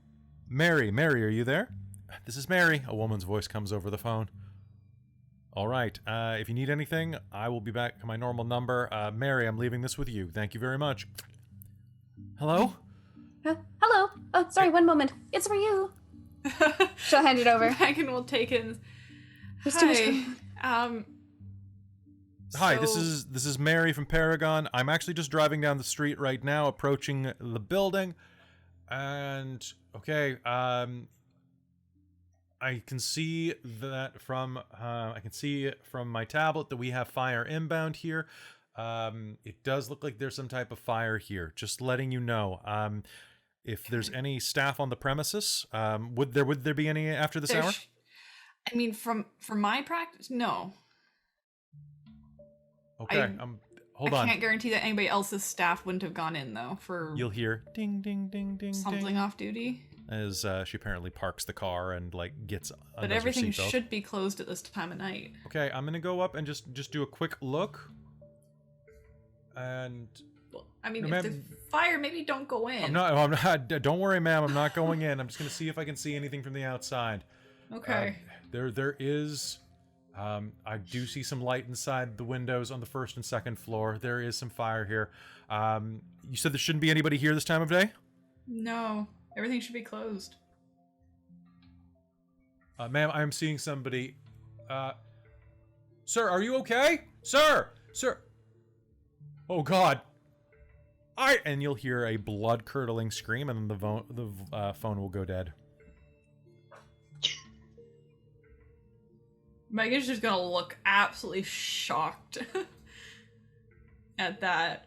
Mary, are you there? This is Mary. A woman's voice comes over the phone. All right. If you need anything, I will be back to my normal number. Mary, I'm leaving this with you. Thank you very much. Hello? Hello. Oh, sorry. One moment. It's for you. She'll hand it over. Megan will take it. There's too much Hi. going Hi, this So- is Mary from Paragon. I'm actually just driving down the street right now, approaching the building, and okay, I can see that from my tablet that we have fire inbound here. It does look like there's some type of fire here. Just letting you know. If there's any staff on the premises, would there be any after this hour? I mean, from my practice, no. Okay, hold I on. can't guarantee that anybody else's staff wouldn't have gone in though for You'll hear ding ding ding ding something ding off duty. as she apparently parks the car and like gets But undoes her everything seatbelt. should be closed at this time of night. Okay, I'm gonna go up and just do a quick look. And Well, I mean, No, if ma'am. there's fire, maybe don't go in. I'm not. Don't worry, ma'am. I'm not going in. I'm just gonna see if I can see anything from the outside. Okay. There is. I do see some light inside the windows on the first and second floor. There is some fire here. You said there shouldn't be anybody here this time of day? No, everything should be closed. Ma'am, I'm seeing somebody. Sir, are you okay? Sir! Oh, God. And you'll hear a blood-curdling scream, and then the phone will go dead. Megan's just gonna look absolutely shocked at that.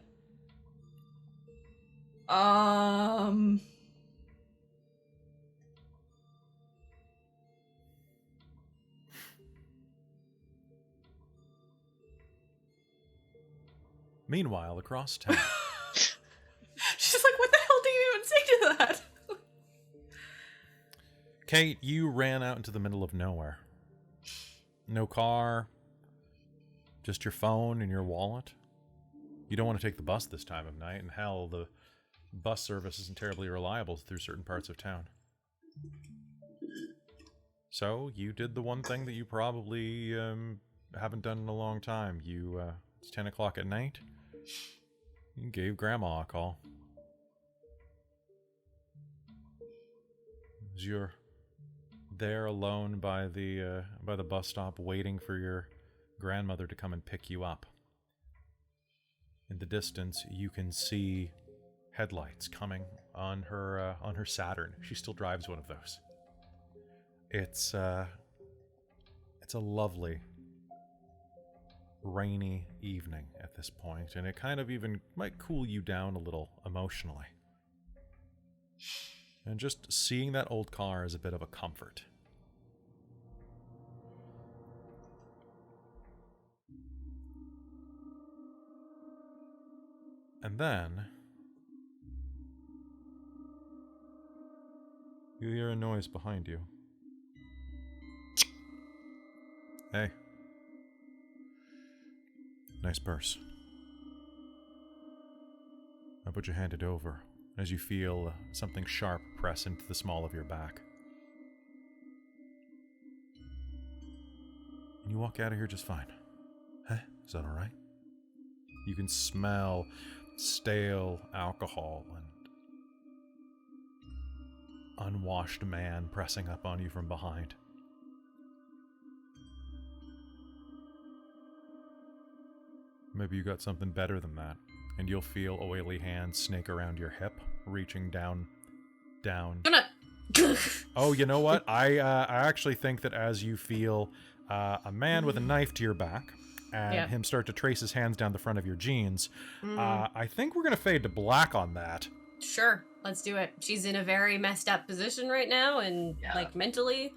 Meanwhile, across town. She's like, what the hell do you even say to that? Kate, you ran out into the middle of nowhere. No car, just your phone and your wallet. You don't want to take the bus this time of night, and hell, the bus service isn't terribly reliable through certain parts of town. So, you did the one thing that you probably haven't done in a long time. It's 10 o'clock at night. You gave Grandma a call. As you're there alone by the bus stop, waiting for your grandmother to come and pick you up. In the distance, you can see headlights coming on her Saturn. She still drives one of those. It's a lovely rainy evening at this point, and it kind of even might cool you down a little emotionally. And just seeing that old car is a bit of a comfort. And then you hear a noise behind you. Hey. Nice purse. How about you hand it over as you feel something sharp press into the small of your back? And you walk out of here just fine. Huh? Is that alright? You can smell stale alcohol and unwashed man pressing up on you from behind. Maybe you got something better than that, and you'll feel oily hands snake around your hip, reaching down. Oh, you know what? I actually think that as you feel a man with a knife to your back, and him start to trace his hands down the front of your jeans, I think we're gonna fade to black on that. Sure, let's do it. She's in a very messed up position right now, and like mentally.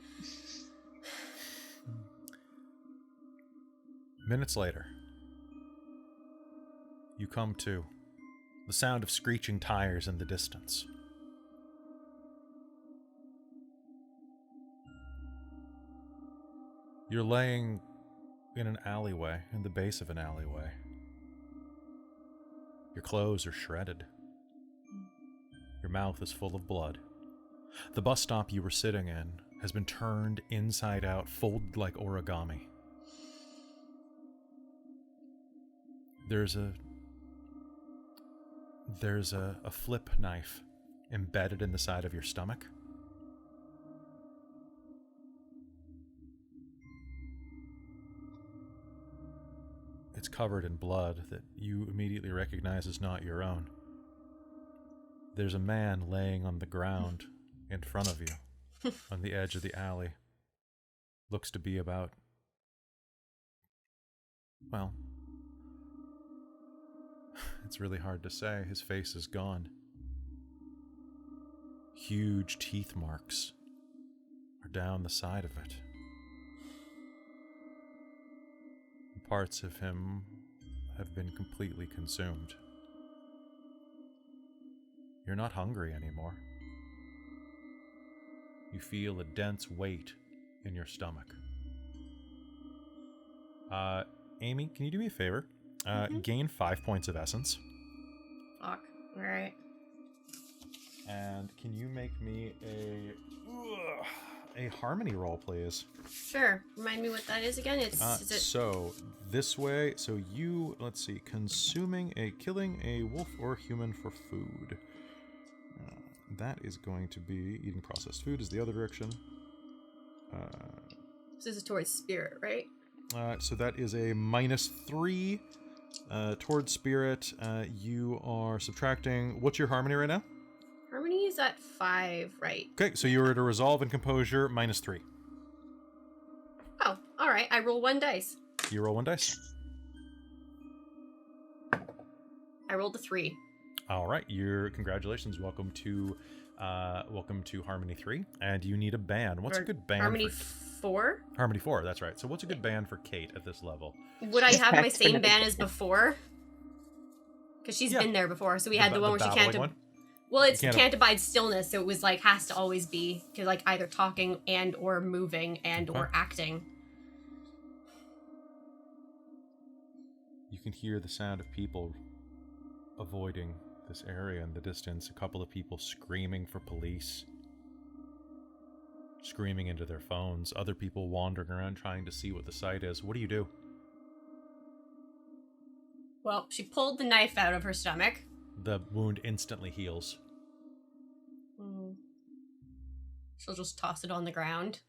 Minutes later, you come to the sound of screeching tires in the distance. You're laying in an alleyway, in the base of an alleyway. Your clothes are shredded. Your mouth is full of blood. The bus stop you were sitting in has been turned inside out, folded like origami. There's a flip knife embedded in the side of your stomach. It's covered in blood that you immediately recognize as not your own. There's a man laying on the ground in front of you, on the edge of the alley. Looks to be about, well, it's really hard to say. His face is gone. Huge teeth marks are down the side of it. Parts of him have been completely consumed. You're not hungry anymore. You feel a dense weight in your stomach. Amy, can you do me a favor? Gain 5 points of essence. Fuck. All right. And can you make me a harmony roll, please? Sure. Remind me what that is again. Is it... So this way, so you, let's see, killing a wolf or human for food. That is going to be eating processed food is the other direction. This is towards spirit, right? So that is a -3 towards spirit. You are subtracting. What's your harmony right now? Harmony is at 5, right? Okay, so you were to resolve and composure -3. Oh, all right. I roll 1 dice. You roll 1 dice. I rolled a 3. All right, congratulations. Welcome to Harmony 3, and you need a band. What's a good band? Harmony 4. Harmony 4. That's right. So what's a good band for Kate at this level? Would I have my same band as before? Because she's been there before. So we had the one where she can't. Well, it's can't abide stillness, so it was like has to always be like either talking and or moving and or acting. You can hear the sound of people avoiding this area in the distance. A couple of people screaming for police, screaming into their phones. Other people wandering around trying to see what the site is. What do you do? Well, she pulled the knife out of her stomach. The wound instantly heals. She'll just toss it on the ground.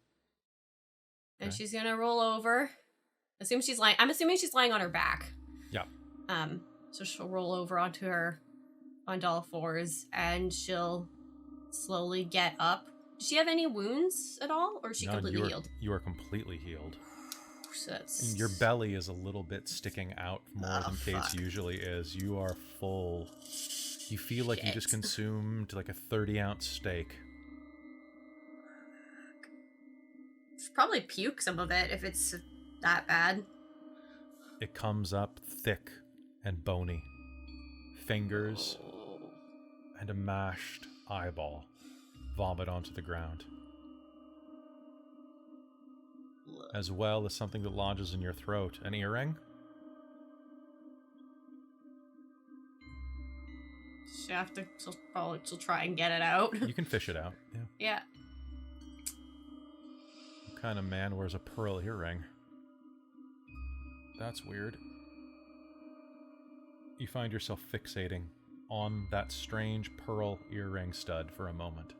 And she's gonna roll over. I'm assuming she's lying on her back. Yeah. So she'll roll over onto all fours, and she'll slowly get up. Does she have any wounds at all, or is she completely healed? You are completely healed. So that's... Your belly is a little bit sticking out more than Kate's usually is. You are full. You feel like you just consumed like a 30-ounce steak. Should probably puke some of it if it's that bad. It comes up thick and bony. Fingers and a mashed eyeball vomit onto the ground. As well as something that lodges in your throat. An earring? She'll try and get it out. You can fish it out. Yeah. What kind of man wears a pearl earring? That's weird. You find yourself fixating on that strange pearl earring stud for a moment.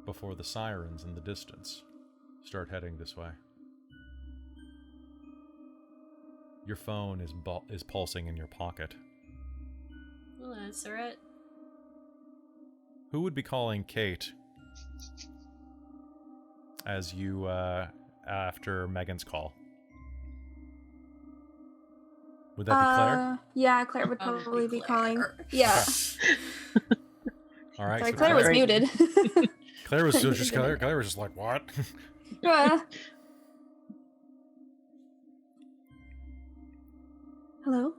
Before the sirens in the distance start heading this way. Your phone is pulsing in your pocket. I'll answer it. Who would be calling Kate as you, after Megan's call? Would that be Claire? Yeah, Claire would probably be calling. Yeah. Okay. All right. Sorry, so Claire was muted. Claire was just like, what? Hello?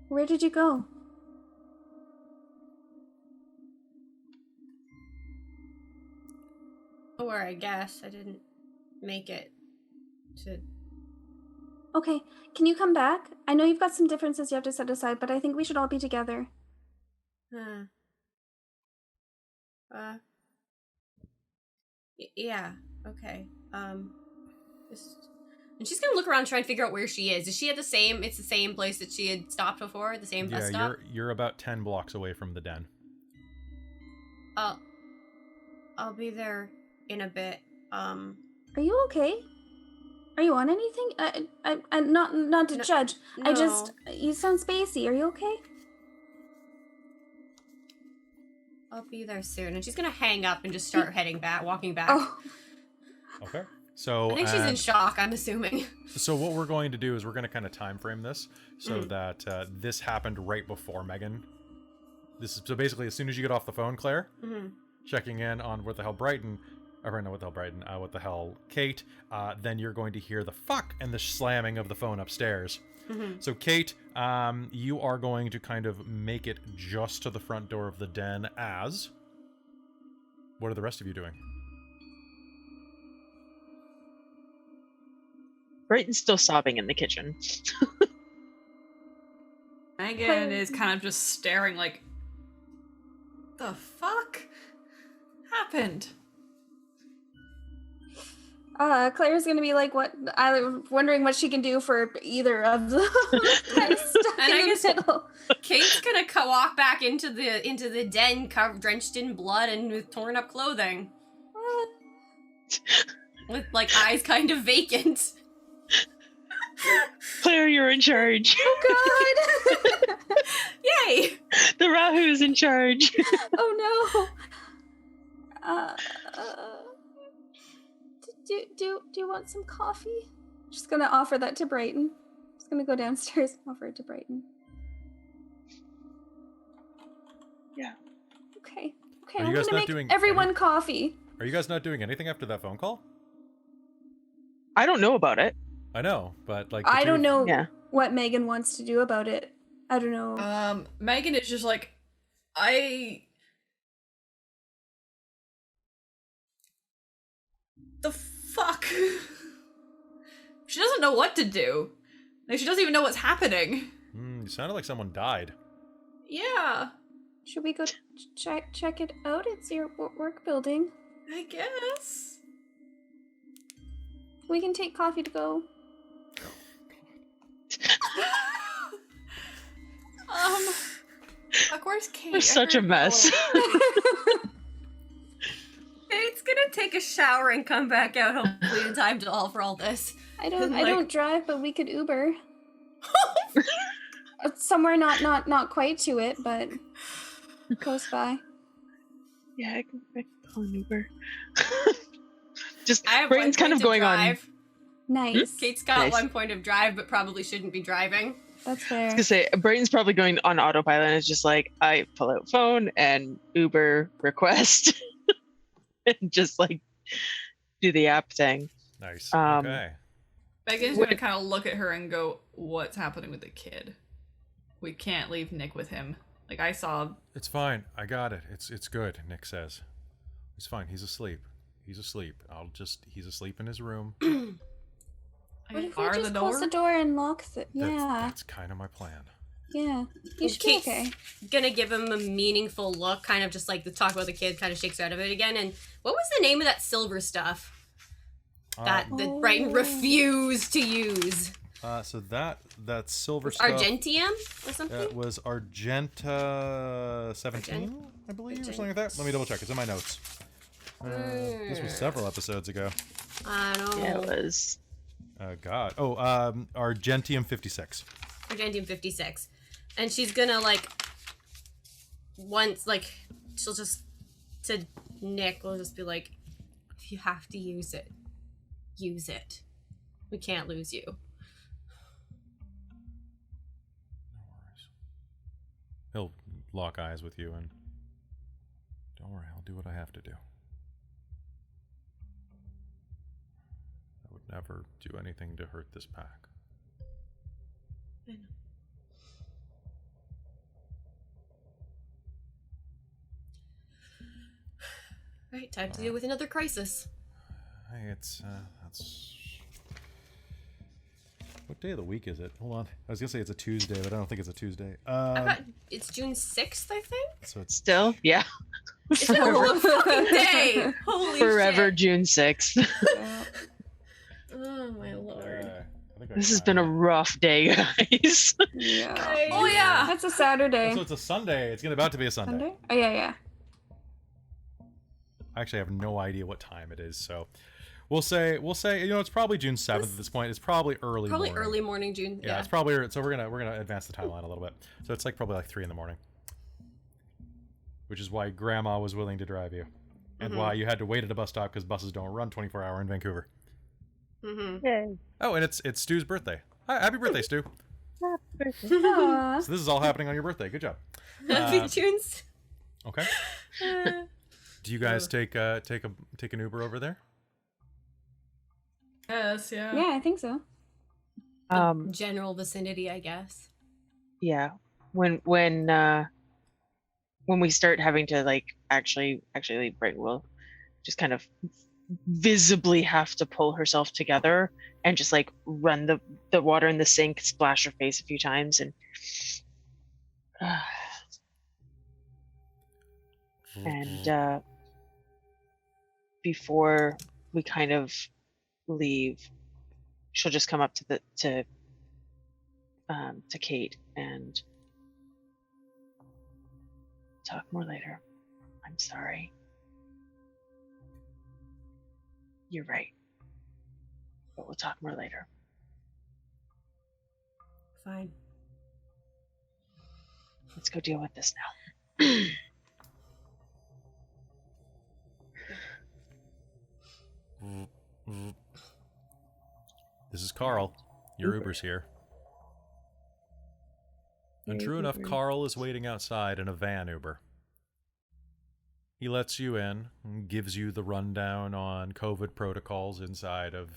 Where did you go? Or I guess I didn't make it to... Okay, can you come back? I know you've got some differences you have to set aside, but I think we should all be together. Yeah, okay. And she's gonna look around, try and figure out where she is. Is she at it's the same place that she had stopped before? The same bus stop? You're about 10 blocks away from the den. I'll be there in a bit. Are you okay? Are you on anything? I'm not to judge. No. You sound spacey. Are you okay? I'll be there soon. And she's gonna hang up and just start walking back. Oh. Okay. So I think she's in shock, I'm assuming. So what we're going to do is we're going to kind of time frame this so that this happened right before Megan. So basically, as soon as you get off the phone, Claire, checking in on what the hell Kate, then you're going to hear the fuck and the slamming of the phone upstairs. So Kate, you are going to kind of make it just to the front door of the den as... What are the rest of you doing? Brayton's still sobbing in the kitchen. Megan is kind of just staring like, the fuck happened? Claire's gonna be like, what? I'm wondering what she can do for either of them. Kind of stuck And I in guess- the middle. Kate's gonna walk back into the den, drenched in blood and with torn up clothing, with like eyes kind of vacant. Claire, you're in charge. Oh God! Yay! The Rahu's in charge. Oh no! Do you want some coffee? Just gonna offer that to Brayton. Just gonna go downstairs and offer it to Brayton. Yeah. Okay. Are you I'm guys gonna not make doing everyone coffee. Are you guys not doing anything after that phone call? I don't know about it. I know, but like I don't know Yeah. what Megan wants to do about it. I don't know. Megan is just like, the fuck? She doesn't know what to do. Like, she doesn't even know what's happening. You sounded like someone died. Yeah, Should we go check it out? It's your work building. I guess. We can take coffee to go. Fuck, where's Kate? We're such a mess. Kate's gonna take a shower and come back out hopefully in time to for all this. I don't Like- drive, but we could Uber. Somewhere not quite to it, but close by. Yeah, I can call an Uber. Just I have Brayton's one kind of point going on. drive. Nice. Kate's got Nice. 1 point of drive, but probably shouldn't be driving. That's I fair. was gonna say Brayton's probably going on autopilot and it's just like I pull out phone and Uber request and just like do the app thing. Nice. Um, Okay. Megan's gonna kind of look at her and go, "What's happening with the kid? We can't leave Nick with him. Like, I saw." It's fine. I got it. It's good, Nick says. He's fine. He's asleep. He's asleep. He's asleep in his room. What if we bar just the close door? the door and lock it? Yeah, That's kind of my plan. yeah. You should be Kate's okay. gonna give him a meaningful look, kind of just like the talk about the kid, kind of shakes her out of it again. And what was the name of that silver stuff that Brighton refused to use? So that silver stuff Argentium or something? was Argenta 17, I believe, or something like that. Let me double check. It's in my notes. This was several episodes ago. I don't know. Yeah, it was. God. Oh, Argentium 56. Argentium 56. And she's gonna she'll just, to Nick, will just be like, if you have to use it, use it. We can't lose you. No worries. He'll lock eyes with you and don't worry, I'll do what I have to do. I would never do anything to hurt this pack. I know. Right, time to deal with another crisis. Hey, it's that's what day of the week is it? Hold on. I was gonna say it's a Tuesday, but I don't think it's a Tuesday. It's June 6th, I think? So it's Still, yeah. It's a whole fucking day! Holy Forever shit! June 6th. Yeah. Oh my lord. I think I This has timed been a it. rough day, guys. Yeah. Oh yeah. That's a Saturday. So it's a Sunday. It's about to be a Sunday. Sunday? Oh yeah. I actually have no idea what time it is, so we'll say it's probably June 7th at this point. It's probably early morning. Early morning, June. Yeah, it's probably so we're gonna advance the timeline a little bit. So it's probably 3 in the morning, which is why Grandma was willing to drive you, and why you had to wait at a bus stop because buses don't run 24-hour in Vancouver. Mm-hmm. Yay. Oh, and it's Stu's birthday. Hi, happy birthday, Stu. Aw. So this is all happening on your birthday. Good job. Happy Junes. Okay. Do you guys take an Uber over there? Yes, yeah. Yeah, I think so. General vicinity, I guess. Yeah. When we start having to actually leave Brighton, we'll just kind of visibly have to pull herself together and just like run the water in the sink, splash her face a few times, and before we kind of leave, she'll just come up to Kate and talk more later. I'm sorry. You're right. But we'll talk more later. Fine. Let's go deal with this now. This is Carl. Your Uber's here. And true enough, Carl is waiting outside in a van Uber. He lets you in and gives you the rundown on COVID protocols inside of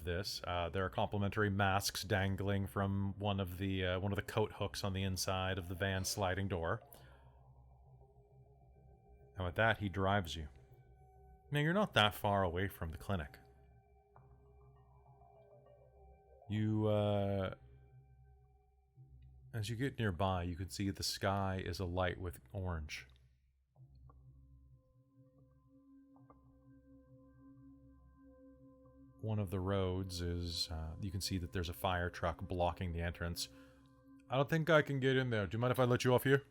this. There are complimentary masks dangling from one of the coat hooks on the inside of the van's sliding door. And with that, he drives you. Now, you're not that far away from the clinic. You, as you get nearby, you can see the sky is alight with orange. One of the roads is, you can see that there's a fire truck blocking the entrance. I don't think I can get in there. Do you mind if I let you off here?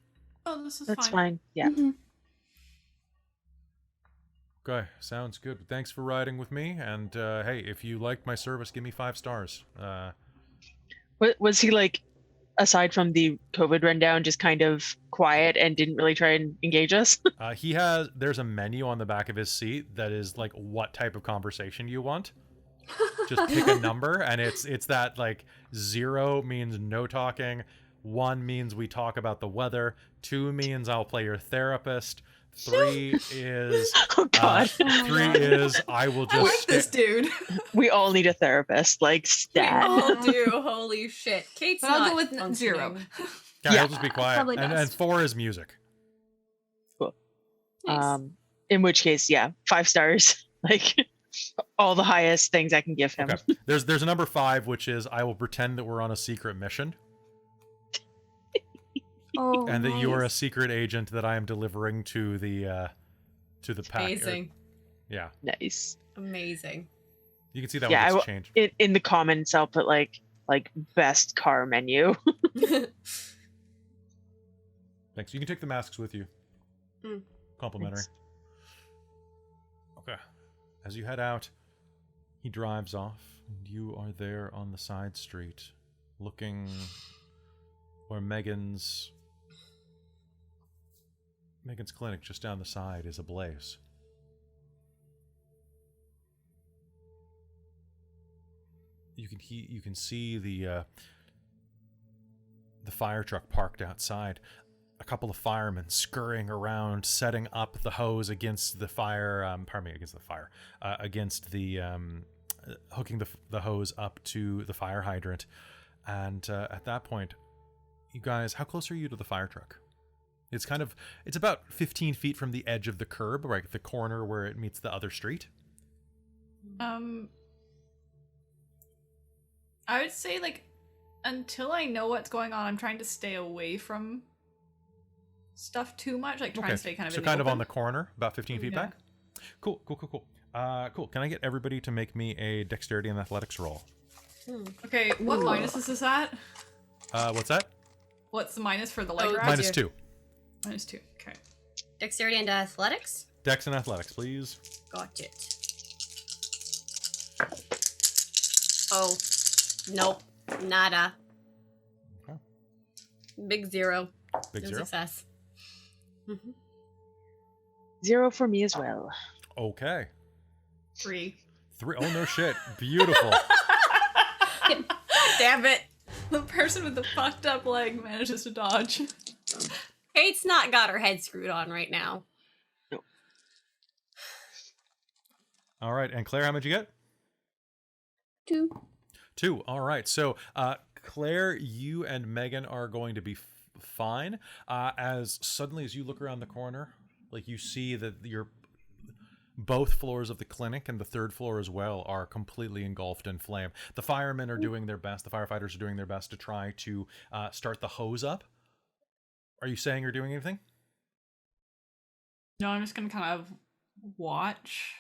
Oh, this is That's fine. fine. Yeah. Mhm. Okay, sounds good. Thanks for riding with me. And hey, if you liked my service, give me 5 stars. Was he like, aside from the COVID rundown, just kind of quiet and didn't really try and engage us? There's a menu on the back of his seat that is like what type of conversation you want. Just pick a number, and it's that like 0 means no talking, 1 means we talk about the weather, 2 means I'll play your therapist, 3 is Oh God. 3 is I will I just like this dude. We all need a therapist, like We stat. all do. Holy shit. Kate's But I'll not go with functioning. 0. Yeah, Yeah, he'll just be quiet. probably And best. 4 is music. Nice. In which case, yeah, 5 stars. Like all the highest things I can give him. Okay. There's a number 5, which is I will pretend that we're on a secret mission, Oh, and that you are a nice. secret agent that I am delivering to the pack. Amazing. Yeah, Nice. Amazing. you can see that Yeah, one gets changed. In the comments, I'll put like best car menu. Thanks. You can take the masks with you. Mm. Complimentary. Thanks. Okay. As you head out, he drives off, and you are there on the side street, looking where Megan's clinic just down the side is ablaze. You can see the fire truck parked outside. A couple of firemen scurrying around, setting up the hose against the fire. Against the hooking the hose up to the fire hydrant. And at that point, you guys, how close are you to the fire truck? It's about 15 feet from the edge of the curb, right, the corner where it meets the other street. I would say, like, until I know what's going on, I'm trying to stay away from stuff too much. Like, trying to stay kind of so in the kind of open. on the corner, about 15 feet Yeah. back. Cool. Cool. Can I get everybody to make me a dexterity and athletics roll? Okay, what minus is this at? What's that? What's the minus for the leg Oh, rack? Minus 2. Minus 2. Okay. Dexterity and athletics? Dex and athletics, please. Got it. Oh. Nope. Nada. Okay. Big 0. Big No 0. success. 0 for me as well. Okay. 3. 3. Oh, no shit. Beautiful. Damn it. The person with the fucked up leg manages to dodge. Kate's not got her head screwed on right now. All right. And Claire, how much you get? 2. 2. All right. So, Claire, you and Megan are going to be fine. As suddenly as you look around the corner, like you see that Both floors of the clinic and the third floor as well are completely engulfed in flame. The firemen are doing their best. The firefighters are doing their best to try to start the hose up. Are you saying or doing anything? No, I'm just gonna kind of watch.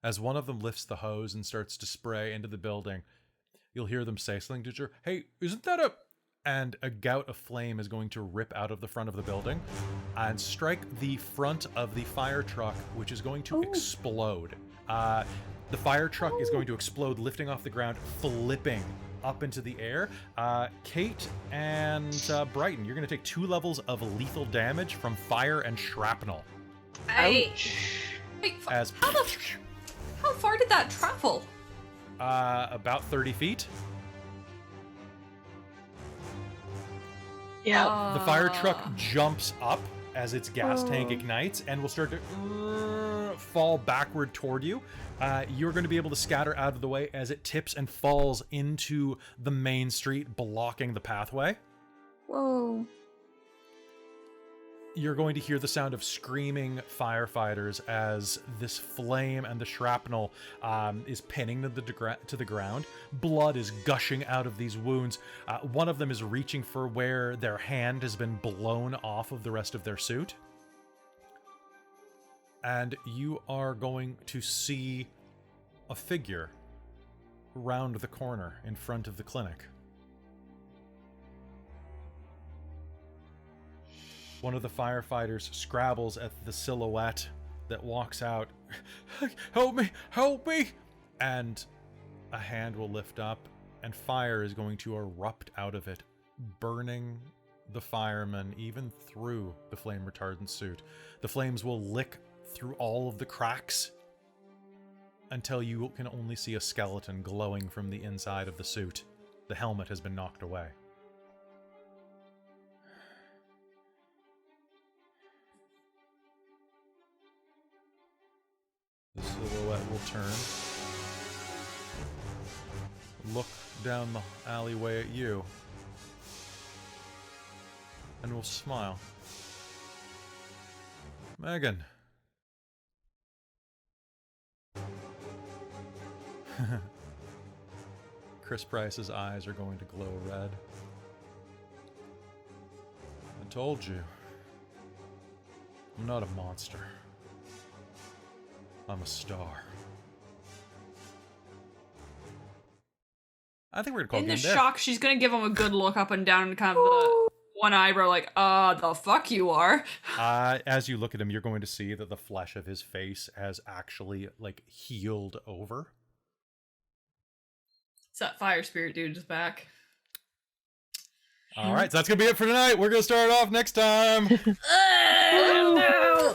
As one of them lifts the hose and starts to spray into the building, you'll hear them say something to each other. Hey, isn't that a... And a gout of flame is going to rip out of the front of the building and strike the front of the fire truck, which is going to explode. The fire truck is going to explode, lifting off the ground, flipping up into the air. Kate and Brighton, you're going to take 2 levels of lethal damage from fire and shrapnel. Ouch. Wait, As how far did that travel? about 30 feet. Yeah. The fire truck jumps up as its gas tank ignites and will start to fall backward toward you. You're going to be able to scatter out of the way as it tips and falls into the main street, blocking the pathway. Whoa. You're going to hear the sound of screaming firefighters as this flame and the shrapnel is pinning to the ground. Blood is gushing out of these wounds. One of them is reaching for where their hand has been blown off of the rest of their suit. And you are going to see a figure round the corner in front of the clinic. One of the firefighters scrabbles at the silhouette that walks out. Help me! Help me! And a hand will lift up, and fire is going to erupt out of it, burning the fireman even through the flame retardant suit. The flames will lick through all of the cracks until you can only see a skeleton glowing from the inside of the suit. The helmet has been knocked away. The silhouette will turn, look down the alleyway at you, and will smile. Megan. Chris Price's eyes are going to glow red. I told you. I'm not a monster. I'm a star. I think we're gonna call In game the there. shock, she's gonna give him a good look up and down and kind of the one eyebrow like, the fuck you are. As you look at him, you're going to see that the flesh of his face has actually, like, healed over. It's that fire spirit dude is back. All right, so that's gonna be it for tonight. We're gonna start off next time.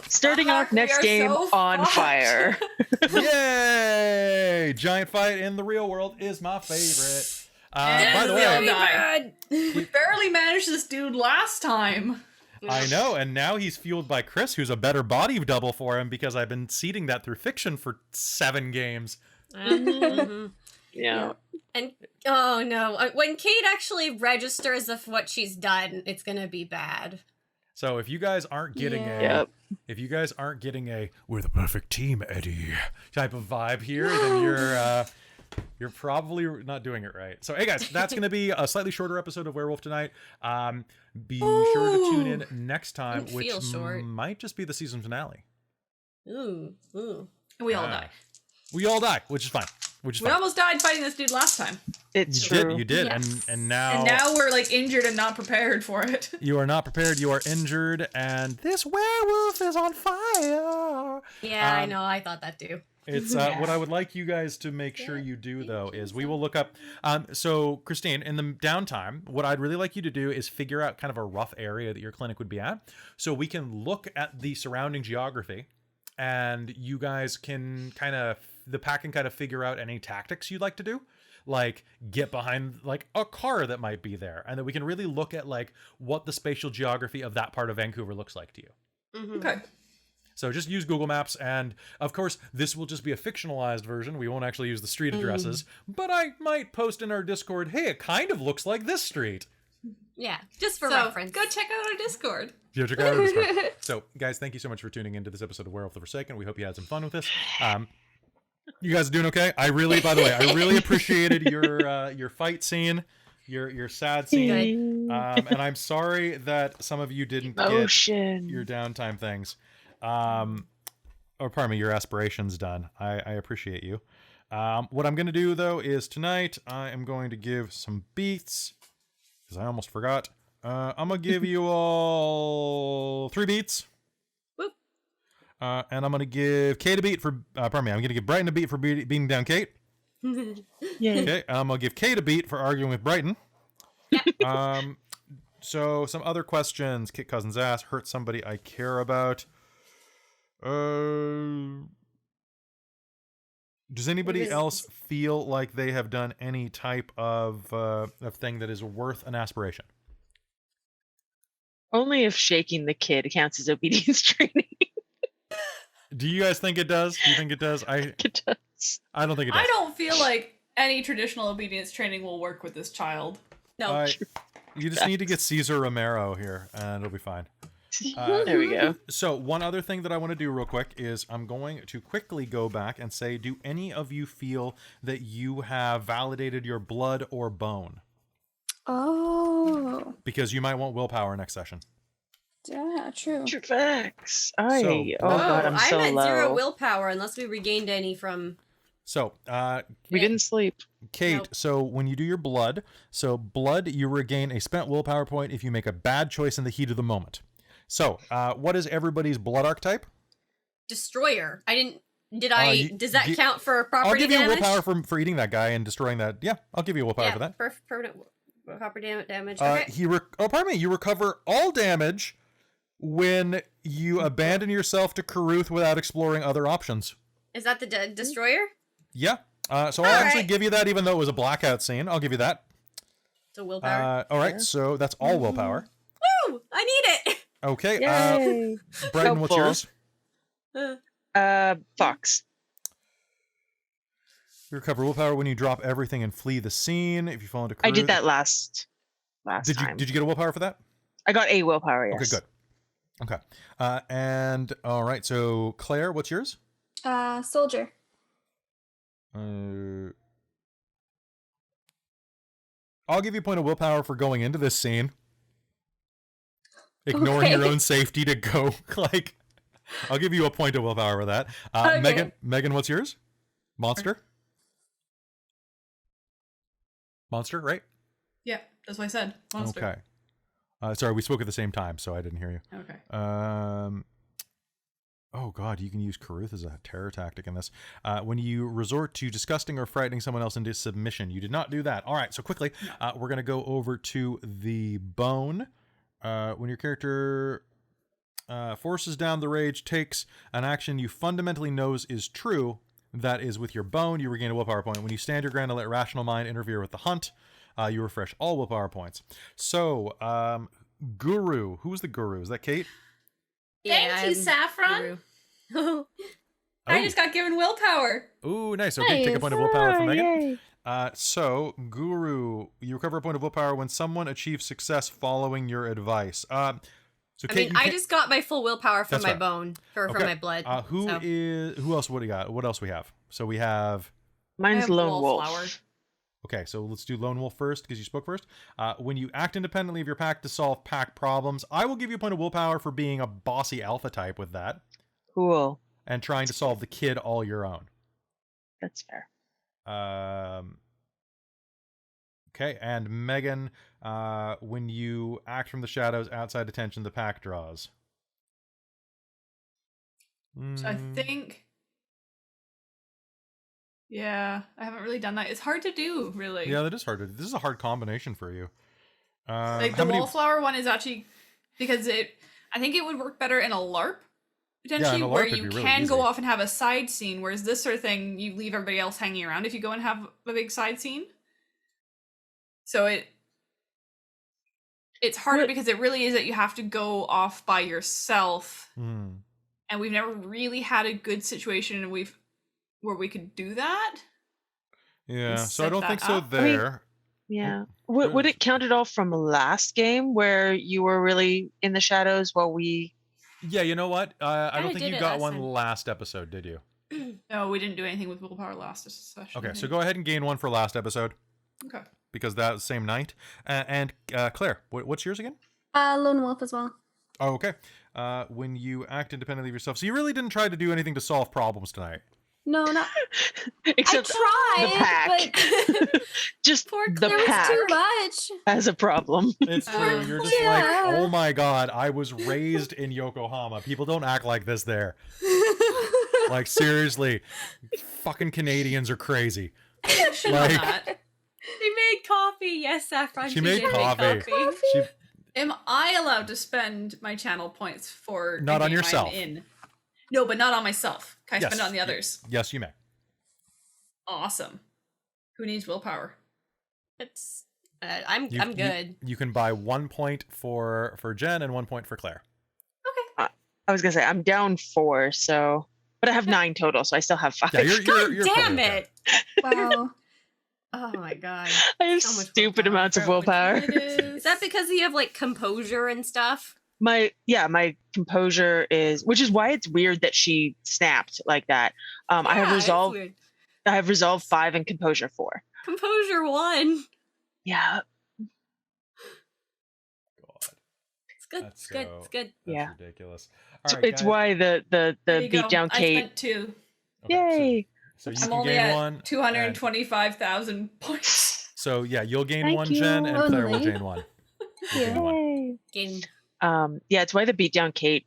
Starting off We next are game so on fucked. fire. Yay! Giant fight in the real world is my favorite. By the way, We barely managed this dude last time. I know, and now he's fueled by Chris, who's a better body double for him because I've been seeding that through fiction for 7 games. Yeah. And oh no, when Kate actually registers of what she's done, it's gonna be bad. So if you guys aren't getting Yep. if you guys aren't getting a "we're the perfect team, Eddie" type of vibe here, then you're probably not doing it right. So hey guys, that's gonna be a slightly shorter episode of Werewolf tonight. Be sure to tune in next time, Didn't which feel short. might just be the season finale. Ooh. We all die. We all die, which is fine. Which is We fine. almost died fighting this dude last time. It's You true. did, Yes. and now And now we're like injured and not prepared for it. you are not prepared. You are injured, and this werewolf is on fire. Yeah, I know. I thought that too. It's what I would like you guys to make sure you do though is we will look up. So Christine, in the downtime, what I'd really like you to do is figure out kind of a rough area that your clinic would be at, so we can look at the surrounding geography, and you guys can the pack can kind of figure out any tactics you'd like to do, like get behind like a car that might be there, and then we can really look at like what the spatial geography of that part of Vancouver looks like to you. Okay. So just use Google Maps, and of course, this will just be a fictionalized version. We won't actually use the street addresses, but I might post in our Discord, hey, it kind of looks like this street. Yeah, just for So reference. go check out our Discord. Yeah, check out our Discord. So, guys, thank you so much for tuning into this episode of Werewolf the Forsaken. We hope you had some fun with this. You guys are doing okay? By the way, I really appreciated your fight scene, your sad scene. And I'm sorry that some of you didn't get your downtime things. Or pardon me, your aspirations done. I appreciate you. What I'm going to do, though, is tonight I am going to give some beats, because I almost forgot. I'm going to give you all 3 beats. Whoop. And I'm going to give Kate a beat for, pardon me, I'm going to give Brighton a beat for beating down Kate. Yeah. Okay, I'm going to give Kate a beat for arguing with Brighton. Yep. So some other questions. Kick cousin's ass, hurt somebody I care about. Does anybody else feel like they have done any type of thing that is worth an aspiration? Only if shaking the kid counts as obedience training. Do you guys think it does? Do you think it does? It does. I don't think it does. I don't feel like any traditional obedience training will work with this child. No. You just need to get Cesar Romero here, and it'll be fine. There we go. So one other thing that I want to do real quick is I'm going to quickly go back and say, do any of you feel that you have validated your blood or bone? Oh, Because you might want willpower next session. yeah, true. True facts. So- Oh god, I'm so at low. 0 willpower unless we regained any from... So, We didn't sleep. Kate, Nope. so when you do your blood, you regain a spent willpower point if you make a bad choice in the heat of the moment. So, what is everybody's blood archetype? Destroyer. I didn't... Does that you- count for property I'll give you damage? willpower for eating that guy and destroying that. Yeah, I'll give you willpower for that. Permanent property damage. Okay. Pardon me. You recover all damage when you abandon yourself to Caruth without exploring other options. Is that the destroyer? Yeah. So I'll actually give you that, even though it was a blackout scene. I'll give you that. So willpower. All right. So that's all willpower. Woo! I need it! Okay. Yay. Brighton, what's Helpful. yours? Fox. You recover willpower when you drop everything and flee the scene. If you fall into Caruth. I did that last time. Did you get a willpower for that? I got a willpower, yes. Okay, good. Okay. And all right. So Claire, what's yours? Soldier. I'll give you a point of willpower for going into this scene. Ignoring your own safety to go, like... I'll give you a point of willpower for that. Okay. Megan, what's yours? Monster? Monster, right? Yeah, that's what I said. Monster. Okay. Sorry, we spoke at the same time, so I didn't hear you. Okay. Oh god, you can use Caruth as a terror tactic in this. When you resort to disgusting or frightening someone else into submission. You did not do that. All right, so quickly, we're going to go over to the bone. When your character forces down the rage, takes an action you fundamentally knows is true, that is with your bone, you regain a willpower point. When you stand your ground and let rational mind interfere with the hunt, you refresh all willpower points. So, Guru. Who's the Guru? Is that Kate? Thank you, Saffron. I just got given willpower. Ooh, nice. Okay, take a point of willpower from Megan. So, Guru, you recover a point of willpower when someone achieves success following your advice. I just got my full willpower from That's my fair. bone, from my blood. Who else? What do you got? What else we have? So we have... Mine's Lone Wolf. Wallflower. Okay, so let's do Lone Wolf first, because you spoke first. When you act independently of your pack to solve pack problems, I will give you a point of willpower for being a bossy alpha type with that. Cool. And trying to solve the kid all your own. That's fair. Okay, and Megan, when you act from the shadows outside attention, the pack draws. So I think... Yeah, I haven't really done that. It's hard to do, really. Yeah, that is hard to do. This is a hard combination for you. Like the wallflower one is actually... Because I think it would work better in a LARP, potentially, in a LARP where it'd you be really can go easy. off and have a side scene, whereas this sort of thing, you leave everybody else hanging around if you go and have a big side scene. So it's harder because it really is that you have to go off by yourself. And we've never really had a good situation where we could do that. Yeah, and so I set don't that think so up. there. Yeah. Would it count at all from last game where you were really in the shadows while we? Yeah, you know what? I don't Kinda think did you it got last one time. last episode, did you? No, we didn't do anything with willpower last session. Okay, I so think. go ahead and gain one for last episode Okay. because that was the same night. And Claire, what's yours again? Lone wolf as well. Oh, okay. When you act independently of yourself, so you really didn't try to do anything to solve problems tonight. No, not. Except I the pack. tried, but Just Poor the there was pack too much. has a problem. It's true. You're just Yeah. like, oh my god, I was raised in Yokohama. People don't act like this there. Like seriously, fucking Canadians are crazy. Shit Like- on that. She made coffee. Yes, Saffron. She made did coffee. Make coffee. She, Am I allowed to spend my channel points for Not the on game I'm yourself. in? No, but not on myself. Can I Yes. spend it on the others? yes, you may. Awesome. Who needs willpower? It's. I'm You- good. You can buy 1 point for Jen and 1 point for Claire. I was gonna say I'm down 4, so but I have 9 total, so I still have 5. Yeah, you're God you're damn totally okay. it! Wow. Oh my god. I have So much stupid willpower. amounts of Forgot which willpower. one it Is that because you have like composure and stuff? My composure is, which is why it's weird that she snapped like that. I have Yeah, it's resolve. weird. I have resolve 5 and composure 4. Composure 1. Yeah, God, It's good. That's It's good. so- It's good. that's Yeah. ridiculous. So All right, it's guys. why the There you beat go. down I Kate. spent 2. Okay, Yay! So you I'm can only gain at one. and- 225,000 points. So yeah, you'll gain Thank 1, Jen, you. and Claire will Only. gain 1. Thank You'll gain you. 1. Yay! Game. Yeah, it's why the beat down Kate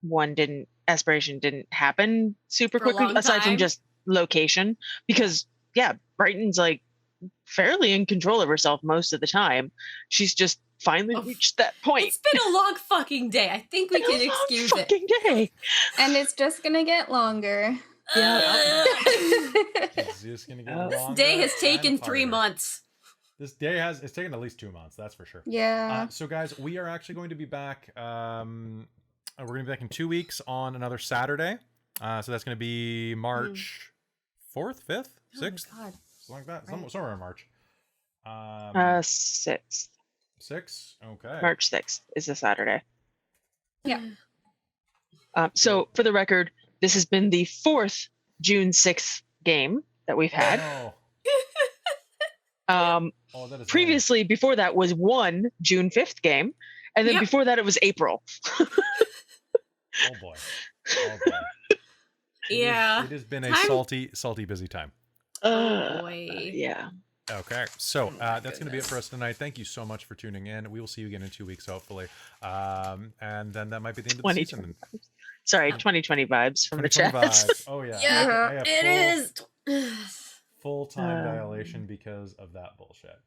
one didn't aspiration didn't happen super For a quickly, long aside from time. just location, because yeah, Brighton's like fairly in control of herself most of the time. She's just finally Oh, reached that point. It's been a long fucking day. I think we Been a can long excuse it. fucking day. And it's just gonna get longer. Yeah. It's just gonna get This longer Day has and taken 3 harder. months. This day it's taken at least 2 months, that's for sure. Yeah. So guys, we are actually going to be back. We're going to be back in 2 weeks on another Saturday. So that's going to be March 4th, 5th, Oh my 6th, God. something like that. Right. Somewhere in March. 6th. 6. Okay. March 6th is a Saturday. Yeah. So for the record, this has been the 4th June 6th game that we've had. Oh, that is Previously, before that was one June 5th game, and then Yep. before that it was April. Oh boy. Oh boy. Yeah. It has been a Time- salty, busy time. Oh boy. Yeah. Okay, so my that's going to be it goodness. for us tonight. Thank you so much for tuning in. We will see you again in 2 weeks, hopefully. And then that might be the end of the 2020. season. Sorry, 2020 vibes from the 2020 chat. vibes. Oh yeah. Yeah, I have it is. full-time Um, dilation because of that bullshit.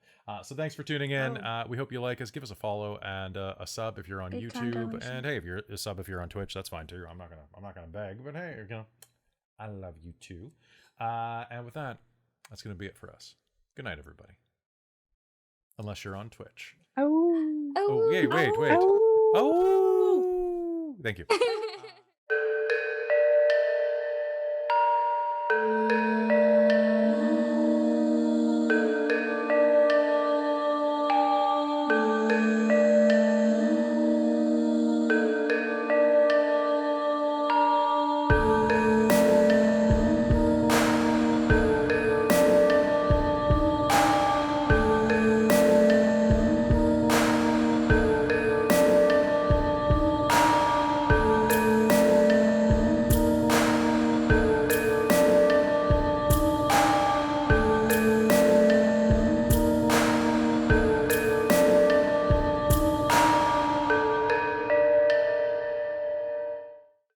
So thanks for tuning in. We hope you like us. Give us a follow and a sub if you're on Big time YouTube. dilation. And hey, if you're a sub if you're on Twitch, that's fine too. I'm not gonna beg, but hey, I love you too. And with that, that's gonna be it for us. Good night, everybody. Unless you're on Twitch. Oh. Oh, yeah, wait. Oh. Oh, thank you.